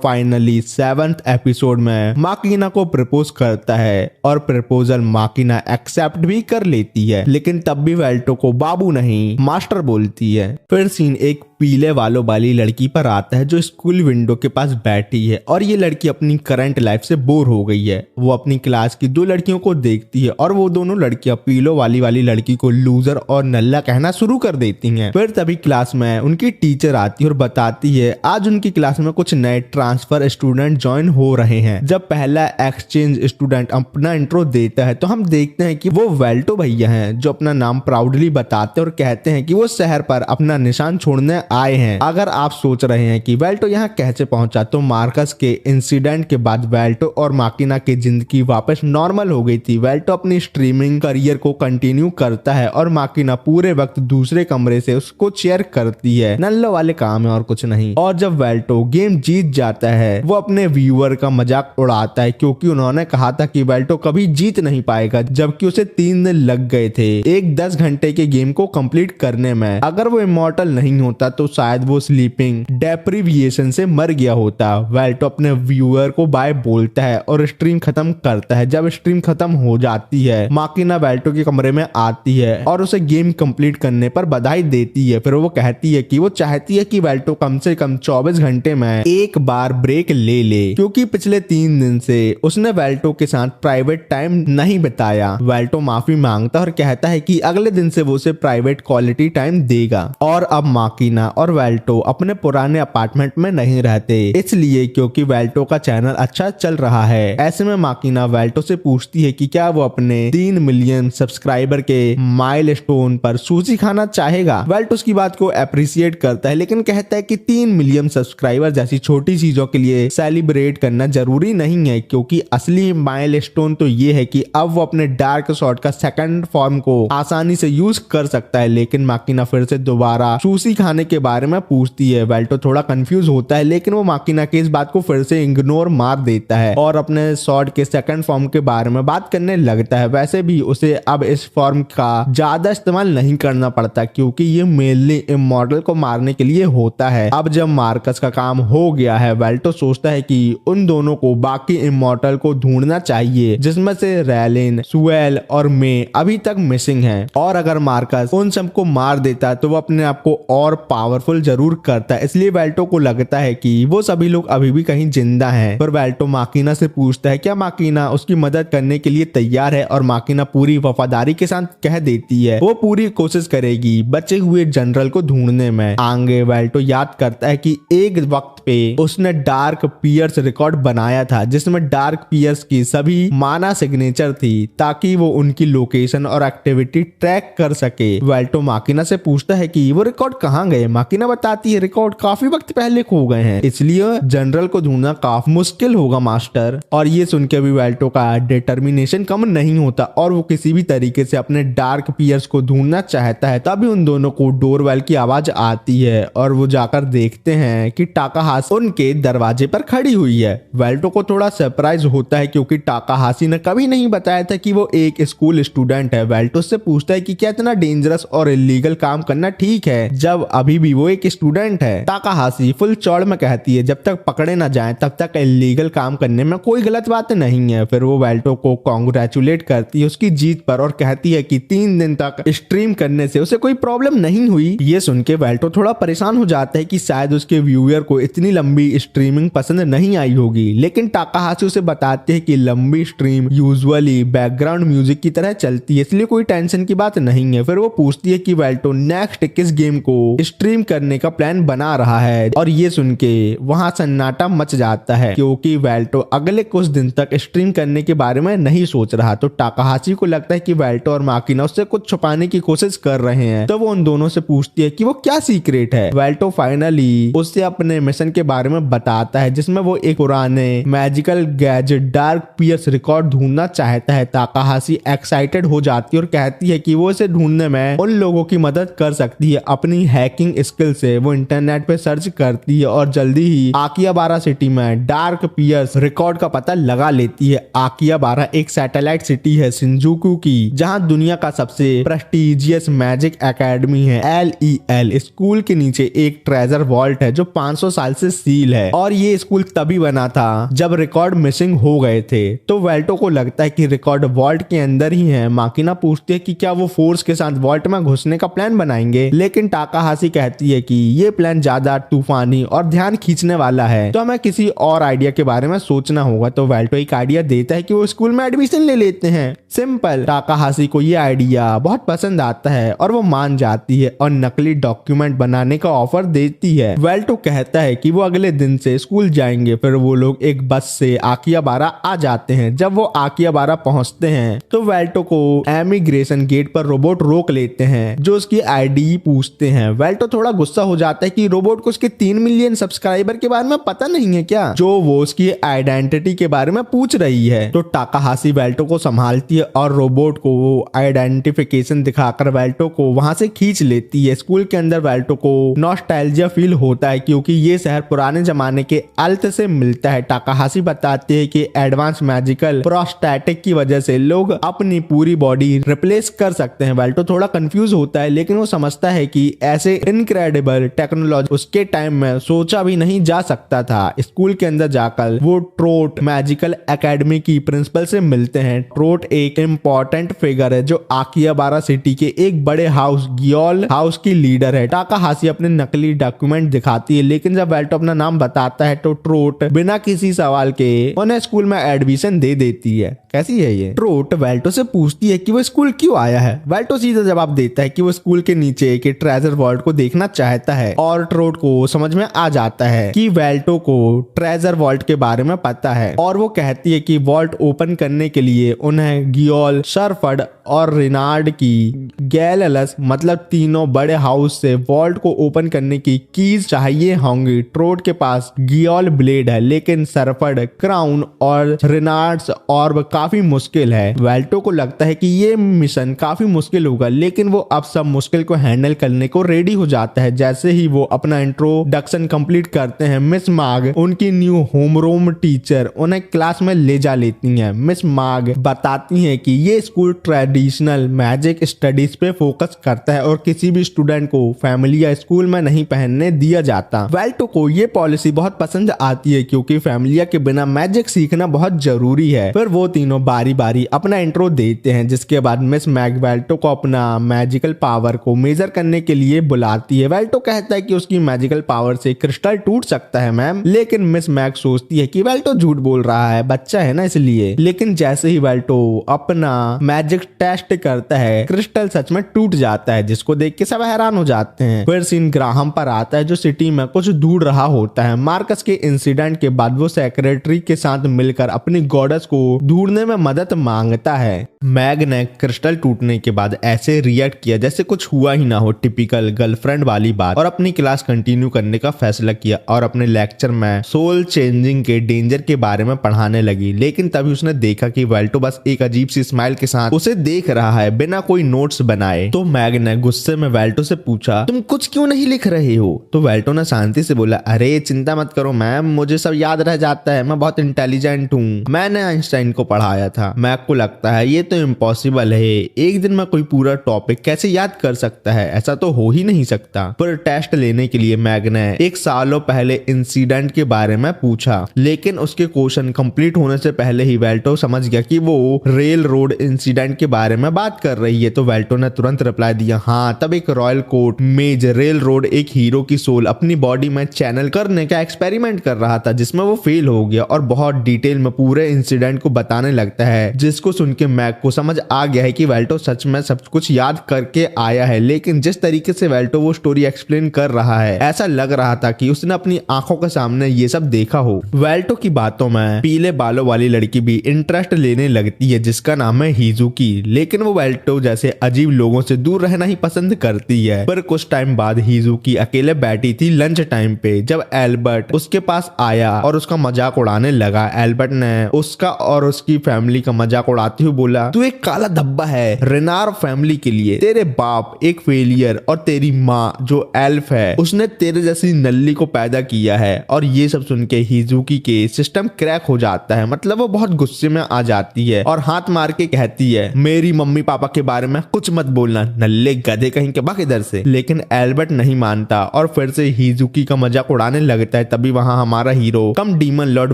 फाइनली 7th एपिसोड में माकिना को प्रपोज करता है और प्रपोजल माकिना एक्सेप्ट भी कर लेती है, लेकिन तब भी वेल्टो को बाबू नहीं मास्टर बोलती है। फिर सीन एक पीले वालों वाली लड़की पर आता है जो स्कूल विंडो के पास बैठी है और ये लड़की अपनी करंट लाइफ से बोर हो गई है। वो अपनी क्लास की 2 लड़कियों को देखती है और वो दोनों लड़कियां पीलो वाली लड़की को लूजर और नल्ला कहना शुरू कर देती हैं। फिर तभी क्लास में उनकी टीचर आती है और बताती है आज उनकी क्लास में कुछ नए ट्रांसफर स्टूडेंट ज्वाइन हो रहे हैं। जब पहला एक्सचेंज स्टूडेंट अपना इंट्रो देता है तो हम देखते हैं कि वो वेल्टो भैया हैं जो अपना नाम प्राउडली बताते हैं और कहते हैं कि वो शहर पर अपना निशान छोड़ने आए हैं। अगर आप सोच रहे हैं कि वेल्टो यहाँ कैसे पहुंचा, तो मार्कस के इंसिडेंट के बाद वेल्टो और माकिना की जिंदगी वापस नॉर्मल हो गई थी। वेल्टो अपनी स्ट्रीमिंग करियर को कंटिन्यू करता है और माकिना पूरे वक्त दूसरे कमरे से उसको चेयर करती है। नल्लो वाले काम है और कुछ नहीं। और जब वेल्टो गेम जीत जाता है वो अपने व्यूअर का मजाक उड़ाता है क्योंकि उन्होंने कहा था कि वेल्टो कभी जीत नहीं पाएगा, जबकि उसे 3 दिन लग गए थे एक 10 घंटे के गेम को कंप्लीट करने में। अगर वो इमॉर्टल नहीं होता तो शायद वो स्लीपिंग डेप्रिविएशन से मर गया होता। वेल्टो अपने व्यूअर को बाय बोलता है और स्ट्रीम खत्म करता है। जब स्ट्रीम खत्म हो जाती है माकिना वेल्टो के कमरे में आती है और उसे गेम कंप्लीट करने पर बधाई देती है। फिर वो कहती है कि वो चाहती है कि वेल्टो कम से कम 24 घंटे में एक बार ब्रेक ले ले, क्योंकि पिछले 3 दिन से उसने वेल्टो के साथ प्राइवेट टाइम नहीं बिताया। वेल्टो माफी मांगता और कहता है कि अगले दिन से वो उसे प्राइवेट क्वालिटी टाइम देगा। और अब माकिना और वेल्टो अपने पुराने अपार्टमेंट में नहीं रहते, इसलिए क्योंकि वेल्टो का चैनल अच्छा चल रहा है। ऐसे में माकिना वेल्टो से पूछती है कि क्या वो अपने 3 मिलियन सब्सक्राइबर के माइलस्टोन पर सुशी खाना चाहेगा। वेल्टो उसकी बात को अप्रिशिएट करता है, लेकिन कहता है कि 3 मिलियन सब्सक्राइबर जैसी छोटी चीजों के लिए सेलिब्रेट करना जरूरी नहीं है, क्योंकि असली माइलस्टोन तो ये है कि अब वो अपने डार्क शॉट का सेकंड फॉर्म को आसानी से यूज कर सकता है। लेकिन माकिना फिर से दोबारा सुशी खाने के बारे में पूछती है। वेल्टो थोड़ा कंफ्यूज होता है, लेकिन वो माकिना की इस बात को फिर से इग्नोर मार देता है और अपने शॉट के सेकंड फॉर्म के बारे में बात करने लगता है। वैसे भी उसे अब इस फॉर्म का ज्यादा इस्तेमाल नहीं करना पड़ता, क्योंकि ये मेनली इमॉर्टल को मारने के लिए होता है। अब जब मार्कस का काम हो गया है, वेल्टो सोचता है कि उन दोनों को बाकी इमॉर्टल को ढूंढना चाहिए, जिसमें से रैलिन, सुएल और मे अभी तक मिसिंग है। और अगर मार्कस उन सबको मार देता तो वो अपने आप को और पावरफुल जरूर करता है, इसलिए वेल्टो को लगता है कि वो सभी लोग अभी भी कहीं जिंदा हैं। पर वेल्टो माकिना से पूछता है क्या माकिना उसकी मदद करने के लिए तैयार है, और माकिना पूरी वफादारी के साथ कह देती है वो पूरी कोशिश करेगी बचे हुए जनरल को ढूंढने में। आगे वेल्टो याद करता है कि एक वक्त पे उसने डार्क पियर्स रिकॉर्ड बनाया था, जिसमें डार्क पियर्स की सभी माना सिग्नेचर थी, ताकि वो उनकी लोकेशन और एक्टिविटी ट्रैक कर सके। वेल्टो माकिना से पूछता है कि वो रिकॉर्ड कहाँ गए। माकिना बताती है रिकॉर्ड काफी वक्त पहले खो गए हैं, इसलिए जनरल को ढूंढना काफी मुश्किल होगा मास्टर। और ये सुन के भी वेल्टो का डिटर्मिनेशन कम नहीं होता और वो किसी भी तरीके से अपने डार्क पियर्स को ढूंढना चाहता है। तभी उन दोनों को डोरवेल की आवाज आती है और वो जाकर देखते हैं कि टाकाहाशी उनके दरवाजे पर खड़ी हुई है। वेल्टो को थोड़ा सरप्राइज होता है क्योंकि टाकाहाशी ने कभी नहीं बताया था कि वो एक स्कूल स्टूडेंट है। वेल्टो से पूछता है कि क्या इतना डेंजरस और इलीगल काम करना ठीक है जब अभी भी वो एक स्टूडेंट है। टाकाहाशी फुल चौड़ में कहती है जब तक पकड़े ना जाए तब तक इलीगल काम करने में कोई गलत बात नहीं है। फिर वो वेल्टो को कांग्रेचुलेट करती है उसकी जीत पर और कहती है कि 3 दिन तक स्ट्रीम करने से उसे कोई प्रॉब्लम नहीं हुई। ये सुन के वेल्टो थोड़ा परेशान हो जाता है कि शायद उसके व्यूअर को इतनी लंबी स्ट्रीमिंग पसंद नहीं आई होगी, लेकिन टाकाहाशी उसे बताते हैं कि लंबी स्ट्रीम यूजुअली बैकग्राउंड म्यूजिक की तरह चलती है, इसलिए कोई टेंशन की बात नहीं है। फिर वो पूछती है कि वेल्टो नेक्स्ट किस गेम को स्ट्रीम करने का प्लान बना रहा है, और ये सुन के वहां सन्नाटा मच जाता है क्योंकि वेल्टो अगले कुछ दिन तक स्ट्रीम करने के बारे में नहीं सोच रहा। तो टाकाहाशी को लगता है कि वेल्टो और माकिना उससे कुछ छुपाने की कोशिश कर रहे हैं, तो वो उन दोनों से पूछती है कि वो क्या सीक्रेट है। वेल्टो फाइनली उससे अपने मिशन के बारे में बताता है जिसमें वो एक पुराने magical gadget dark pierce record ढूंढना चाहता है। टाकाहाशी एक्साइटेड हो जाती है और कहती है कि वो इसे ढूंढने में उन लोगों की मदद कर सकती है अपनी हैकिंग स्किल से वो इंटरनेट पे सर्च करती है और जल्दी ही आकिहाबारा सिटी में डार्क पियर्स रिकॉर्ड का पता लगा लेती है। आकिहाबारा एक सैटेलाइट सिटी है शिंजुकू की, जहां दुनिया का सबसे प्रेस्टिजियस मैजिक एकेडमी है LEL स्कूल के नीचे एक ट्रेजर वॉल्ट है जो 500 साल से सील है और ये स्कूल तभी बना था जब रिकॉर्ड मिसिंग हो गए थे। तो वेल्टो को लगता है कि रिकॉर्ड वॉल्ट के अंदर ही है। माकिना पूछती है कि क्या वो फोर्स के साथ वॉल्ट में घुसने का प्लान बनाएंगे, लेकिन टाकाहाशी कहती है कि ये प्लान ज्यादा तूफानी और ध्यान खींचने वाला है, तो हमें किसी और आइडिया के बारे में सोचना होगा। तो वेल्टो एक आइडिया देता है कि वो स्कूल में एडमिशन ले लेते हैं। सिंपल। टाकाहाशी को ये आइडिया बहुत पसंद आता है और वो मान जाती है और नकली डॉक्यूमेंट बनाने का ऑफर देती है। वेल्टो कहता है कि वो अगले दिन से स्कूल जाएंगे। फिर वो लोग एक बस से आकिहाबारा आ जाते हैं। जब वो आकिहाबारा पहुंचते हैं तो वेल्टो को इमिग्रेशन गेट पर रोबोट रोक लेते हैं जो उसकी आईडी पूछते हैं। वेल्टो थोड़ा गुस्सा हो जाता है कि रोबोट को उसके 3 मिलियन सब्सक्राइबर के बारे में पता नहीं है क्या, जो वो उसकी आइडेंटिटी के बारे में पूछ रही है। तो टाकाहाशी वेल्टो को संभालती है और रोबोट को वो आइडेंटिफिकेशन दिखाकर वेल्टो को वहां से खींच लेती है। स्कूल के अंदर वेल्टो को नॉस्टैल्जिया फील होता है क्योंकि ये शहर पुराने जमाने के अल्त से मिलता है। टाकाहाशी बताते हैं कि एडवांस मैजिकल प्रोस्टेटिक की वजह से लोग अपनी पूरी बॉडी रिप्लेस कर सकते हैं। वेल्टो थोड़ा कंफ्यूज होता है, लेकिन वो समझता है कि ऐसे इनक्रेडिबल टेक्नोलॉजी उसके टाइम में सोचा भी नहीं जा सकता था। स्कूल के अंदर जाकर वो ट्रोट मैजिकल एकेडमी की प्रिंसिपल से मिलते हैं। ट्रोट एक इम्पोर्टेंट फिगर है जो आकिहाबारा सिटी के एक बड़े हाउस गियोल हाउस की लीडर है। टाकाहाशी अपने नकली डॉक्यूमेंट दिखाती है, लेकिन जब वेल्टो अपना नाम बताता है तो ट्रोट बिना किसी सवाल के उन्हें स्कूल में एडमिशन दे देती है। कैसी है ये? ट्रोट वेल्टो से पूछती है कि वो स्कूल क्यों आया है। वेल्टो सीधा जवाब देता है कि वो स्कूल के नीचे के ट्रेजर वॉल्ट को देखना चाहता है और ट्रोट को समझ में आ जाता है कि वेल्टो को ट्रेजर वॉल्ट के बारे में पता है और वो कहती है कि वॉल्ट ओपन करने के लिए उन्हें गियोल, शरफर्ड और रिनार्ड की गैललस मतलब तीनों बड़े हाउस से वॉल्ट को ओपन करने की कीज चाहिए होंगी। ट्रोट के पास गियोल ब्लेड है, लेकिन सरफर्ड क्राउन और रिनार्ड्स ऑर्ब काफी मुश्किल है। वेल्टो को लगता है कि ये मिशन काफी मुश्किल होगा, लेकिन वो अब सब मुश्किल को हैंडल करने को रेडी हो जाता है। जैसे ही वो अपना इंट्रोडक्शन कंप्लीट करते हैं, मिस माग उनकी न्यू होमरूम टीचर उन्हें क्लास में ले जा लेती हैं। मिस माग बताती हैं कि ये स्कूल ट्रेडिशनल मैजिक स्टडीज पे फोकस करता है और किसी भी स्टूडेंट को फैमिली या स्कूल में नहीं पहनने दिया जाता। वेल्टो को ये पॉलिसी बहुत पसंद आती है क्योंकि फैमिलिया के बिना मैजिक सीखना बहुत जरूरी है। फिर वो तीनों बारी बारी अपना इंट्रो देते हैं, जिसके बाद मिस मैग वेल्टो को अपना मैजिकल पावर को मेजर करने के लिए बुलाती है। वेल्टो कहता है कि उसकी मैजिकल पावर से क्रिस्टल टूट सकता है मैम, लेकिन मिस मैग सोचती है कि वेल्टो झूठ बोल रहा है, बच्चा है ना इसलिए। लेकिन जैसे ही वेल्टो अपना मैजिक टेस्ट करता है, क्रिस्टल सच में टूट जाता है, जिसको देख के सब हैरान हो जाते हैं। फिर सीन ग्राहम पर आता है जो सिटी में कुछ ढूंढ रहा होता है। मार्कस के इंसिडेंट के बाद वो सेक्रेटरी के साथ मिलकर अपनी गॉडेस को ढूंढने में मदद मांगता है। मैग ने क्रिस्टल टूटने के बाद ऐसे रिएक्ट किया जैसे कुछ हुआ ही ना हो, टिपिकल गर्लफ्रेंड वाली बात, और अपनी क्लास कंटिन्यू करने का फैसला किया और अपने लेक्चर में सोल चेंजिंग के डेंजर के बारे में पढ़ाने लगी। लेकिन तभी उसने देखा कि वेल्टो बस एक अजीब सी स्माइल के साथ उसे देख रहा है बिना कोई नोट्स बनाए। तो मैग ने गुस्से में वेल्टो से पूछा, तुम कुछ क्यों नहीं लिख रहे हो? तो वेल्टो ने शांति से बोला, अरे चिंता मत करो मैम, मुझे सब याद रह जाता है, मैं बहुत इंटेलिजेंट हूँ, मैंने आइंस्टाइन को पढ़ाया था। मैग को लगता है ये तो इम्पॉसिबल है, एक दिन में कोई पूरा टॉपिक कैसे याद कर सकता है, ऐसा तो हो ही नहीं सकता। पर टेस्ट लेने के लिए मैग ने एक सालों पहले इंसिडेंट के बारे में पूछा, लेकिन उसके क्वेश्चन कंप्लीट होने से पहले ही वेल्टो समझ गया कि वो रेल रोड इंसिडेंट के बारे में बात कर रही है। तो वेल्टो ने तुरंत रिप्लाई दिया, हाँ तब एक रॉयल कोर्ट मेज रेल रोड एक हीरो की सोल अपनी बॉडी में चैनल करने का एक्सपेरिमेंट कर रहा था, जिसमें वो फेल हो गया और बहुत डिटेल में पूरे इंसिडेंट को बताने लगता है, जिसको सुन के मैग को समझ आ गया है कि वेल्टो सच में सब कुछ याद करके आया है। लेकिन जिस तरीके से वेल्टो वो स्टोरी एक्सप्लेन कर रहा है, ऐसा लग रहा था कि उसने अपनी आंखों के सामने ये सब देखा हो। वेल्टो की बातों में पीले बालों वाली लड़की भी इंटरेस्ट लेने लगती है, जिसका नाम है हिजुकी, लेकिन वो वेल्टो जैसे अजीब लोगों से दूर रहना ही पसंद करती है। पर कुछ टाइम बाद हिजुकी अकेले बैठी थी लंच टाइम पे, जब एल्बर्ट उसके पास आया और उसका मजाक उड़ाने लगा। एल्बर्ट ने उसका और उसकी फैमिली का मजाक उड़ाते हुए बोला, तू एक काला धब्बा है, रेनार फैमिली के लिए तेरे बाप एक फेलियर और तेरी माँ जो एल्फ है उसने तेरे जैसी नल्ली को पैदा किया है। और ये सब सुन के हिजुकी के सिस्टम क्रैक हो जाता है, मतलब वो बहुत गुस्से में आ जाती है और हाथ मार के कहती है मेरी मम्मी पापा के बारे में कुछ मत बोलना, नल्ले गधे कहीं के, भाग इधर से। लेकिन एल्बर्ट नहीं मानता और फिर से हिजुकी का मजाक उड़ाने लगता है। तभी वहां हमारा हीरो कम डीमन लॉर्ड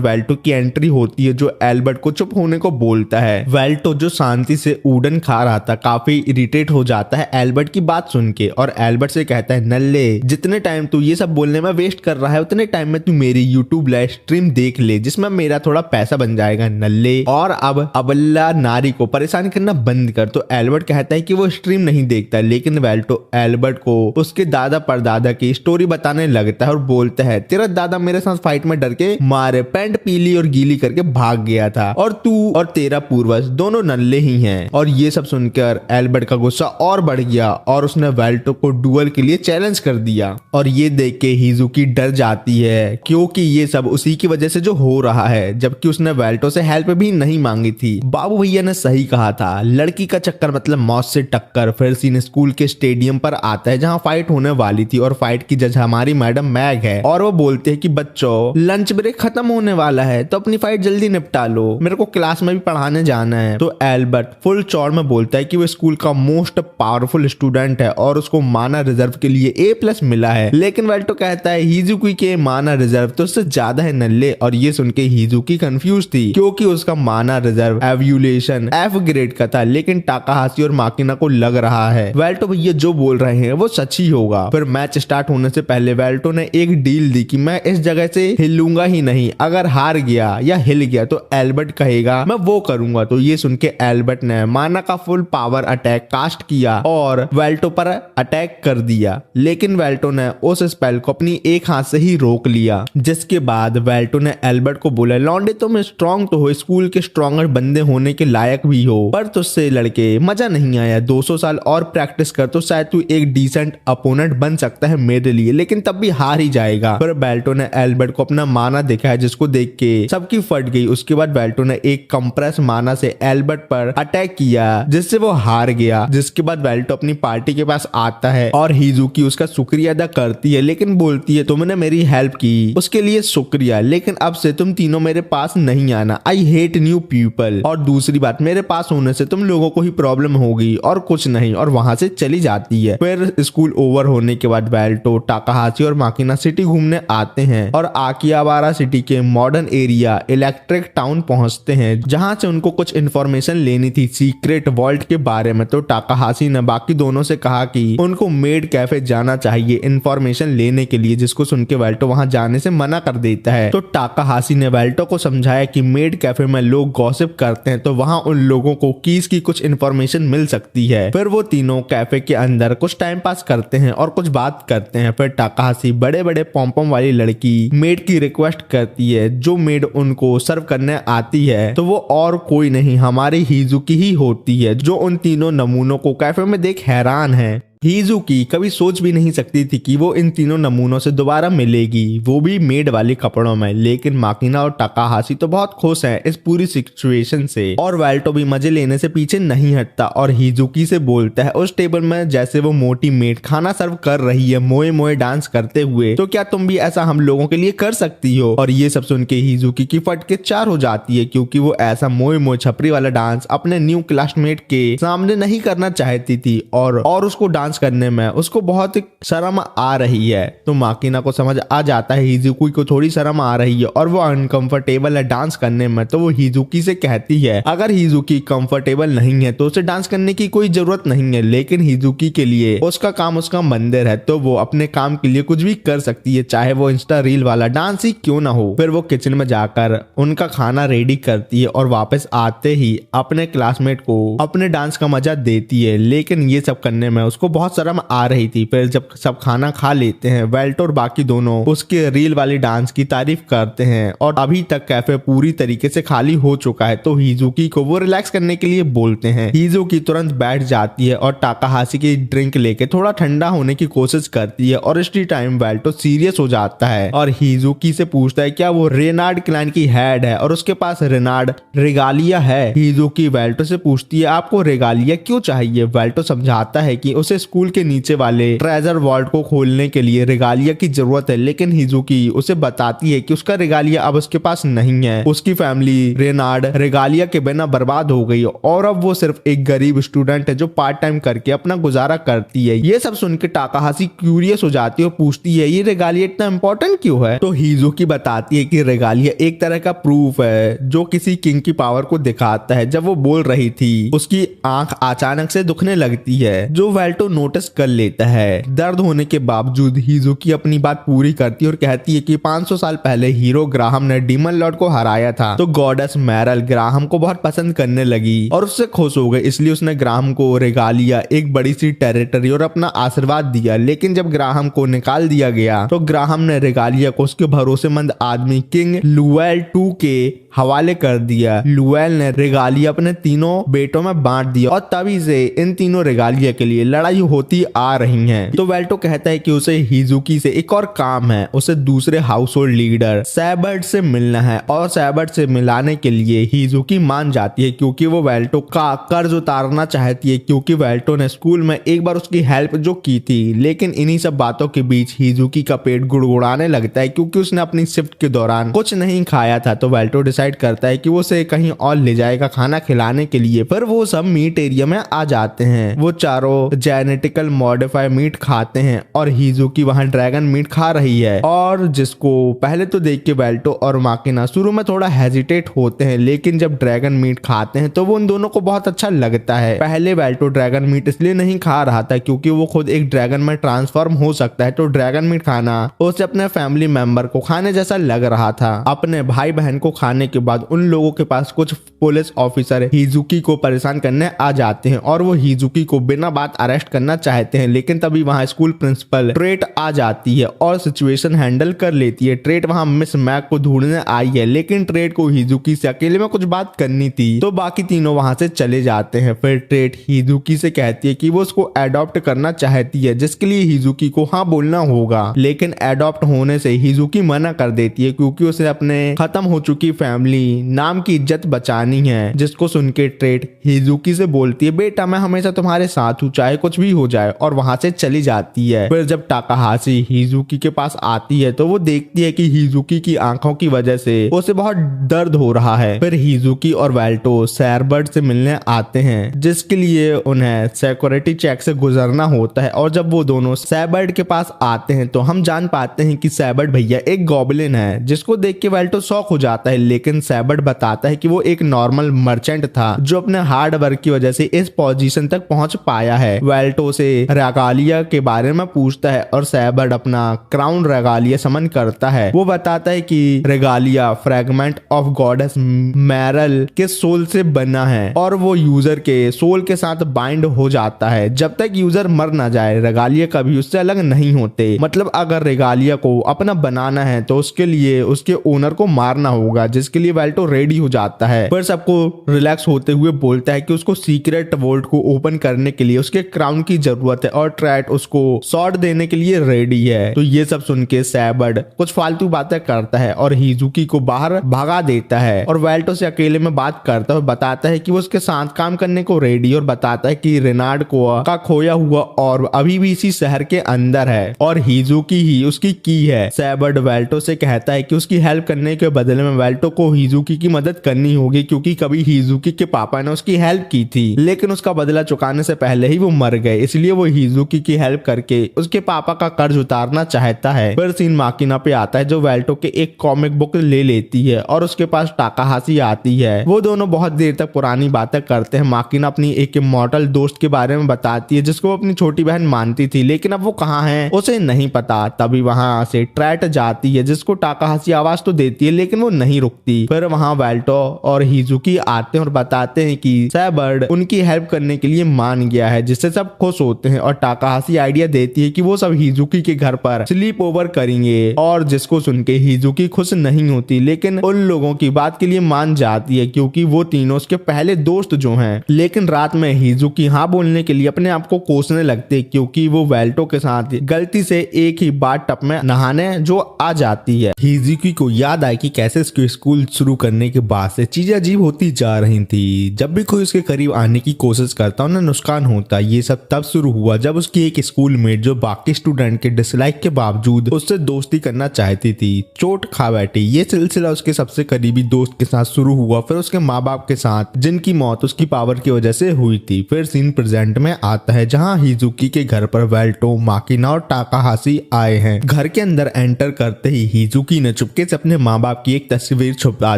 वेल्टो की एंट्री होती है, जो एल्बर्ट को चुप होने को बोलता है। वेल्टो जो शांति से उड़न खा रहा था काफी इरिटेट हो जाता है एल्बर्ट की बात सुन के और एल्बर्ट से कहता है नल्ले जितने टाइम तू ये सब बोलने में वेस्ट कर रहा है उतने टाइम में तू मेरी यूट्यूब लाइव स्ट्रीम देख ले जिसमें मेरा थोड़ा पैसा बन जाएगा नल्ले, और अब अबला नारी को परेशान करना बंद कर। तो एल्बर्ट कहता है कि वो स्ट्रीम नहीं देखता, लेकिन वेल्टो एल्बर्ट को उसके दादा परदादा की स्टोरी बताने लगता है और बोलता है तेरा दादा मेरे साथ फाइट में डर के मारे पैंट पीली और गीली करके भाग गया था और तू और तेरा पूर्वज दोनों नल्ले ही हैं। और ये सब सुनकर एल्बर्ट का गुस्सा और बढ़ गया और उसने वेल्टो को डुअल के लिए चैलेंज कर दिया। और ये देख के हिजुकी डर जाती है क्योंकि ये सब उसी की वजह से जो हो रहा है, जबकि उसने वेल्टो से हेल्प भी नहीं मांगी थी। बाबू भैया ने सही कहा था, लड़की का चक्कर मतलब मौत से टक्कर। फिर सीन स्कूल के स्टेडियम पर आता है जहां फाइट होने वाली थी और फाइट की जज हमारी मैडम मैग है और वो बोलते हैं कि बच्चों लंच ब्रेक खत्म होने वाला है तो अपनी फाइट जल्दी निपटा लो, मेरे को क्लास में भी पढ़ाने जाना है। तो एल्बर्ट फुल चौड़ में बोलता है कि वो स्कूल का मोस्ट पावरफुल स्टूडेंट है और उसको माना रिजर्व के लिए A+ मिला है। लेकिन वेल्टो कहता है हिजुकी के माना रिजर्व तो उससे ज्यादा है नल्ले। और ये सुन के हिजुकी कंफ्यूज थी क्योंकि उसका माना रिजर्व एवोल्यूशन F ग्रेड का था, लेकिन टाकाहाशी और माकिना को लग रहा है वेल्टो भैया जो बोल रहे हैं वो सच ही होगा। फिर मैच स्टार्ट होने से पहले वेल्टो ने एक डील दी कि मैं इस जगह से हिलूंगा ही नहीं, अगर हार गया या हिल गया तो एल्बर्ट कहेगा मैं वो करूंगा। तो ये सुन के एल्बर्ट ने माना का फुल पावर अटैक कास्ट किया और वेल्टो पर अटैक कर दिया, लेकिन वेल्टो ने उस स्पेल को अपनी एक हाथ से ही रोक लिया। जिसके बाद वेल्टो ने एल्बर्ट को बोला लॉन्डे तुम स्ट्रॉन्ग तो हो, स्कूल के स्ट्रॉन्गर बंदे होने के लायक भी हो, पर तुझसे लड़के मजा नहीं आया, 200 साल और प्रैक्टिस कर तो शायद तू एक डिसेंट अपोनेंट बन सकता है मेरे लिए, लेकिन तब भी हार ही जाएगा। फिर वेल्टो ने एल्बर्ट को अपना माना दिखाया जिसको देख के सबकी फट गई। उसके बाद वेल्टो ने एक कंप्रेस माना से एल्बर्ट पर अटैक किया जिससे वो हार गया। जिसके बाद वेल्टो अपनी पार्टी के पास आता है और हिजुकी उसका शुक्रिया अदा करती है, लेकिन बोलती है तुमने मेरी हेल्प की उसके लिए शुक्रिया, लेकिन अब से तुम तीनों मेरे पास नहीं आना, आई हेट न्यू पीपल। और दूसरी बात मेरे पास होने से तुम लोगों को ही प्रॉब्लम होगी और कुछ नहीं, और वहां से चली जाती है। फिर स्कूल ओवर होने के बाद वेल्टो टाकाहाशी और माकिना सिटी घूमने आते हैं और आकिहाबारा सिटी के मॉडर्न एरिया इलेक्ट्रिक टाउन पहुंचते हैं जहां से उनको कुछ इन्फॉर्मेशन लेनी थी सीक्रेट वॉल्ट के बारे में। तो टाकाहाशी ने बाकी दोनों से कहा कि उनको मेड कैफे जाना चाहिए इन्फॉर्मेशन लेने के लिए, जिसको सुन के वेल्टो वहां जाने से मना कर देता है। तो टाकाहाशी ने वेल्टो को समझाया कि मेड कैफे में लोग गॉसिप करते हैं तो वहां उन लोगों को कीज की कुछ इन्फॉर्मेशन मिल सकती है। फिर वो तीनों कैफे के अंदर कुछ टाइम पास करते हैं और कुछ बात करते हैं। फिर टाकाहाशी बड़े बड़े पॉम्पम वाली लड़की मेड की रिक्वेस्ट करती है, जो मेड उनको सर्व करने आती है तो वो और कोई नहीं हमारी हिजुकी ही होती है, जो उन तीनों नमूनों को कैफे में देख हैरान है। हिजुकी कभी सोच भी नहीं सकती थी कि वो इन तीनों नमूनों से दोबारा मिलेगी, वो भी मेड वाले कपड़ों में। लेकिन माकिना और टाकाहाशी तो बहुत खुश हैं इस पूरी सिचुएशन से और वेल्टो भी मजे लेने से पीछे नहीं हटता और हिजुकी से बोलता है उस टेबल में जैसे वो मोटी मेड खाना सर्व कर रही है मोए मोए डांस करते हुए, तो क्या तुम भी ऐसा हम लोगों के लिए कर सकती हो। और ये सब सुन के हिजुकी की फट के चार हो जाती है क्योंकि वो ऐसा मोए मोए छपरी वाला डांस अपने न्यू क्लासमेट के सामने नहीं करना चाहती थी और उसको डांस करने में उसको बहुत शर्म आ रही है। तो माकिना को समझ आ जाता है हिजुकी को थोड़ी शर्म आ रही है और वो अनकंफर्टेबल है डांस करने में। तो वो हिजुकी से कहती है अगर हिजुकी कंफर्टेबल नहीं है तो उसे डांस करने की कोई जरूरत नहीं है, लेकिन हिजुकी के लिए उसका काम उसका मंदिर है तो वो अपने काम के लिए कुछ भी कर सकती है, चाहे वो इंस्टा रील वाला डांस ही क्यों ना हो। फिर वो किचन में जाकर उनका खाना रेडी करती है और वापस आते ही अपने क्लासमेट को अपने डांस का मजा देती है, लेकिन ये सब करने में उसको बहुत शर्म आ रही थी। फिर जब सब खाना खा लेते हैं वेल्टो और बाकी दोनों उसके रील वाली डांस की तारीफ करते हैं और अभी तक कैफे पूरी तरीके से खाली हो चुका है तो हिजुकी को वो रिलैक्स करने के लिए बोलते हैं। हिजुकी तुरंत बैठ जाती है और टाकाहाशी की ड्रिंक लेके थोड़ा ठंडा होने की कोशिश करती है और इसी टाइम वेल्टो सीरियस हो जाता है और हिजुकी से पूछता है क्या वो रेनार्ड क्लैन की हेड है और उसके पास रेनार्ड रेगालिया है। हिजुकी वेल्टो से पूछती है आपको रेगालिया क्यों चाहिए। वेल्टो समझाता है कि उसे स्कूल के नीचे वाले ट्रेजर वॉल्ट को खोलने के लिए रेगालिया की जरूरत है, लेकिन हिजुकी उसे बताती है कि उसका रेगालिया अब उसके पास नहीं है। उसकी फैमिली रेनार्ड रेगालिया के बिना बर्बाद हो गई और अब वो सिर्फ एक गरीब स्टूडेंट है जो पार्ट टाइम करके अपना गुजारा करती है। ये सब सुन के टाकाहाशी क्यूरियस हो जाती है और पूछती है ये रेगालिया इतना इंपॉर्टेंट क्यों है। तो हिजुकी बताती है कि रेगालिया एक तरह का प्रूफ है जो किसी किंग की पावर को दिखाता है। जब वो बोल रही थी उसकी आंख अचानक से दुखने लगती है जो वाल्टो नोटिस कर लेता है। दर्द होने के बावजूद हिजुकी अपनी बात पूरी करती है और कहती है कि 500 साल पहले हीरो ग्राहम ने डीमन लॉर्ड को हराया था तो गॉडेस मैरल ग्राहम को बहुत पसंद करने लगी और उससे खुश हो गई, इसलिए उसने ग्राहम को रेगालिया, एक बड़ी सी टेरिटरी और अपना आशीर्वाद दिया। लेकिन जब ग्राहम को निकाल दिया गया तो ग्राहम ने रेगालिया को उसके भरोसेमंद आदमी किंग लुएल II के हवाले कर दिया। लुएल ने रेगालिया अपने तीनों बेटों में बांट दिया और तभी से इन तीनों रेगालिया के लिए लड़ाई होती आ रही है। तो वाल्टो कहता है कि उसे हिजुकी से एक और काम है, उसे दूसरे हाउस होल्ड लीडर सैबर्ड से मिलना है और सैबर्ड से मिलाने के लिए हिजुकी मान जाती है क्योंकि वो वाल्टो का कर्ज उतारना चाहती है, क्योंकि वाल्टो ने स्कूल में एक बार उसकी हेल्प जो की थी। लेकिन इन्हीं सब बातों के बीच हिजुकी का पेट गुड़गुड़ाने लगता है क्योंकि उसने अपनी शिफ्ट के दौरान कुछ नहीं खाया था। तो वाल्टो डिसाइड करता है कि वो उसे कहीं और ले जाएगा खाना खिलाने के लिए, पर वो सब मीट एरिया में आ जाते हैं। वो चारों जेनेटिकल मॉडिफाई मीट खाते हैं और हिजुकी वहां ड्रैगन मीट खा रही है और जिसको पहले तो देख के वाल्टो और माकिना शुरू में थोड़ा हेजिटेट होते हैं, लेकिन जब ड्रैगन मीट खाते हैं तो वो उन दोनों को बहुत अच्छा लगता है। पहले वाल्टो ड्रैगन मीट इसलिए नहीं खा रहा था क्योंकि वो खुद एक ड्रैगन में ट्रांसफॉर्म हो सकता है, तो ड्रैगन मीट खाना उसे अपने फैमिली मेंबर को खाने जैसा लग रहा था। अपने भाई बहन को खाने के बाद उन लोगों के पास कुछ पुलिस ऑफिसर हिजुकी को परेशान करने आ जाते हैं और वो हिजुकी को बिना बात अरेस्ट करना चाहते हैं। लेकिन तभी वहां स्कूल प्रिंसिपल ट्रेट आ जाती है और सिचुएशन हैंडल कर लेती है। ट्रेट वहां मिस मैक को ढूंढने आई है, लेकिन ट्रेट को हिजुकी से अकेले में कुछ बात करनी थी तो बाकी तीनों वहां से चले जाते हैं। फिर ट्रेट हिजुकी से कहती है कि वो उसको अडॉप्ट करना चाहती है, जिसके लिए हिजुकी को हाँ बोलना होगा। लेकिन अडॉप्ट होने से हिजुकी मना कर देती है क्योंकि उसे अपने खत्म हो चुकी फैमिली नाम की इज्जत बचानी है। जिसको सुन के ट्रेट हिजुकी से बोलती है बेटा मैं हमेशा तुम्हारे साथ हूँ चाहे कुछ भी हो जाए, और वहां से चली जाती है। फिर जब टाकाहाशी हिजुकी के पास आती है तो वो देखती है कि हिजुकी की आंखों की वजह से उसे बहुत दर्द हो रहा है। फिर हिजुकी और वाल्टो सैबर्ड से मिलने आते हैं, जिसके लिए उन्हें सिक्योरिटी चेक से गुजरना होता है। और जब वो दोनों सैबर्ड के पास आते हैं तो हम जान पाते हैं कि सैबर्ड भैया एक गॉबलिन है, जिसको देख के वाल्टो शॉक हो जाता है। लेकिन सैबर्ड बताता है कि वो एक नॉर्मल मर्चेंट था जो अपने हार्ड वर्क की वजह से इस पोजीशन तक पहुंच पाया है। वाल्टो से रेगालिया के बारे में पूछता है और सैबर्ड अपना क्राउन रेगालिया समन करता है। वो बताता है कि रेगालिया फ्रेगमेंट ऑफ गॉडेस मैरल के सोल से बना है और वो यूजर के सोल के साथ बाइंड हो जाता है। जब तक यूजर मर ना जाए रेगालिया कभी उससे अलग नहीं होते। मतलब अगर रेगालिया को अपना बनाना है तो उसके लिए उसके ओनर को मारना होगा, जिसके लिए वाल्टो रेडी हो जाता है। पर सबको रिलैक्स होते हुए बोलता है कि उसको सीक्रेट वोल्ट को ओपन करने के लिए उसके क्राउन की जरूरत है और ट्रैट उसको शॉट देने के लिए रेडी है। तो ये सब सुन के सैबर्ड कुछ फालतू बातें करता है और हिजुकी को बाहर भगा देता है और वाल्टो से अकेले में बात करता है। बताता है कि वो उसके साथ काम करने को रेडी, और बताता है कि रेनार्ड को का खोया हुआ और अभी भी इसी शहर के अंदर है और हिजुकी ही उसकी की है। सैबर्ड वाल्टो से कहता है कि उसकी हेल्प करने के बदले में वाल्टो को हिजुकी की मदद करनी होगी क्योंकि कभी हिजुकी के पापा ने उसकी हेल्प की थी, लेकिन उसका बदला चुकाने से पहले ही वो मर गए, इसलिए वो हिजुकी की हेल्प करके उसके पापा का कर्ज उतारना चाहता है। फिर सीन माकिना पे आता है जो वाल्टो के एक कॉमिक बुक ले लेती है और उसके पास टाकाहाशी आती है। वो दोनों बहुत देर तक पुरानी बातें करते हैं। माकिना अपनी एक इमॉर्टल दोस्त के बारे में बताती है जिसको वो अपनी छोटी बहन मानती थी, लेकिन अब वो कहाँ है उसे नहीं पता। तभी वहां से ट्रैट जाती है जिसको टाकाहाशी आवाज तो देती है लेकिन वो नहीं रुकती। फिर वहां वाल्टो और हिजुकी आते हैं और बताते हैं कि सैबर्ड उनकी हेल्प करने के लिए मान गया है, जिससे सब खुश होते हैं और टाकाहाशी आइडिया देती है कि वो सब हिजुकी के घर पर स्लीप ओवर करेंगे, और जिसको सुन के हिजुकी खुश नहीं होती लेकिन उन लोगों की बात के लिए मान जाती है क्योंकि वो तीनों उसके पहले दोस्त जो हैं। लेकिन रात में हिजुकी हाँ बोलने के लिए अपने आप को कोसने लगते क्योंकि वो वाल्टो के साथ गलती से एक ही बार टप में नहाने जो आ जाती है। हिजुकी को याद आया कि कैसे उसके स्कूल शुरू करने के बाद से चीजें अजीब होती जा रही थी। जब भी कोई उसके करीब आने की कोशिश करता उन्हें नुकसान होता। ये सब तब तब शुरू हुआ जब उसकी एक स्कूलमेट जो बाकी स्टूडेंट के डिसलाइक के बावजूद उससे दोस्ती करना चाहती थी चोट खा बैठी। ये सिलसिला उसके सबसे करीबी दोस्त के साथ शुरू हुआ, फिर उसके माँ बाप के साथ जिनकी मौत उसकी पावर की वजह से हुई थी। फिर सीन प्रेजेंट में आता है जहाँ हिजुकी के घर पर वेल्टो, माकिना और टाकाहाशी आए हैं। घर के अंदर एंटर करते ही हिजुकी ने चुपके से अपने माँ बाप की एक तस्वीर छुपा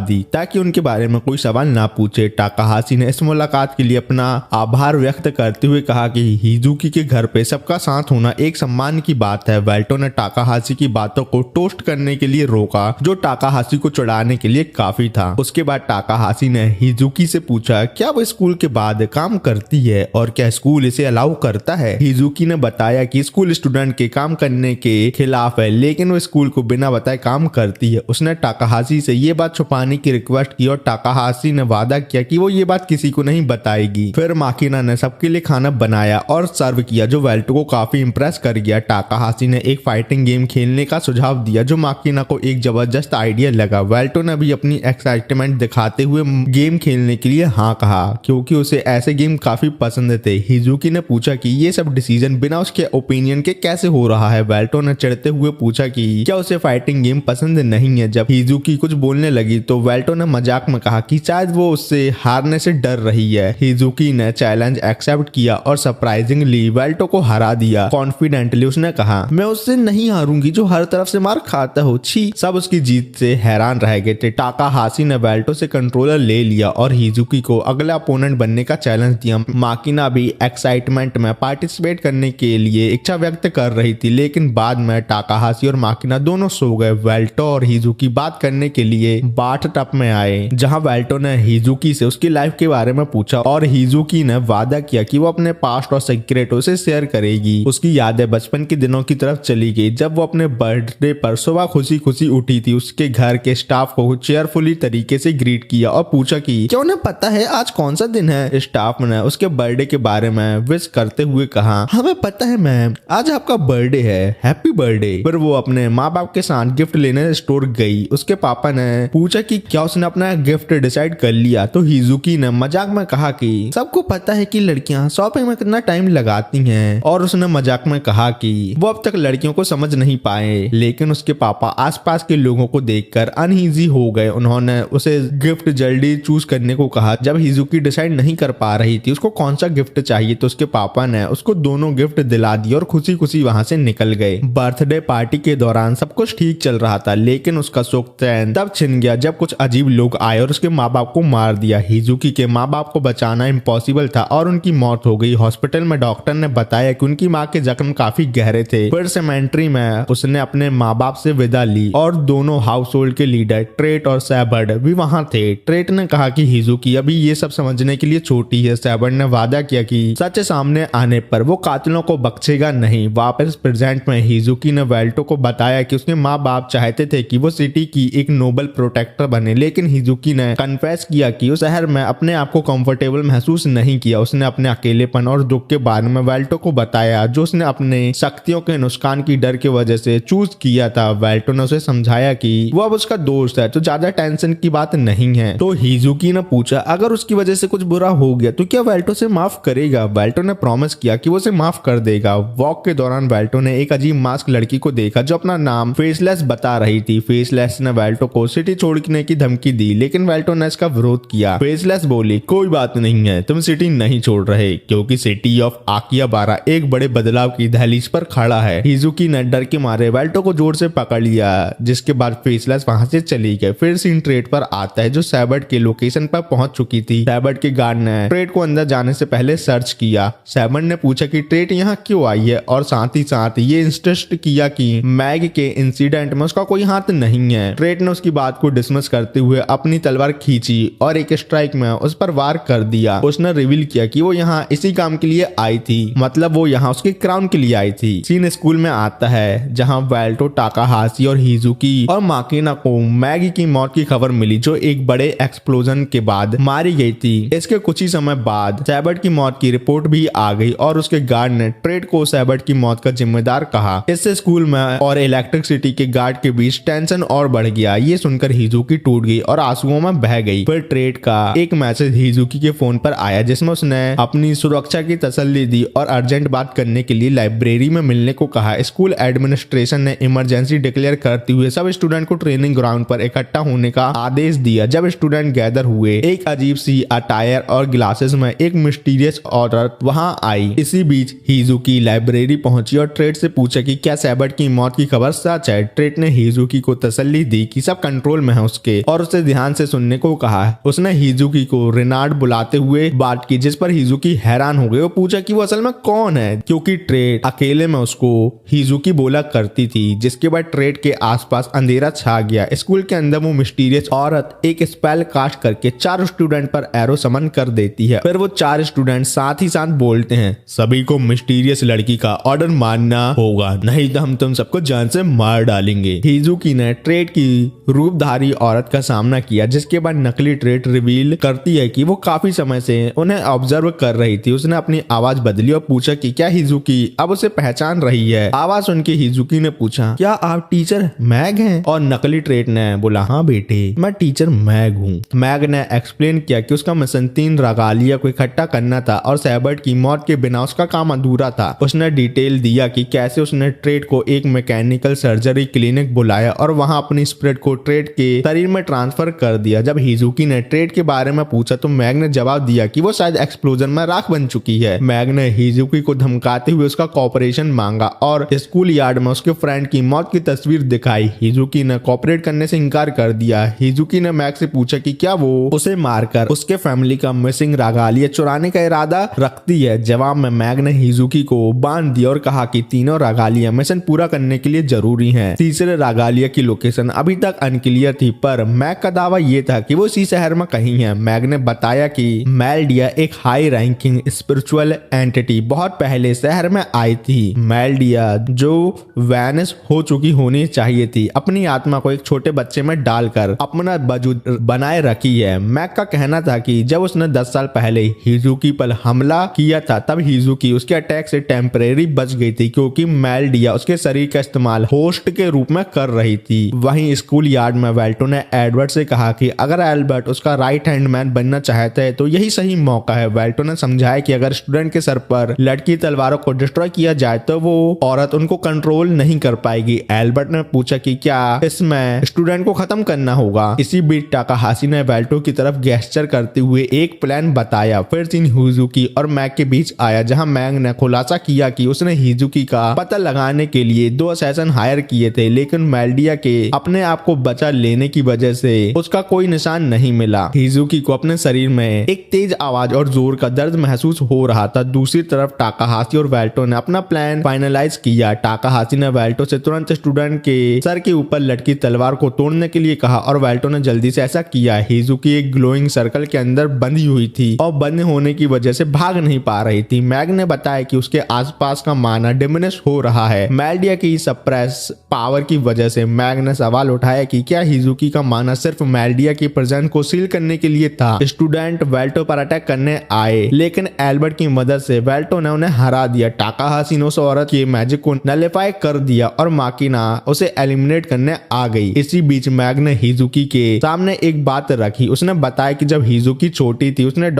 दी ताकि उनके बारे में कोई सवाल ना पूछे। टाकाहाशी ने इस मुलाकात के लिए अपना आभार व्यक्त करते हुए कहा कि हिजुकी के घर पे सबका साथ होना एक सम्मान की बात है। वेल्टो ने टाकाहाशी की बातों को टोस्ट करने के लिए रोका जो टाकाहाशी को चढ़ाने के लिए काफी था। उसके बाद टाकाहाशी ने हिजुकी से पूछा क्या वो स्कूल के बाद काम करती है और क्या स्कूल इसे अलाउ करता है। हिजुकी ने बताया कि स्कूल स्टूडेंट के काम करने के खिलाफ है लेकिन वो स्कूल को बिना बताए काम करती है। उसने टाकाहाशी से ये बात छुपाने की रिक्वेस्ट की और टाकाहाशी ने वादा किया कि वो ये बात किसी को नहीं बताएगी। फिर माकिना ने सबके लिए खाना बनाया और सर्व किया जो वेल्टो को काफी इंप्रेस कर गया। टाकाहाशी ने एक फाइटिंग गेम खेलने का सुझाव दिया जो माकिना को एक जबरदस्त आइडिया लगा। वेल्टो ने भी अपनी एक्साइटमेंट दिखाते हुए गेम खेलने के लिए हाँ कहा क्योंकि उसे ऐसे गेम काफी पसंद थे। हिजुकी ने पूछा कि ये सब डिसीजन बिना उसके ओपिनियन के कैसे हो रहा है। वेल्टो ने चिढ़ते हुए पूछा कि क्या उसे फाइटिंग गेम पसंद नहीं है। जब हिजुकी कुछ बोलने लगी तो वेल्टो ने मजाक में कहा कि शायद वो उससे हारने से डर रही है। हिजुकी ने चैलेंज एक्सेप्ट किया और सरप्राइजिंगली वेल्टो को हरा दिया। कॉन्फिडेंटली उसने कहा मैं उससे नहीं हारूंगी जो हर तरफ से मार खाता हो। छी। सब उसकी जीत से हैरान रह गए थे। टाकाहाशी ने वेल्टो से कंट्रोलर ले लिया और हिजुकी को अगला अपोनेंट बनने का चैलेंज दिया। माकिना भी एक्साइटमेंट में पार्टिसिपेट करने के लिए इच्छा व्यक्त कर रही थी लेकिन बाद में टाकाहाशी और माकिना दोनों सो गए। वेल्टो और हिजुकी बात करने के लिए बाथ टब में आए जहां वेल्टो ने हिजुकी से उसकी लाइफ के बारे में पूछा और हिजुकी ने वादा किया कि वो अपने पास्ट और सीक्रेट उसे शेयर करेगी। उसकी यादें बचपन के दिनों की तरफ चली गई जब वो अपने बर्थडे पर सुबह खुशी खुशी उठी थी। उसके घर के स्टाफ को चेयरफुली तरीके से ग्रीट किया और पूछा कि क्या उन्हें पता है आज कौन सा दिन है। स्टाफ ने उसके बर्थडे के बारे में विश करते हुए कहा हमें पता है मैम आज आपका बर्थडे है, हैप्पी बर्थडे। फिर वो अपने माँ बाप के साथ गिफ्ट लेने स्टोर गई। उसके पापा ने पूछा कि क्या उसने अपना गिफ्ट डिसाइड कर लिया तो हिजुकी ने मजाक में कहा कि सबको पता है कि लड़कियां शॉपिंग में कितना टाइम लगाती हैं और उसने मजाक में कहा कि वो अब तक लड़कियों को समझ नहीं पाए। लेकिन उसके पापा आसपास के लोगों को देखकर अनईजी हो गए। उन्होंने उसे गिफ्ट जल्दी चूज करने को कहा। जब हिजुकी डिसाइड नहीं कर पा रही थी उसको कौन सा गिफ्ट चाहिए तो उसके पापा ने उसको दोनों गिफ्ट दिला दिए और खुशी खुशी वहां से निकल गए। बर्थडे पार्टी के दौरान सब कुछ ठीक चल रहा था लेकिन उसका सुख चैन तब छिन गया जब कुछ अजीब लोग आए और उसके माँ बाप को मार दिया। हिजुकी के माँ बाप को बचाना इम्पॉसिबल था और उनकी मौत हो गई। हॉस्पिटल में डॉक्टर ने बताया कि उनकी माँ के जख्म काफी गहरे थे। फिर सेमेंट्री में उसने अपने माँ बाप से विदा ली और दोनों हाउस होल्ड के लीडर ट्रेट और सैबर्ड भी वहाँ थे। ट्रेट ने कहा कि हिजुकी अभी ये सब समझने के लिए छोटी है। सैबर्ड ने वादा किया कि सच सामने आने पर वो कातिलों को बख्शेगा नहीं। वापस प्रेजेंट में हिजुकी ने वेल्टो को बताया कि उसके माँ बाप चाहते थे कि वो सिटी की एक नोबल प्रोटेक्टर बने लेकिन हिजुकी ने कन्फेस किया कि उस शहर में अपने आप को कंफर्टेबल महसूस नहीं किया। उसने अपने अकेलेपन और दुख के बारे में वेल्टो को बताया जो उसने अपने शक्तियों के नुकसान की डर की वजह से चूज किया था। वेल्टो ने उसे समझाया कि वो अब उसका दोस्त है तो ज्यादा टेंशन की बात नहीं है। तो हिजुकी ने पूछा अगर उसकी वजह से कुछ बुरा हो गया तो क्या वेल्टो से माफ करेगा। वेल्टो ने प्रॉमिस किया कि वो उसे माफ कर देगा। वॉक के दौरान वेल्टो ने एक अजीब मास्क लड़की को देखा जो अपना नाम फेसलेस बता रही थी। फेसलेस ने वेल्टो को सिटी छोड़ने की धमकी दी लेकिन वेल्टो ने इसका विरोध किया। फेसलेस बोली कोई बात नहीं है, तुम सिटी नहीं छोड़ रहे क्योंकि सिटी ऑफ आकिहाबारा एक बड़े बदलाव की दहलीज पर खड़ा है। हिजुकी ने डर के मारे वेल्टो को जोर से पकड़ लिया जिसके बाद फेसलेस वहां से चली गई। फिर सीन ट्रेड पर आता है जो सैबर्ड के लोकेशन पर पहुंच चुकी थी। सैबर्ड के गार्ड ने ट्रेड को अंदर जाने से पहले सर्च किया। सैबर्ड ने पूछा कि ट्रेड यहाँ क्यों आई है और साथ ही साथ ये इंसिस्ट किया कि मैग के इंसिडेंट में उसका कोई हाथ नहीं है। ट्रेड ने उसकी बात को डिसमिस करते हुए अपनी तलवार खींची और एक स्ट्राइक में उस पर वार कर दिया। उसने रिवील किया कि वो यहाँ इसी काम के लिए आई थी, मतलब वो यहाँ उसके क्राउन के लिए आई थी। सीन स्कूल में आता है जहाँ वेल्टो, टाकाहाशी और हिजुकी और माकिना को मैगी की मौत की खबर मिली जो एक बड़े एक्सप्लोजन के बाद मारी गई थी। इसके कुछ ही समय बाद सैबर्ड की मौत की रिपोर्ट भी आ गई और उसके गार्ड ने ट्रेड को सैबर्ड की मौत का जिम्मेदार कहा। इससे स्कूल में और इलेक्ट्रिसिटी के गार्ड के बीच टेंशन और बढ़ गया। ये सुनकर हिजुकी टूट गई और आंसुओं में बह गई। फिर ट्रेड का एक मैसेज हिजुकी के फोन पर आया जिसमें उसने अपनी सुरक्षा की तसल्ली तसल्ली दी और अर्जेंट बात करने के लिए लाइब्रेरी में मिलने को कहा। स्कूल एडमिनिस्ट्रेशन ने इमरजेंसी डिक्लेयर करते हुए सब स्टूडेंट को ट्रेनिंग ग्राउंड पर इकट्ठा होने का आदेश दिया। जब स्टूडेंट गैदर हुए, एक अजीब सी अटायर और ग्लासेस में एक मिस्टीरियस औरत वहां आई। इसी बीच हिजुकी लाइब्रेरी पहुंची और ट्रेड से पूछा कि क्या सैबर्ट की मौत की खबर सच है। ट्रेड ने हिजुकी को तसल्ली दी कि सब कंट्रोल में है उसके, और उसे ध्यान से सुनने को कहा। उसने हिजुकी को रेनार्ड बुलाते हुए बात की, जिस पर हिजुकी हैरान हो गई। वो पूछा कि वो असल में कौन है, क्योंकि ट्रेड अकेले में उसको हिजुकी बोला करती थी। जिसके बाद ट्रेड के आसपास अंधेरा छा गया। स्कूल के अंदर वो मिस्टीरियस औरत एक स्पेल कास्ट करके 4 स्टूडेंट पर एरो समन कर देती है। फिर वो 4 स्टूडेंट साथ ही साथ बोलते हैं, सभी को मिस्टीरियस लड़की का ऑर्डर मानना होगा, नहीं तो हम तुम सबको जान से मार डालेंगे। हिजुकी ने ट्रेड की रूपधारी औरत का सामना किया, जिसके बाद नकली ट्रेड रिवील करती है कि वो काफी समय से उन्हें ऑब्जर्व कर रही थी। उसने अपनी आवाज बदली और पूछा कि क्या हिजुकी अब उसे पहचान रही है। आवाज सुन के हिजुकी ने पूछा, क्या आप टीचर मैग हैं? और नकली ट्रेड ने बोला, हाँ बेटे, मैं टीचर मैग हूँ। मैग ने एक्सप्लेन किया कि उसका मिशन 3 रागालिया को इकट्ठा करना था और सैबर्ट की मौत के बिना उसका काम अधूरा था। उसने डिटेल दिया कि कैसे उसने ट्रेड को एक मैकेनिकल सर्जरी क्लिनिक बुलाया और वहां अपनी स्पिरिट को ट्रेड के शरीर में ट्रांसफर कर दिया। जब हिजुकी ने ट्रेड के बारे में पूछा तो मैग ने जवाब दिया कि वो शायद एक्सप्लोजन में राख बन चुकी है। मैग ने हिजुकी को धमकाते हुए उसका कोऑपरेशन मांगा और स्कूल यार्ड में उसके फ्रेंड की मौत की तस्वीर दिखाई। हिजुकी ने कोऑपरेट करने से इनकार कर दिया। हिजुकी ने मैग से पूछा कि क्या वो उसे मारकर उसके फैमिली का मिसिंग रागालिया चुराने का इरादा रखती है। जवाब में मैग ने हिजुकी को बांध दिया और कहा कि तीनों रागालिया मिशन पूरा करने के लिए जरूरी हैं। तीसरे रागालिया की लोकेशन अभी तक अनक्लियर थी, पर मैग का दावा यह था कि वो इसी शहर में कहीं है। मैग ने बताया कि मेल्डिया एक हाई रैंकिंग स्पिरिचुअल एंटिटी बहुत पहले शहर में आई थी। मेल्डिया जो वैनिश हो चुकी होनी चाहिए थी, अपनी आत्मा को एक छोटे बच्चे में डालकर अपना वजूद बनाए रखी है। मैग का कहना था कि जब उसने 10 साल पहले हिजुकी पर हमला किया था, तब हिजुकी उसके अटैक से टेम्परेरी बच गई थी, क्योंकि मेल्डिया उसके शरीर का इस्तेमाल होस्ट के रूप में कर रही थी। वहीं स्कूल यार्ड में वेल्टो ने एडवर्ड से कहा कि अगर एल्बर्ट उसका राइट हैंड मैन बनना चाहता है तो यही सही मौका है। वेल्टो ने समझाया कि अगर स्टूडेंट के सर पर लटकी तलवारों को डिस्ट्रॉय किया जाए तो वो औरत उनको कंट्रोल नहीं कर पाएगी। एल्बर्ट ने पूछा कि क्या इसमें स्टूडेंट को खत्म करना होगा। इसी बीच टाकाहाशी ने वेल्टो की तरफ गेस्चर करते हुए एक प्लान बताया। फिर सीन हिजुकी और मैग के बीच आया, जहां मैग ने खुलासा किया कि उसने हिजुकी का पता लगाने के लिए 2 असैसन हायर किए थे, लेकिन मेल्डिया के अपने आप को बचा लेने की वजह से उसका कोई निशान नहीं मिला। हिजुकी को अपने शरीर में एक तेज आवाज और जोर का दर्द महसूस हो रहा था। दूसरी तरफ टाकाहाशी और वेल्टो ने अपना प्लान फाइनलाइज किया। टाकाहाशी ने वेल्टो से तुरंत स्टूडेंट के सर के ऊपर लटकी तलवार को तोड़ने के लिए कहा और वेल्टो ने जल्दी से ऐसा किया। हिजुकी एक ग्लोइंग सर्कल के अंदर बंधी हुई थी और बंद होने की वजह से भाग नहीं पा रही थी। मैग ने बताया कि उसके आसपास का माना डिमिनिश हो रहा है मेल्डिया की सप्रेस पावर की वजह से। मैग ने सवाल उठाया कि क्या हिजुकी का माना सिर्फ मेल्डिया की प्रेजेंस को सील करने के लिए था। स्टूडेंट वेल्टो पर अटैक करने आए, लेकिन एल्बर्ट की मदद से वेल्टो ने उन्हें हरा दिया। टाकाहाशी ने उस औरत के मैजिक को नलिफाई कर दिया और माकिना उसे एलिमिनेट करने आ गई। इसी बीच मैग ने हिजुकी के सामने एक बात रखी। उसने बताया कि जब हिजुकी छोटी थी उसके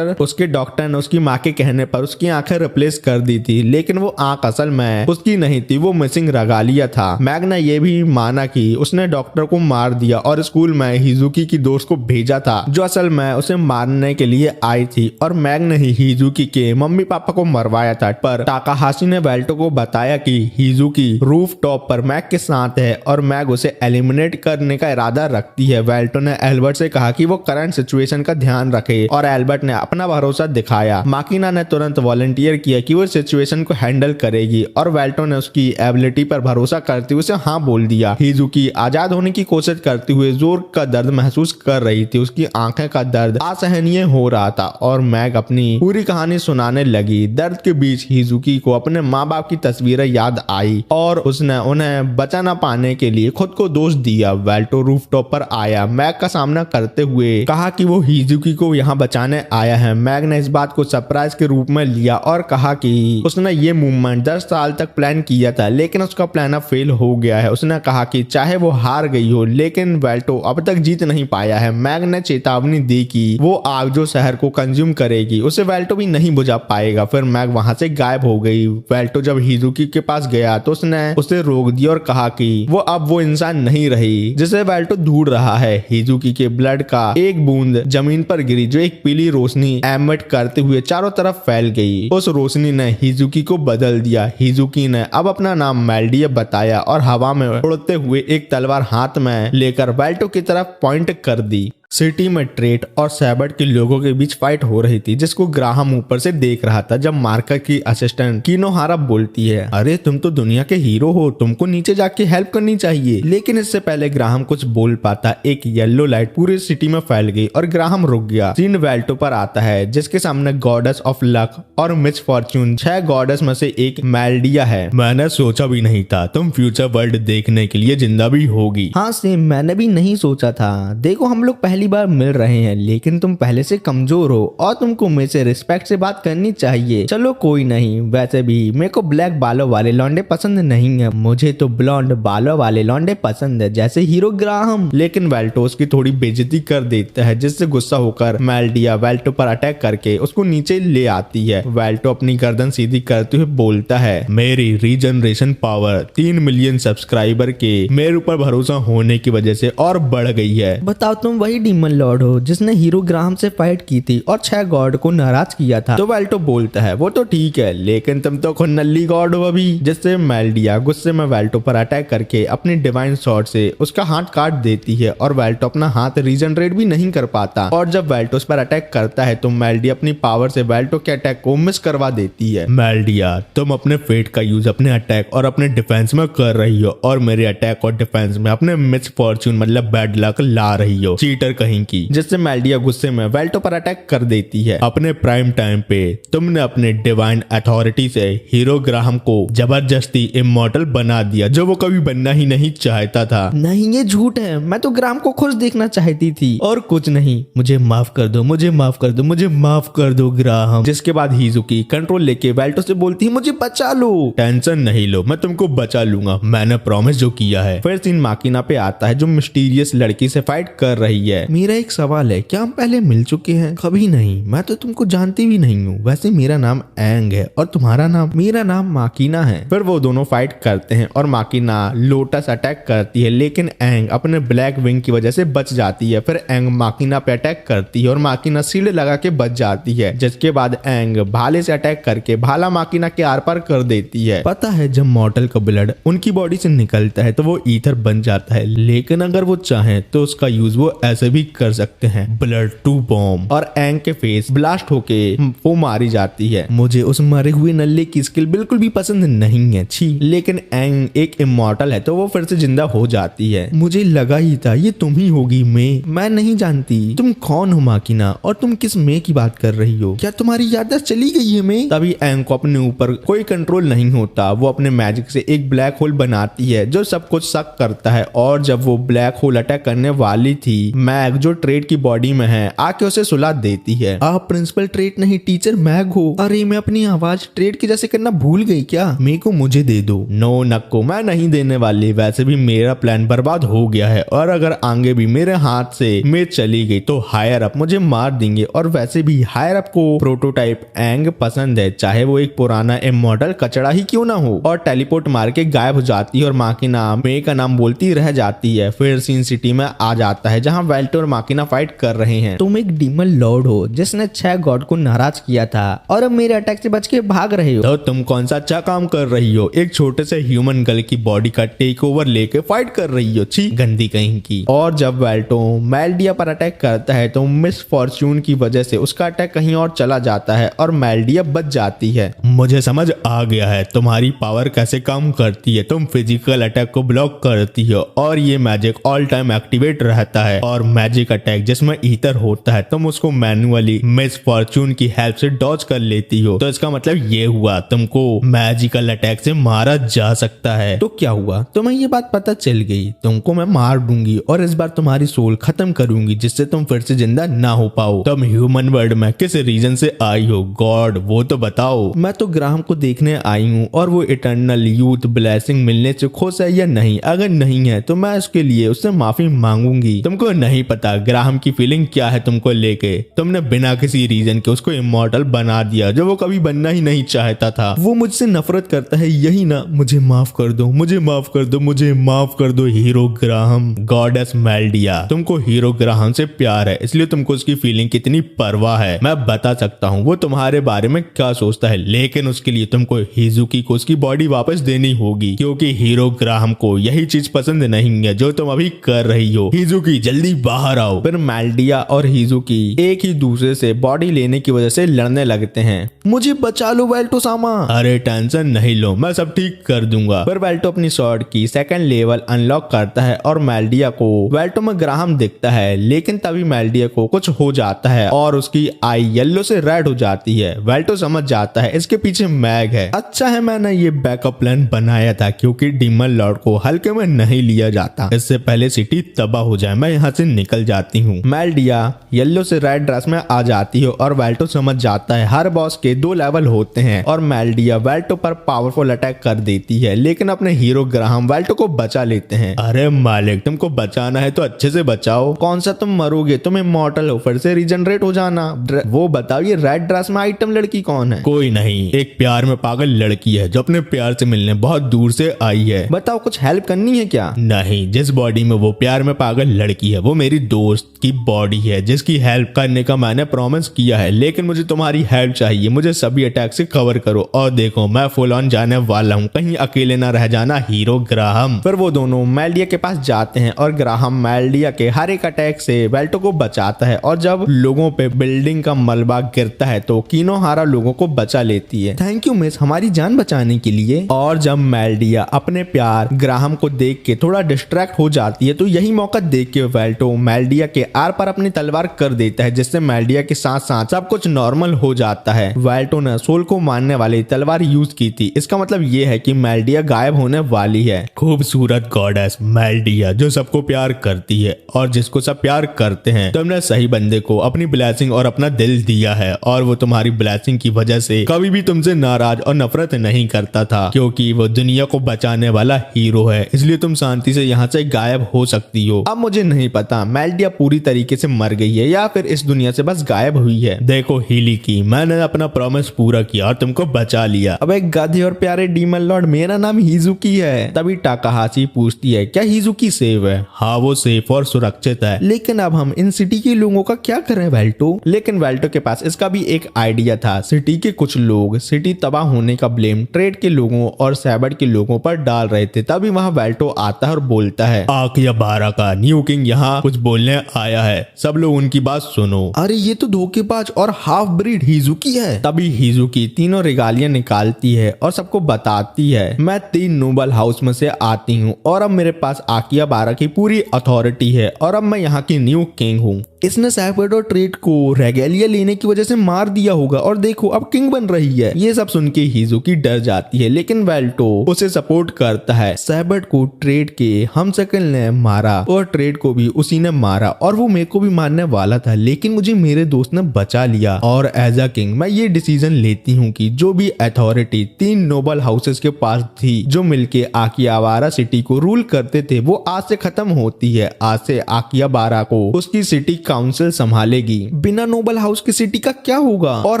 डॉक्टर ने उसकी माँ के कहने पर उसकी आंखें रिप्लेस कर दी थी, लेकिन वो आंख असल में उसकी नहीं थी, वो मिसिंग रागालिया था। मैग ने यह भी माना कि उसने डॉक्टर को मार दिया और स्कूल में हिजुकी की दोस्त को भेजा था, जो असल में उसे मारने के लिए आई थी, और मैग ने ही हिजुकी के मम्मी पापा को मरवाया था। पर टाकाहाशी ने वेल्टो को बताया कि हिजुकी रूफ टॉप पर मैग के साथ है और मैग उसे एलिमिनेट करने का इरादा रखती है। वेल्टो ने एल्बर्ट से कहा कि वो करंट सिचुएशन का ध्यान रखे और एल्बर्ट ने अपना भरोसा दिखाया। माकिना ने तुरंत वॉलंटियर किया कि वो सिचुएशन को हैंडल करेगी और वेल्टो ने उसकी एबिलिटी पर भरोसा करते हुए उसे हाँ बोल दिया। हिजुकी आजाद होने की कोशिश करते हुए जोर का दर्द महसूस कर रही थी। उसकी आंखें का दर्द असहनीय हो रहा था और मैग अपनी पूरी कहानी सुनाने लगी। दर्द के बीच हिजुकी को अपने माँ बाप की तस्वीरें याद आई और उसने उन्हें बचा न पाने के लिए खुद को दोष दिया। वेल्टो रूफटॉप पर आया, मैग का सामना करते हुए कहा कि वो हिजुकी को यहाँ बचाने आया है। मैग ने इस बात को सरप्राइज के रूप में लिया और कहा कि उसने ये मूवमेंट 10 साल तक प्लान किया था, लेकिन उसका प्लान अब फेल हो गया है। उसने कहा कि चाहे वो हार गई हो, लेकिन वेल्टो अब तक जीत नहीं पाया है। मैग ने चेतावनी दी कि वो आग जो शहर को कंज्यूम करेगी उसे वेल्टो भी नहीं बुझा पाएगा। फिर मैग वहां से गायब हो गई। वेल्टो जब हिजुकी के पास गया तो उसने उसे रोक दिया और कहा कि वो इंसान नहीं रही जिसे वेल्टो ढूंढ रहा है। हिजुकी के ब्लड का एक बूंद जमीन पर गिरी जो एक पीली रोशनी एमिट करते हुए चारों तरफ फैल गई। उस रोशनी ने हिजुकी को बदल दिया। हिजुकी ने अब अपना नाम मेल्डिया बताया और हवा में उड़ते हुए एक तलवार हाथ में लेकर वेल्टो की तरफ पॉइंट कर दी। सिटी में ट्रेट और सैबर्ट के लोगों के बीच फाइट हो रही थी जिसको ग्राहम ऊपर से देख रहा था। जब मार्का की असिस्टेंट किनोहारा बोलती है, अरे तुम तो दुनिया के हीरो हो, तुमको नीचे जाके हेल्प करनी चाहिए। लेकिन इससे पहले ग्राहम कुछ बोल पाता, एक येलो लाइट पूरी सिटी में फैल गई और ग्राहम रुक गया। सीन वेल्टो पर आता है जिसके सामने गॉडेस ऑफ लक और मिस फॉर्च्यून 6 गॉडेस में से एक मेल्डिया है। मैंने सोचा भी नहीं था तुम फ्यूचर वर्ल्ड देखने के लिए जिंदा भी होगी। हाँ सेम, मैंने भी नहीं सोचा था। देखो हम लोग पहली बार मिल रहे हैं लेकिन तुम पहले से कमजोर हो और तुमको मेरे से रिस्पेक्ट से बात करनी चाहिए। चलो कोई नहीं, वैसे भी मेरे को ब्लैक बालों वाले लौंडे पसंद नहीं है, मुझे तो ब्लॉन्ड बालों वाले लौंडे पसंद है जैसे हीरो ग्राहम। लेकिन वेल्टो उसकी थोड़ी बेइज्जती कर देता है जिससे गुस्सा होकर मेल्डिया वेल्टो पर अटैक करके उसको नीचे ले आती है। वेल्टो अपनी गर्दन सीधी करते हुए बोलता है, मेरी रीजनरेशन पावर 3 मिलियन सब्सक्राइबर के मेरे ऊपर भरोसा होने की वजह से और बढ़ गई है। बताओ तुम वही डीमन लॉर्ड हो जिसने हीरो ग्राहम से फाइट की थी और 6 गॉड को नाराज किया था। तो वेल्टो बोलता है, वो तो ठीक है लेकिन तुम तो खुद नल्ली गॉड हो अभी। जिससे मेल्डिया गुस्से में वेल्टो पर अटैक करके अपनी डिवाइन स्वॉर्ड से उसका हाथ काट देती है और वेल्टो अपना हाथ रीजनरेट भी नहीं कर पाता। और जब वेल्टो उस पर अटैक करता है तो मेल्डिया अपनी पावर से वेल्टो के अटैक को मिस करवा देती है। मेल्डिया तुम अपने फेट का यूज अपने अटैक और अपने डिफेंस में कर रही हो और मेरे अटैक और डिफेंस में अपने मिस फॉर्च्यून मतलब बैड लक ला रही हो, चीटर कहीं की। जिससे मेल्डिया गुस्से में वेल्टो पर अटैक कर देती है। अपने प्राइम टाइम पे तुमने अपने डिवाइन अथॉरिटी से हीरो ग्राहम को जबरदस्ती इमॉर्टल बना दिया जो वो कभी बनना ही नहीं चाहता था। नहीं ये झूठ है, मैं तो ग्राहम को खुश देखना चाहती थी और कुछ नहीं। मुझे माफ कर दो, मुझे माफ कर दो, मुझे माफ कर दो ग्राहम। जिसके बाद हिजुकी कंट्रोल लेके वेल्टो से बोलती है, मुझे बचा लो। टेंशन नहीं लो, मैं तुमको बचा लूंगा, मैंने प्रॉमिस जो किया है। फिर सीन माकिना पे आता है जो मिस्टीरियस लड़की से फाइट कर रही है। मेरा एक सवाल है, क्या हम पहले मिल चुके हैं? कभी नहीं, मैं तो तुमको जानती भी नहीं हूँ। वैसे मेरा नाम एंग है और तुम्हारा नाम? मेरा नाम माकिना है। फिर वो दोनों फाइट करते हैं और माकिना लोटस अटैक करती है लेकिन एंग अपने ब्लैक विंग की वजह से बच जाती है। फिर एंग माकिना पे अटैक करती है और माकिना शील्ड लगा के बच जाती है। जिसके बाद एंग भाले से अटैक करके भाला माकिना के आर पार कर देती है। पता है जब मॉर्टल का ब्लड उनकी बॉडी से निकलता है तो वो ईथर बन जाता है, लेकिन अगर वो चाहे तो उसका यूज वो ऐसे भी कर सकते हैं, ब्लड टू बॉम्ब। और एंग के फेस ब्लास्ट होके वो मारी जाती है। मुझे उस मरे हुए नल्ले की स्किल बिल्कुल भी पसंद नहीं है, छी। लेकिन एंग एक इमॉर्टल है तो वो फिर से जिंदा हो जाती है। मुझे लगा ही था ये तुम ही होगी। मैं नहीं जानती तुम कौन हो माकिना और तुम किस में की बात कर रही हो। क्या तुम्हारी याददाश्त चली गई है? मैं तभी एंग को अपने ऊपर कोई कंट्रोल नहीं होता। वो अपने मैजिक से एक ब्लैक होल बनाती है जो सब कुछ शक करता है। और जब वो ब्लैक होल अटैक करने वाली थी, मैग जो ट्रेड की बॉडी में है आके उसे सुला देती है। आप प्रिंसिपल ट्रेड नहीं टीचर मैग हो। अरे मैं अपनी आवाज ट्रेड की जैसे करना भूल गई क्या? मेरे को मुझे दे दो। नो नक्को, मैं नहीं देने वाली। वैसे भी मेरा प्लान बर्बाद हो गया है और अगर आगे भी मेरे हाथ से मैं चली गई तो हायर अप मुझे मार देंगे। और वैसे भी हायर अप को प्रोटोटाइप एंग पसंद है, चाहे वो एक पुराना इमॉर्टल कचड़ा ही क्यों ना हो। और टेलीपोर्ट मार के गायब हो जाती है और माकिना मे का नाम बोलती रह जाती है। फिर सीन सिटी में आ जाता है जहाँ वेल्टो और माकिना फाइट कर रहे हैं। तुम एक डीमन लॉर्ड हो जिसने 6 गॉड को नाराज किया था और अब मेरे अटैक से बच के भाग रहे हो। तो तुम कौन सा अच्छा काम कर रही हो? एक छोटे से ह्यूमन गर्ल की बॉडी का टेक ओवर लेके फाइट कर रही हो, छी गंदी कहीं की। और जब वेल्टो मेल्डिया पर अटैक करता है तो मिस फॉर्च्यून की वजह से उसका अटैक कहीं और चला जाता है और मेल्डिया बच जाती है। मुझे समझ आ गया है तुम्हारी पावर कैसे काम करती है। तुम फिजिकल अटैक को ब्लॉक करती हो और ये मैजिक ऑल टाइम एक्टिवेट रहता है। और मैजिक अटैक जिसमें ईथर होता है तुम उसको मैन्युअली मिस फॉर्च्यून की हेल्प से डॉज कर लेती हो। तो इसका मतलब ये हुआ तुमको मैजिकल अटैक से मारा जा सकता है। तो क्या हुआ? तुम्हें ये बात पता चल गई, तुमको मैं मार दूंगी और इस बार तुम्हारी सोल खत्म करूंगी जिससे तुम फिर से जिंदा ना हो पाओ। तुम ह्यूमन वर्ल्ड में किस रीजन से आई हो गॉड, वो तो बताओ। मैं तो ग्राहम को देखने आई हूँ और वो इटर्नल यूथ ब्लेसिंग मिलने से खुश है या नहीं। अगर नहीं है तो मैं उसके लिए उससे माफी मांगूंगी। तुमको नहीं पता ग्राहम की फीलिंग क्या है तुमको लेके। तुमने बिना किसी रीजन के उसको इमॉर्टल बना दिया जो वो कभी बनना ही नहीं चाहता था। वो मुझसे नफरत करता है, यही ना? मुझे माफ कर दो, मुझे माफ कर दो, मुझे माफ कर दो हीरो ग्राहम। गॉडेस मेल्डिया, तुमको हीरो ग्राहम से प्यार है इसलिए तुमको उसकी फीलिंग कितनी परवाह है मैं बता सकता हूँ वो तुम्हारे बारे में क्या सोचता है, लेकिन उसके लिए तुमको हिजुकी को उसकी बॉडी वापस देनी होगी क्योंकि हीरो ग्राहम को यही चीज पसंद नहीं है जो तुम अभी कर रही हो। हिजुकी जल्दी बाहर आओ। फिर मेल्डिया और हिजुकी एक ही दूसरे से बॉडी लेने की वजह से लड़ने लगते हैं। मुझे बचा लो वेल्टो सामा। अरे टेंशन नहीं लो, मैं सब ठीक कर दूंगा। फिर वेल्टो अपनी स्वॉर्ड की सेकंड लेवल अनलॉक करता है और मेल्डिया को वेल्टो में ग्राहम दिखता है, लेकिन तभी मेल्डिया को कुछ हो जाता है और उसकी आई येलो से रेड हो जाती है। वेल्टो समझ जाता है इसके पीछे मैग है। अच्छा है मैंने ये बैकअप प्लान बनाया था क्योंकि डीमन लॉर्ड को हल्के में नहीं लिया जाता, इससे पहले सिटी तबाह हो जाए। मैं यहाँ से निकल जाती हूँ। मेल्डिया येलो से रेड ड्रेस में आ जाती है और वेल्टो समझ जाता है हर बॉस के 2 लेवल होते हैं और मेल्डिया वेल्टो पर पावरफुल अटैक कर देती है, लेकिन अपने हीरो ग्राहम वेल्टो को बचा लेते हैं। अरे मालिक, तुमको बचाना है तो अच्छे से बचाओ। कौन सा तुम मरोगे, तुम इमॉर्टल हो, फिर से रीजनरेट हो जाना। वो बताओ ये रेड ड्रेस में आइटम लड़की कौन है? कोई नहीं, एक प्यार में पागल लड़की है जो अपने प्यार से मिलने बहुत दूर से आई है। बताओ कुछ हेल्प करनी है क्या? नहीं, जिस बॉडी में वो प्यार में पागल लड़की है वो मेरी दोस्त की बॉडी है जिसकी हेल्प करने का मैंने प्रॉमिस किया है, लेकिन मुझे तुम्हारी हेल्प चाहिए। मुझे सभी अटैक से कवर करो और देखो मैं फुल ऑन जाने वाला हूँ, कहीं अकेले ना रह जाना हीरो ग्राहम। फिर वो दोनों मेल्डिया के पास जाते हैं और ग्राहम मेल्डिया के हर एक अटैक से वेल्टो को बचाता है और जब लोगों पे बिल्डिंग का मलबा गिरता है तो किनोहारा लोगों को बचा लेती है। थैंक यू मिस, हमारी जान बचाने के लिए। और जब मेल्डिया अपने प्यार ग्राहम को देख के थोड़ा डिस्ट्रैक्ट हो जाती है तो यही मौका देख के वेल्टो मेल्डिया के आर पर अपनी तलवार कर देता है, जिससे मेल्डिया के साथ साथ सब कुछ नॉर्मल हो जाता है। वेल्टो ने सोल को मारने वाली तलवार यूज की थी, इसका मतलब ये है कि मेल्डिया गायब होने वाली है। खूबसूरत गॉडेस मेल्डिया जो सबको प्यार करती है और जिसको सब प्यार करते हैं, तुमने सही बंदे को अपनी ब्लेसिंग और अपना दिल दिया है और वो तुम्हारी ब्लेसिंग की वजह से कभी भी तुमसे नाराज और नफरत नहीं करता था क्योंकि वो दुनिया को बचाने वाला हीरो है, इसलिए तुम शांति से यहाँ से गायब हो सकती हो। अब मुझे नहीं पता मेल्डिया पूरी तरीके से मर गई है या फिर इस दुनिया से बस गायब हुई है। देखो हीली की, मैंने अपना प्रॉमिस पूरा किया और तुमको बचा लिया। अब एक गाधे और प्यारे डीमन लॉर्ड, मेरा नाम हिजुकी है। तभी टाकाहाशी पूछती है क्या हिजुकी सेफ है? हाँ वो सेफ और सुरक्षित है, लेकिन अब हम इन सिटी के लोगों का क्या करें वेल्टो? लेकिन वेल्टो के पास इसका भी एक आइडिया था। सिटी के कुछ लोग सिटी तबाह होने का ब्लेम ट्रेड के लोगों और सैबर्ड के लोगों पर डाल रहे थे। तभी वहाँ वेल्टो आता है और बोलता है आकिया बारा का न्यू किंग यहाँ कुछ बोलने आया है, सब लोग उनकी बात सुनो। अरे ये तो धोखेबाज और हाफ ब्रीड हिजुकी है। तभी हिजुकी तीनों रेगालियां निकालती है और सबको बताती है मैं 3 नोबल हाउस में से आती हूँ और अब मेरे पास आकिया बारा की पूरी अथॉरिटी है और अब मैं यहाँ की न्यू किंग हूँ। इसने सैफर्ड और ट्रेड को रेगेलिया लेने की वजह से मार दिया होगा और देखो अब किंग बन रही है। ये सब सुन के हिजुकी डर जाती है, लेकिन वेल्टो उसे सपोर्ट करता है। सैफर्ड को ट्रेड के हमशक्ल ने मारा और ट्रेड को भी उसी ने मारा और वो मेरे को भी मारने वाला था, लेकिन मुझे मेरे दोस्त ने बचा लिया। और एज अ किंग मैं ये डिसीजन लेती हूँ कि जो भी अथॉरिटी 3 नोबल हाउसेस के पास थी जो मिलके आकियाबारा सिटी को रूल करते थे वो आज से खत्म होती है। आज से आकियाबारा को उसकी सिटी काउंसिल संभालेगी। बिना नोबल हाउस की सिटी का क्या होगा? और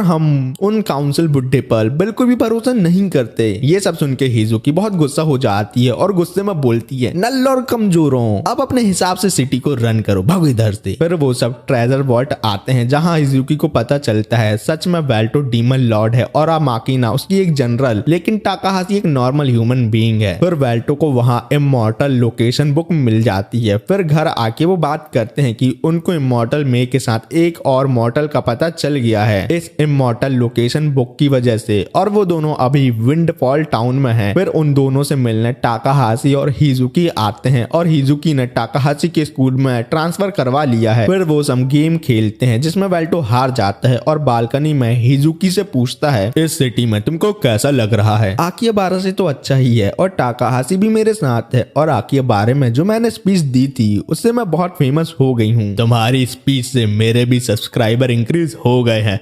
हम उन काउंसिल बुड्ढे पर बिल्कुल भी भरोसा नहीं करते। ये सब सुन के हिजुकी बहुत गुस्सा हो जाती है और गुस्से में बोलती है नल्ल और कमजोरों, अब अपने हिसाब से सिटी को रन करो, भागो इधर से। फिर वो सब ट्रेजर वॉल्ट आते हैं जहाँ हिजुकी को पता चलता है सच में वेल्टो डीमन लॉर्ड है और माकिना उसकी एक जनरल, लेकिन टाकाहाशी एक नॉर्मल ह्यूमन बीइंग है। फिर वेल्टो को वहाँ इमॉर्टल लोकेशन बुक मिल जाती है। फिर घर आके वो बात करते हैं कि उनको इमॉर्टल मे के साथ एक और मॉर्टल का पता चल गया है इस इमॉर्टल लोकेशन बुक की वजह से, और वो दोनों अभी विंडफॉल टाउन में हैं। फिर उन दोनों से मिलने टाकाहाशी और हिजुकी आते हैं और हिजुकी ने टाकाहाशी के स्कूल में ट्रांसफर करवा लिया है। फिर वो सब गेम खेलते हैं जिसमें वेल्टो हार जाता है और बालकनी में हिजुकी से पूछता है इस सिटी में तुमको कैसा लग रहा है? आकियाबारा से तो अच्छा ही है और टाकाहाशी भी मेरे साथ है और आकियाबारा में जो मैंने स्पीच दी थी उससे मैं बहुत फेमस हो गई हूँ। तुम्हारी स्पीच से मेरे भी सब्सक्राइबर इंक्रीज हो गए हैं।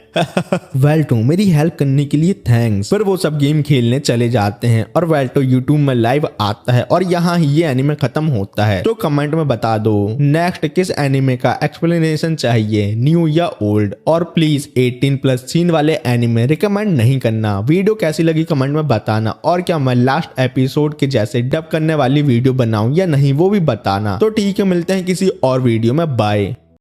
वेल्टो मेरी हेल्प करने के लिए थैंक्स। फिर वो सब गेम खेलने चले जाते हैं और वेल्टो यूट्यूब में लाइव आता है और यहाँ ही ये एनिमे खत्म होता है। तो कमेंट में बता दो नेक्स्ट नेक्स्ट किस एनिमे का एक्सप्लेनेशन चाहिए, न्यू या ओल्ड। और प्लीज 18+ सीन वाले एनिमे रिकमेंड नहीं करना। वीडियो कैसी लगी कमेंट में बताना, और क्या मैं लास्ट एपिसोड के जैसे डब करने वाली वीडियो बनाऊं या नहीं वो भी बताना। तो ठीक है, मिलते हैं किसी और वीडियो में, बाय।